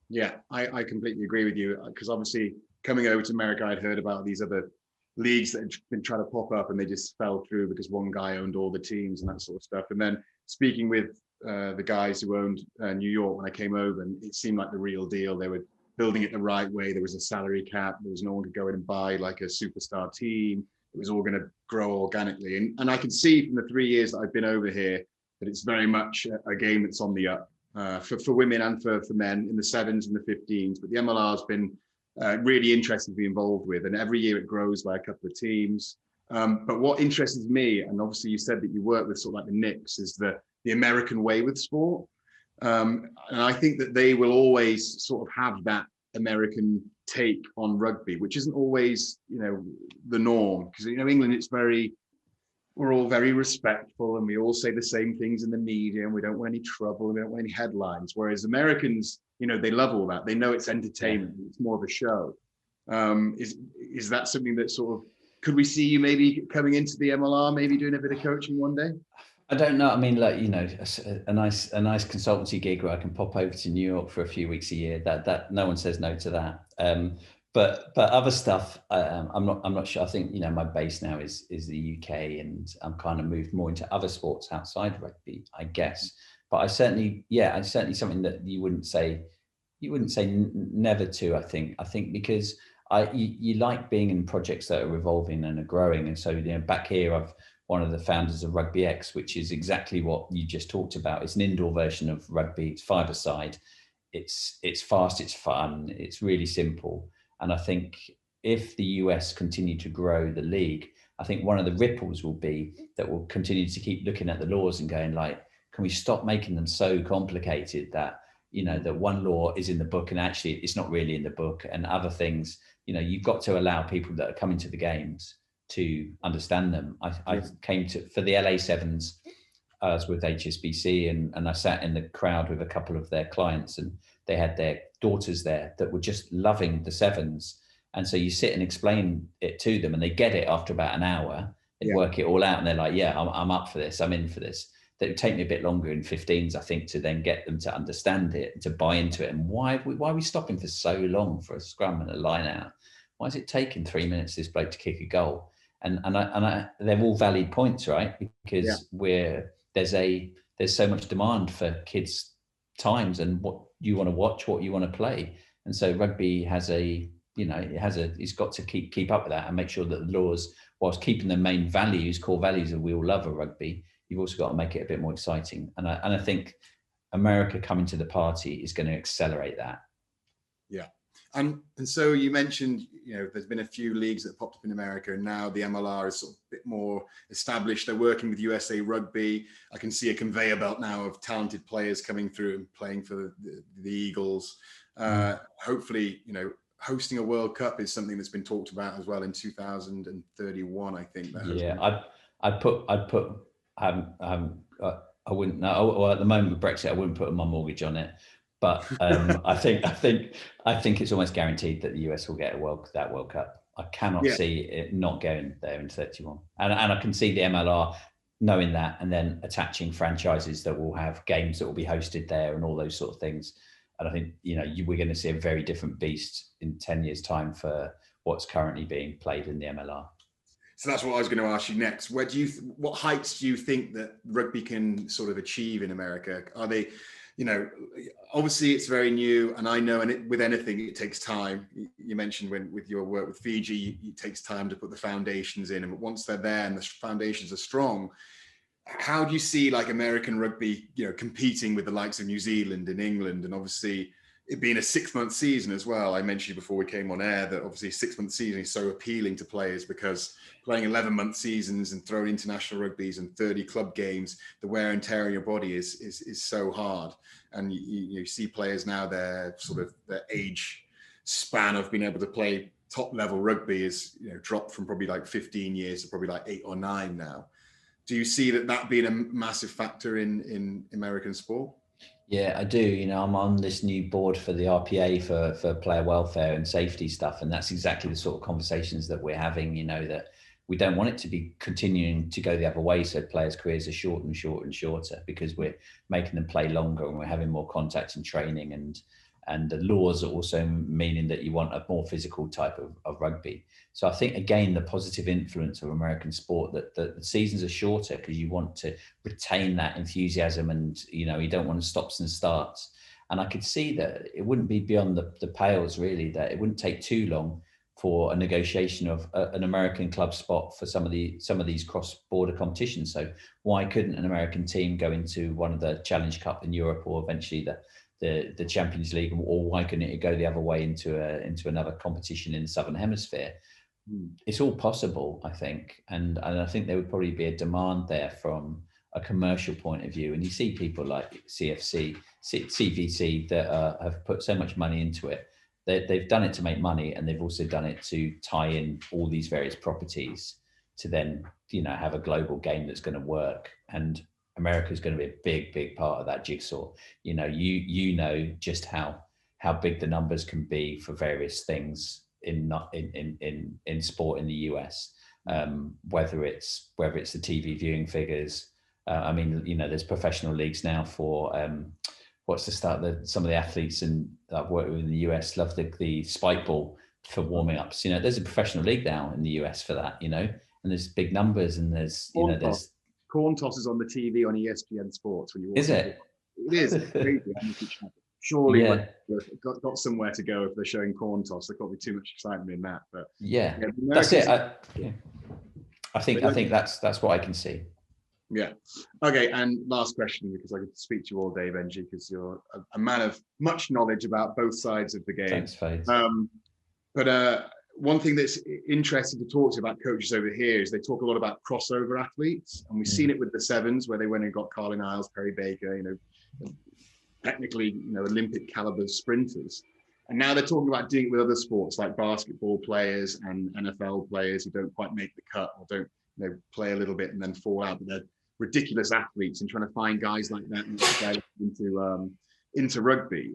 Yeah, I completely agree with you, because obviously coming over to America, I'd heard about these other leagues that had been trying to pop up, and they just fell through because one guy owned all the teams and that sort of stuff. And then speaking with the guys who owned New York when I came over, and it seemed like the real deal. They were building it the right way. There was a salary cap. There was no one could go in and buy like a superstar team. It was all going to grow organically. And I can see from the 3 years that I've been over here that it's very much a game that's on the up for women and for men in the 7s and the 15s. But the MLR has been really interesting to be involved with. And every year it grows by a couple of teams. But what interests me, and obviously you said that you work with sort of like the Knicks, is the American way with sport. And I think that they will always sort of have that American take on rugby, which isn't always, you know, the norm. Because, you know, England, we're all very respectful, and we all say the same things in the media, and we don't want any trouble, and we don't want any headlines. Whereas Americans, you know, they love all that. They know it's entertainment. It's more of a show. Is that something that sort of, could we see you maybe coming into the MLR, maybe doing a bit of coaching one day? I don't know. I mean, like, you know, a nice consultancy gig where I can pop over to New York for a few weeks a year. That no one says no to that. But other stuff, I'm not sure. I think, you know, my base now is the UK, and I'm kind of moved more into other sports outside rugby, I guess. But I certainly something that you wouldn't say never to. I think because you like being in projects that are evolving and are growing. And so, you know, back here, I've one of the founders of Rugby X, which is exactly what you just talked about. It's an indoor version of rugby. It's 5-a-side. It's fast. It's fun. It's really simple. And I think if the US continue to grow the league, I think one of the ripples will be that we'll continue to keep looking at the laws and going like, can we stop making them so complicated that, you know, that one law is in the book and actually it's not really in the book, and other things, you know, you've got to allow people that are coming to the games to understand them. I came for the LA Sevens. I was with HSBC, and I sat in the crowd with a couple of their clients, and they had their daughters there that were just loving the Sevens. And so you sit and explain it to them, and they get it after about an hour. They work it all out, and they're like, yeah, I'm up for this. I'm in for this. That would take me a bit longer in 15s, I think, to then get them to understand it, to buy into it. And why are we stopping for so long for a scrum and a line out? Why is it taking 3 minutes for this bloke to kick a goal? And they're all valid points, right? Because there's so much demand for kids' times and what you want to watch, what you want to play. And so rugby has it's got to keep up with that and make sure that the laws, whilst keeping the main values, core values that we all love of rugby, you've also got to make it a bit more exciting. And I think America coming to the party is going to accelerate that. Yeah. And so you mentioned, you know, there's been a few leagues that popped up in America, and now the MLR is sort of a bit more established. They're working with USA Rugby. I can see a conveyor belt now of talented players coming through and playing for the Eagles. Hopefully, you know, hosting a World Cup is something that's been talked about as well in 2031, I think. Yeah, I wouldn't know. Well, at the moment with Brexit, I wouldn't put my mortgage on it. But I think it's almost guaranteed that the US will get that World Cup. I cannot see it not going there in 31, and I can see the MLR knowing that, and then attaching franchises that will have games that will be hosted there and all those sort of things. And I think we're going to see a very different beast in 10 years' time for what's currently being played in the MLR. So that's what I was going to ask you next. What heights do you think that rugby can sort of achieve in America? Are they, obviously it's very new, and I know, and with anything, it takes time. You mentioned with your work with Fiji, it takes time to put the foundations in, and once they're there and the foundations are strong, how do you see like American rugby, competing with the likes of New Zealand and England, and obviously it being a 6-month season as well? I mentioned before we came on air that obviously a 6-month season is so appealing to players, because playing 11-month seasons and throwing international rugbies and 30 club games, the wear and tear on your body is so hard. And you see players now, their age span of being able to play top level rugby is dropped from probably like 15 years to probably like 8 or 9 now. Do you see that being a massive factor in American sport? Yeah, I do. I'm on this new board for the RPA for player welfare and safety stuff. And that's exactly the sort of conversations that we're having, that we don't want it to be continuing to go the other way. So players' careers are shorter and shorter and shorter, because we're making them play longer and we're having more contact and training. And the laws are also meaning that you want a more physical type of rugby. So I think, again, the positive influence of American sport, that the seasons are shorter because you want to retain that enthusiasm, and, you don't want stops and starts. And I could see that it wouldn't be beyond the pales, really, that it wouldn't take too long for a negotiation of an American club spot for some of these cross-border competitions. So why couldn't an American team go into one of the Challenge Cup in Europe, or eventually the Champions League, or why couldn't it go the other way into another competition in the Southern Hemisphere? It's all possible, I think, and I think there would probably be a demand there from a commercial point of view. And you see people like CVC that have put so much money into it. They've done it to make money, and they've also done it to tie in all these various properties to then have a global game that's going to work. And America is going to be a big, big part of that jigsaw. You know just how big the numbers can be for various things in sport in the US, whether it's the TV viewing figures. There's professional leagues now for some of the athletes and that work in the US love the spike ball for warming ups. There's a professional league now in the US for that. And there's big numbers, and there's corn tosses on the TV on ESPN Sports when you watch. Is it? It is crazy. Surely, got somewhere to go if they're showing corn toss. There can't be too much excitement in that. But that's it. I think that's what I can see. Yeah. Okay. And last question, because I could speak to you all day, Benji, because you're a man of much knowledge about both sides of the game. Thanks, Faith. But one thing that's interesting to talk to about coaches over here is they talk a lot about crossover athletes, and we've seen it with the Sevens, where they went and got Carlin Isles, Perry Baker, technically, Olympic caliber sprinters. And now they're talking about doing it with other sports like basketball players and NFL players who don't quite make the cut, or don't, play a little bit and then fall out, but they're ridiculous athletes, and trying to find guys like that into rugby.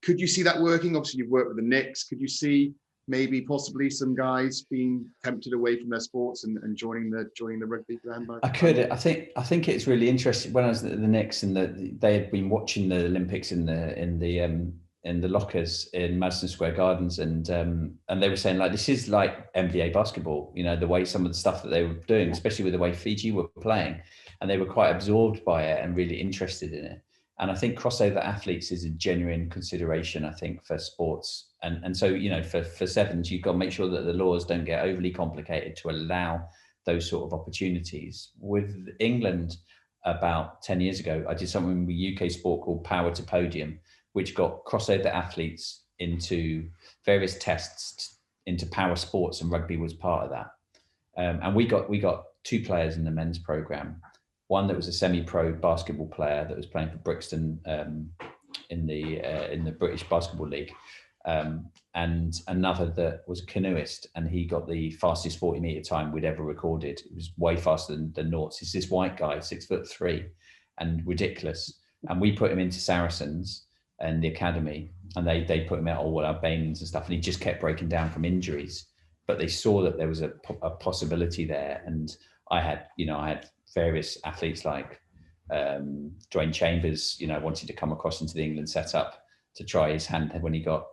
Could you see that working? Obviously, you've worked with the Knicks. Could you see maybe possibly some guys being tempted away from their sports and joining the rugby bandwagon? I could. I think it's really interesting. When I was at the Knicks, and they had been watching the Olympics in the lockers in Madison Square Gardens, and they were saying, like, this is like NBA basketball. The way some of the stuff that they were doing, especially with the way Fiji were playing, and they were quite absorbed by it and really interested in it. And I think crossover athletes is a genuine consideration, I think, for sports. And so, for Sevens, you've got to make sure that the laws don't get overly complicated to allow those sort of opportunities. With England, about 10 years ago, I did something with UK sport called Power to Podium, which got crossover athletes into various tests into power sports, and rugby was part of that. And we got 2 players in the men's program. One that was a semi-pro basketball player that was playing for Brixton in the British Basketball League, and another that was a canoeist, and he got the fastest 40-meter time we'd ever recorded. It was way faster than noughts. He's this white guy, 6'3", and ridiculous. And we put him into Saracens, and the academy, and they put him out all Albanians and stuff, and he just kept breaking down from injuries. But they saw that there was a possibility there, and I had various athletes like Dwayne Chambers, wanted to come across into the England setup to try his hand when he got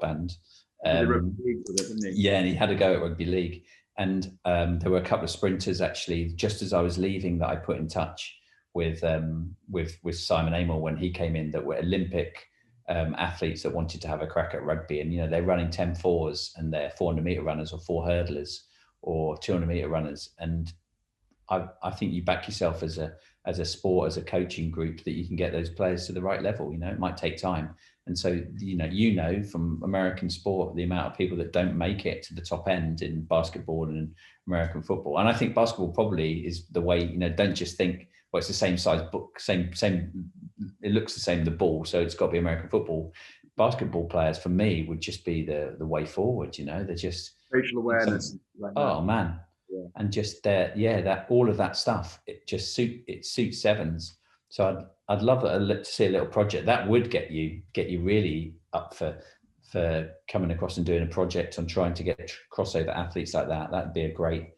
banned. Yeah, and he had a go at rugby league. And there were a couple of sprinters actually, just as I was leaving, that I put in touch with Simon Amell when he came in, that were Olympic athletes that wanted to have a crack at rugby. And they're running 10-4s, and they're 400-meter runners or 4 hurdlers or 200-meter runners. And I think you back yourself as a sport, as a coaching group, that you can get those players to the right level. It might take time. And so, from American sport, the amount of people that don't make it to the top end in basketball and American football. And I think basketball probably is the way, don't just think, well, it's the same size book, same, it looks the same, the ball, so it's got to be American football. Basketball players, for me, would just be the way forward, they're just... Facial awareness. Oh, man. Yeah. And just that all of that stuff, it suits sevens. So I'd love to see a little project that would get you really up for coming across and doing a project on trying to get crossover athletes like that. That'd be a great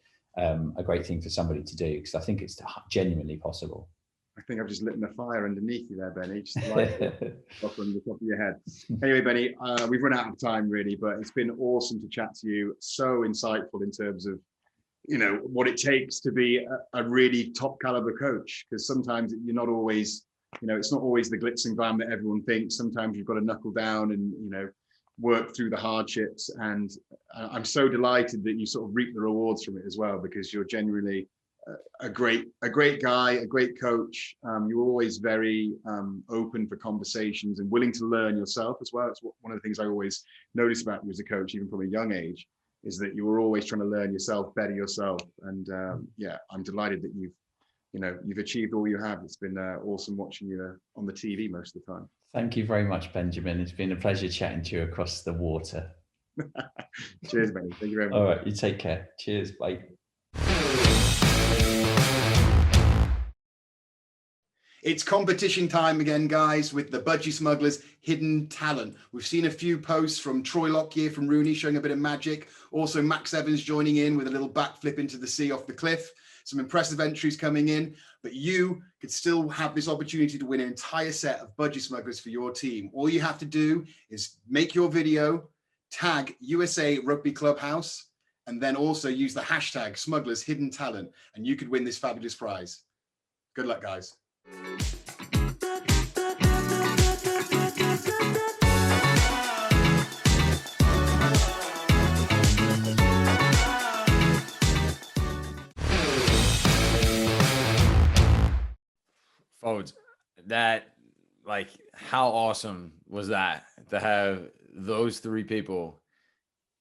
thing for somebody to do, because I think it's genuinely possible. I think I've just lit a fire underneath you there, Benny, just like up on the top of your head. Anyway, Benny, we've run out of time really, but it's been awesome to chat to you. So insightful in terms of what it takes to be a really top caliber coach, because sometimes you're not always, it's not always the glitz and glam that everyone thinks. Sometimes you've got to knuckle down and, work through the hardships. And I'm so delighted that you sort of reap the rewards from it as well, because you're genuinely a great guy, a great coach. You're always very open for conversations and willing to learn yourself as well. It's one of the things I always notice about you as a coach, even from a young age, is that you were always trying to learn yourself, better yourself. And I'm delighted that you've achieved all you have. It's been awesome watching you on the TV most of the time. Thank you very much, Benjamin. It's been a pleasure chatting to you across the water. Cheers, Benny. Thank you very much. All right, you take care. Cheers. Bye. It's competition time again, guys, with the Budgie Smugglers' hidden talent. We've seen a few posts from Troy Lockyer from Rooney showing a bit of magic. Also, Max Evans joining in with a little backflip into the sea off the cliff. Some impressive entries coming in, but you could still have this opportunity to win an entire set of Budgie Smugglers for your team. All you have to do is make your video, tag USA Rugby Clubhouse, and then also use the hashtag Smugglers Hidden Talent, and you could win this fabulous prize. Good luck, guys. Folks, how awesome was that to have those 3 people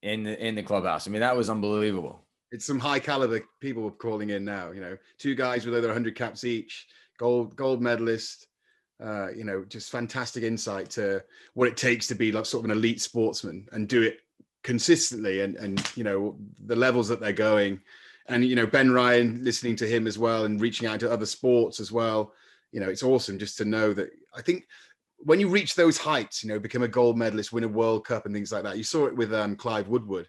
in the clubhouse? I mean, that was unbelievable. It's some high caliber people calling in now. 2 guys with over 100 caps each, gold medalist. Just fantastic insight to what it takes to be like sort of an elite sportsman and do it consistently, and the levels that they're going. And Ben Ryan, listening to him as well and reaching out to other sports as well. It's awesome just to know that. I think when you reach those heights, become a gold medalist, win a World Cup and things like that. You saw it with Clive Woodward,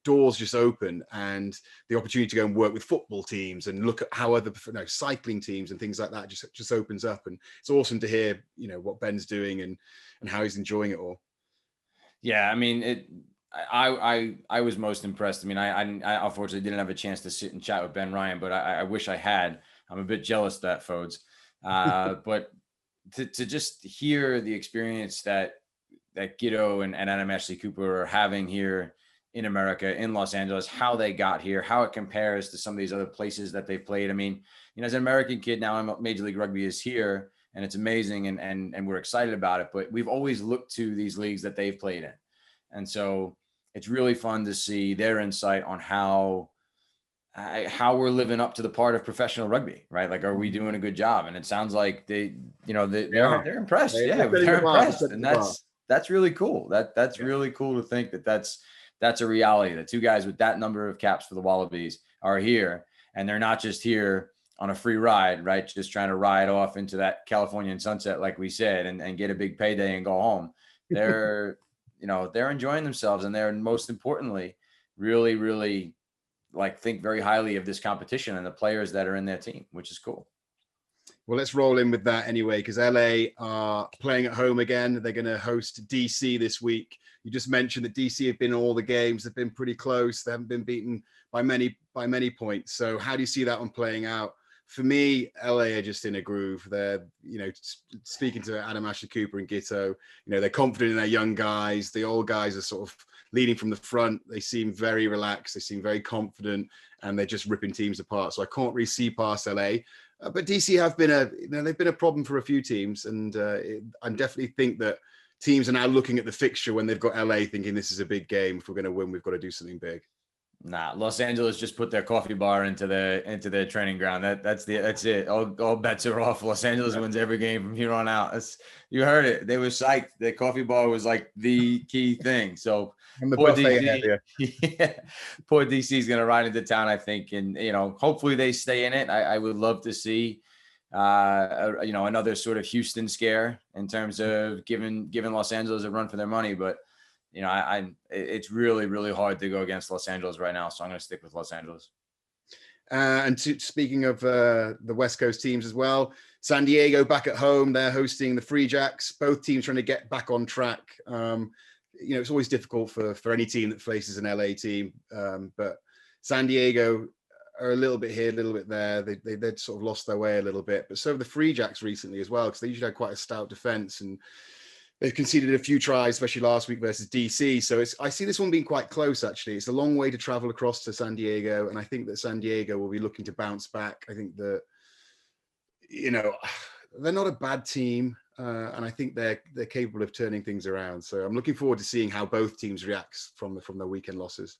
doors just open, and the opportunity to go and work with football teams and look at how other cycling teams and things like that just opens up. And it's awesome to hear, what Ben's doing and how he's enjoying it all. Yeah. I mean, I was most impressed. I mean, I unfortunately didn't have a chance to sit and chat with Ben Ryan, but I wish I had. I'm a bit jealous of that, folks. But to just hear the experience that Giteau and Adam Ashley-Cooper are having here in America, in Los Angeles, how they got here, how it compares to some of these other places that they've played. I mean, as an American kid now, Major League Rugby is here, and it's amazing, and we're excited about it. But we've always looked to these leagues that they've played in, and so it's really fun to see their insight on how we're living up to the part of professional rugby, right? Like, are we doing a good job? And it sounds like they're impressed. They're impressed. And that's really cool. That's really cool to think that that's a reality, that 2 guys with that number of caps for the Wallabies are here, and they're not just here on a free ride, right? Just trying to ride off into that Californian sunset, like we said, and get a big payday and go home. They're, they're enjoying themselves, and they're, most importantly, really, really think very highly of this competition and the players that are in their team, which is cool. Well, let's roll in with that anyway, because LA are playing at home again. They're going to host DC this week. You just mentioned that DC have been in all the games. They've been pretty close. They haven't been beaten by many points. So how do you see that one playing out? For me, LA are just in a groove. They're, speaking to Adam, Ashley-Cooper and Giteau, they're confident in their young guys. The old guys are sort of leading from the front. They seem very relaxed. They seem very confident, and they're just ripping teams apart. So I can't really see past LA. But DC have been they've been a problem for a few teams, and I definitely think that teams are now looking at the fixture when they've got LA thinking this is a big game. If we're going to win, we've got to do something big. Nah, Los Angeles just put their coffee bar into their training ground. That's it. All bets are off. Los Angeles wins every game from here on out. You heard it. They were psyched. The coffee bar was like the key thing. So poor DC, poor DC is going to ride into town, I think, and hopefully they stay in it. I would love to see another sort of Houston scare in terms of giving Los Angeles a run for their money, but. It's really, really hard to go against Los Angeles right now. So I'm going to stick with Los Angeles. And speaking of the West Coast teams as well, San Diego back at home. They're hosting the Free Jacks. Both teams trying to get back on track. It's always difficult for any team that faces an LA team. But San Diego are a little bit here, a little bit there. They'd sort of lost their way a little bit. But so have the Free Jacks recently as well, because they usually had quite a stout defense, and they've conceded a few tries, especially last week versus DC. So I see this one being quite close, actually. It's a long way to travel across to San Diego, and I think that San Diego will be looking to bounce back. I think that, they're not a bad team, and I think they're capable of turning things around. So I'm looking forward to seeing how both teams react from their weekend losses.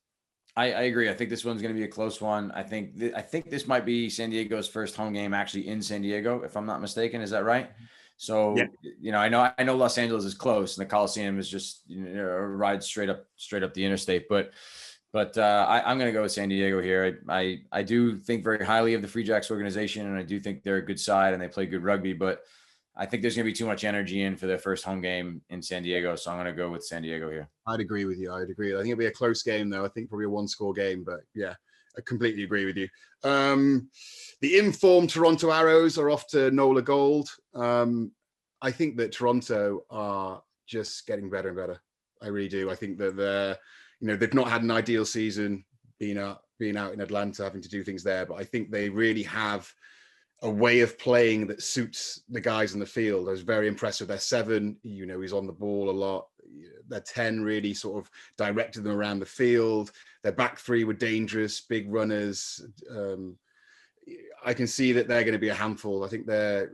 I agree. I think this one's going to be a close one. I think this might be San Diego's first home game actually in San Diego, if I'm not mistaken. Is that right? So, yeah. I know Los Angeles is close, and the Coliseum is just a ride straight up the interstate. But I'm going to go with San Diego here. I do think very highly of the Free Jacks organization, and I do think they're a good side and they play good rugby. But I think there's going to be too much energy in for their first home game in San Diego, so I'm going to go with San Diego here. I'd agree with you. I think it'll be a close game, though. I think probably a one-score game, but yeah. I completely agree with you. The informed Toronto Arrows are off to NOLA Gold. I think that Toronto are just getting better and better. I really do. I think that they've not had an ideal season being out in Atlanta, having to do things there, but I think they really have a way of playing that suits the guys in the field. I was very impressed with their 7. He's on the ball a lot. Their 10 really sort of directed them around the field. Their back 3 were dangerous, big runners. I can see that they're going to be a handful. I think they're,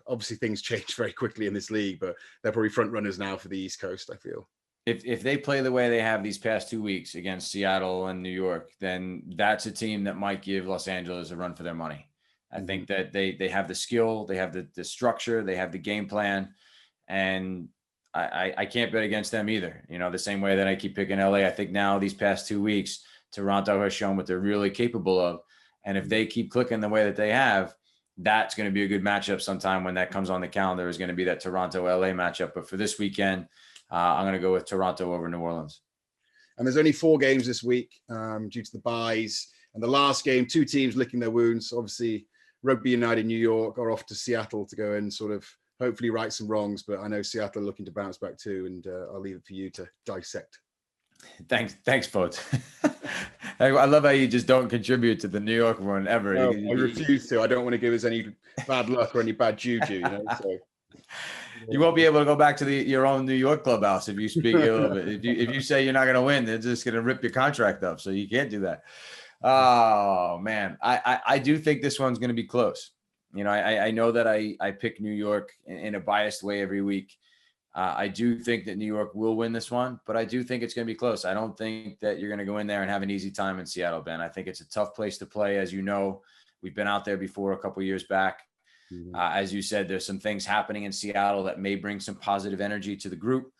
obviously things change very quickly in this league, but they're probably front runners now for the East Coast, I feel. If they play the way they have these past 2 weeks against Seattle and New York, then that's a team that might give Los Angeles a run for their money. I think that they have the skill, they have the structure, they have the game plan, and I can't bet against them either. The same way that I keep picking LA, I think now these past 2 weeks, Toronto has shown what they're really capable of. And if they keep clicking the way that they have, that's going to be a good matchup sometime when that comes on the calendar, is going to be that Toronto-LA matchup. But for this weekend, I'm going to go with Toronto over New Orleans. And there's only 4 games this week due to the byes. And the last game, 2 teams licking their wounds. Obviously, Rugby United New York are off to Seattle to go and sort of hopefully right some wrongs. But I know Seattle are looking to bounce back too. And I'll leave it for you to dissect. Thanks, folks. I love how you just don't contribute to the New York one ever. No, I refuse to. I don't want to give us any bad luck or any bad juju. So. You won't be able to go back to your own New York clubhouse if you speak a little bit. If you say you're not going to win, they're just going to rip your contract up. So you can't do that. Oh man, I do think this one's going to be close. I know that I pick New York in a biased way every week. I do think that New York will win this one, but I do think it's going to be close. I don't think that you're going to go in there and have an easy time in Seattle, Ben. I think it's a tough place to play. As you know, we've been out there before a couple of years back. Mm-hmm. As you said, there's some things happening in Seattle that may bring some positive energy to the group.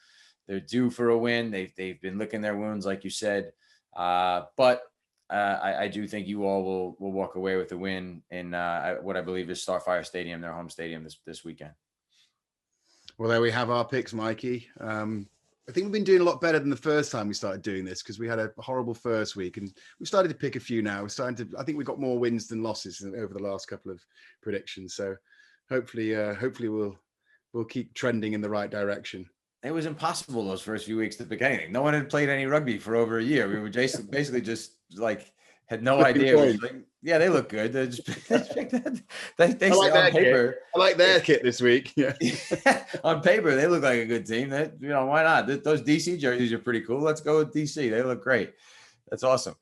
They're due for a win. They've been licking their wounds, like you said. But I do think you all will walk away with a win in what I believe is Starfire Stadium, their home stadium this weekend. Well, there we have our picks, Mikey. I think we've been doing a lot better than the first time we started doing this, because we had a horrible first week, and we started to pick a few now. I think we got more wins than losses over the last couple of predictions. So hopefully we'll keep trending in the right direction. It was impossible those first few weeks to pick anything. No one had played any rugby for over a year. We were basically just like had no idea. It was like, yeah, they look good. They I like on paper. Kit. I like their kit this week. Yeah. On paper, they look like a good team. Why not? Those DC jerseys are pretty cool. Let's go with DC. They look great. That's awesome.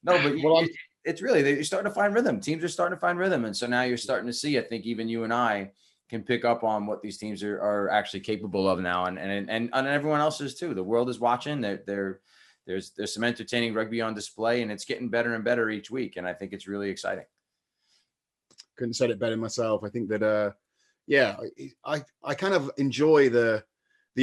No, but it's really, you're starting to find rhythm. Teams are starting to find rhythm. And so now you're starting to see, I think even you and I can pick up on what these teams are actually capable of now. And everyone else is too. The world is watching. There's some entertaining rugby on display, and it's getting better and better each week. And I think it's really exciting. Couldn't have said it better myself. I think that, I kind of enjoy the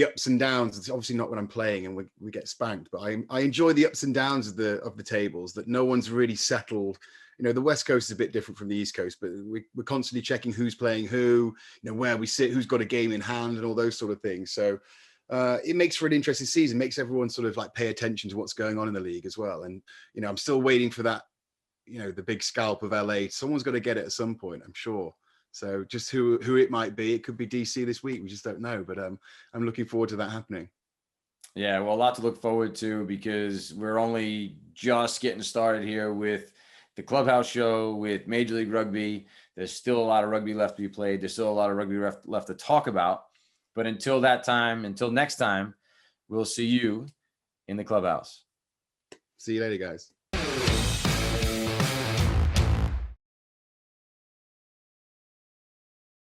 ups and downs. It's obviously not when I'm playing and we get spanked, but I enjoy the ups and downs of the tables, that no one's really settled. The West Coast is a bit different from the East Coast, but we're constantly checking who's playing who, where we sit, who's got a game in hand, and all those sort of things. So it makes for an interesting season, makes everyone sort of like pay attention to what's going on in the league as well. And, I'm still waiting for that, the big scalp of LA. Someone's got to get it at some point, I'm sure. So just who it might be, it could be DC this week. We just don't know, but I'm looking forward to that happening. Yeah, well, a lot to look forward to, because we're only just getting started here with the Clubhouse show, with Major League Rugby. There's still a lot of rugby left to be played. There's still a lot of rugby left to talk about. But until next time, we'll see you in the Clubhouse. See you later, guys.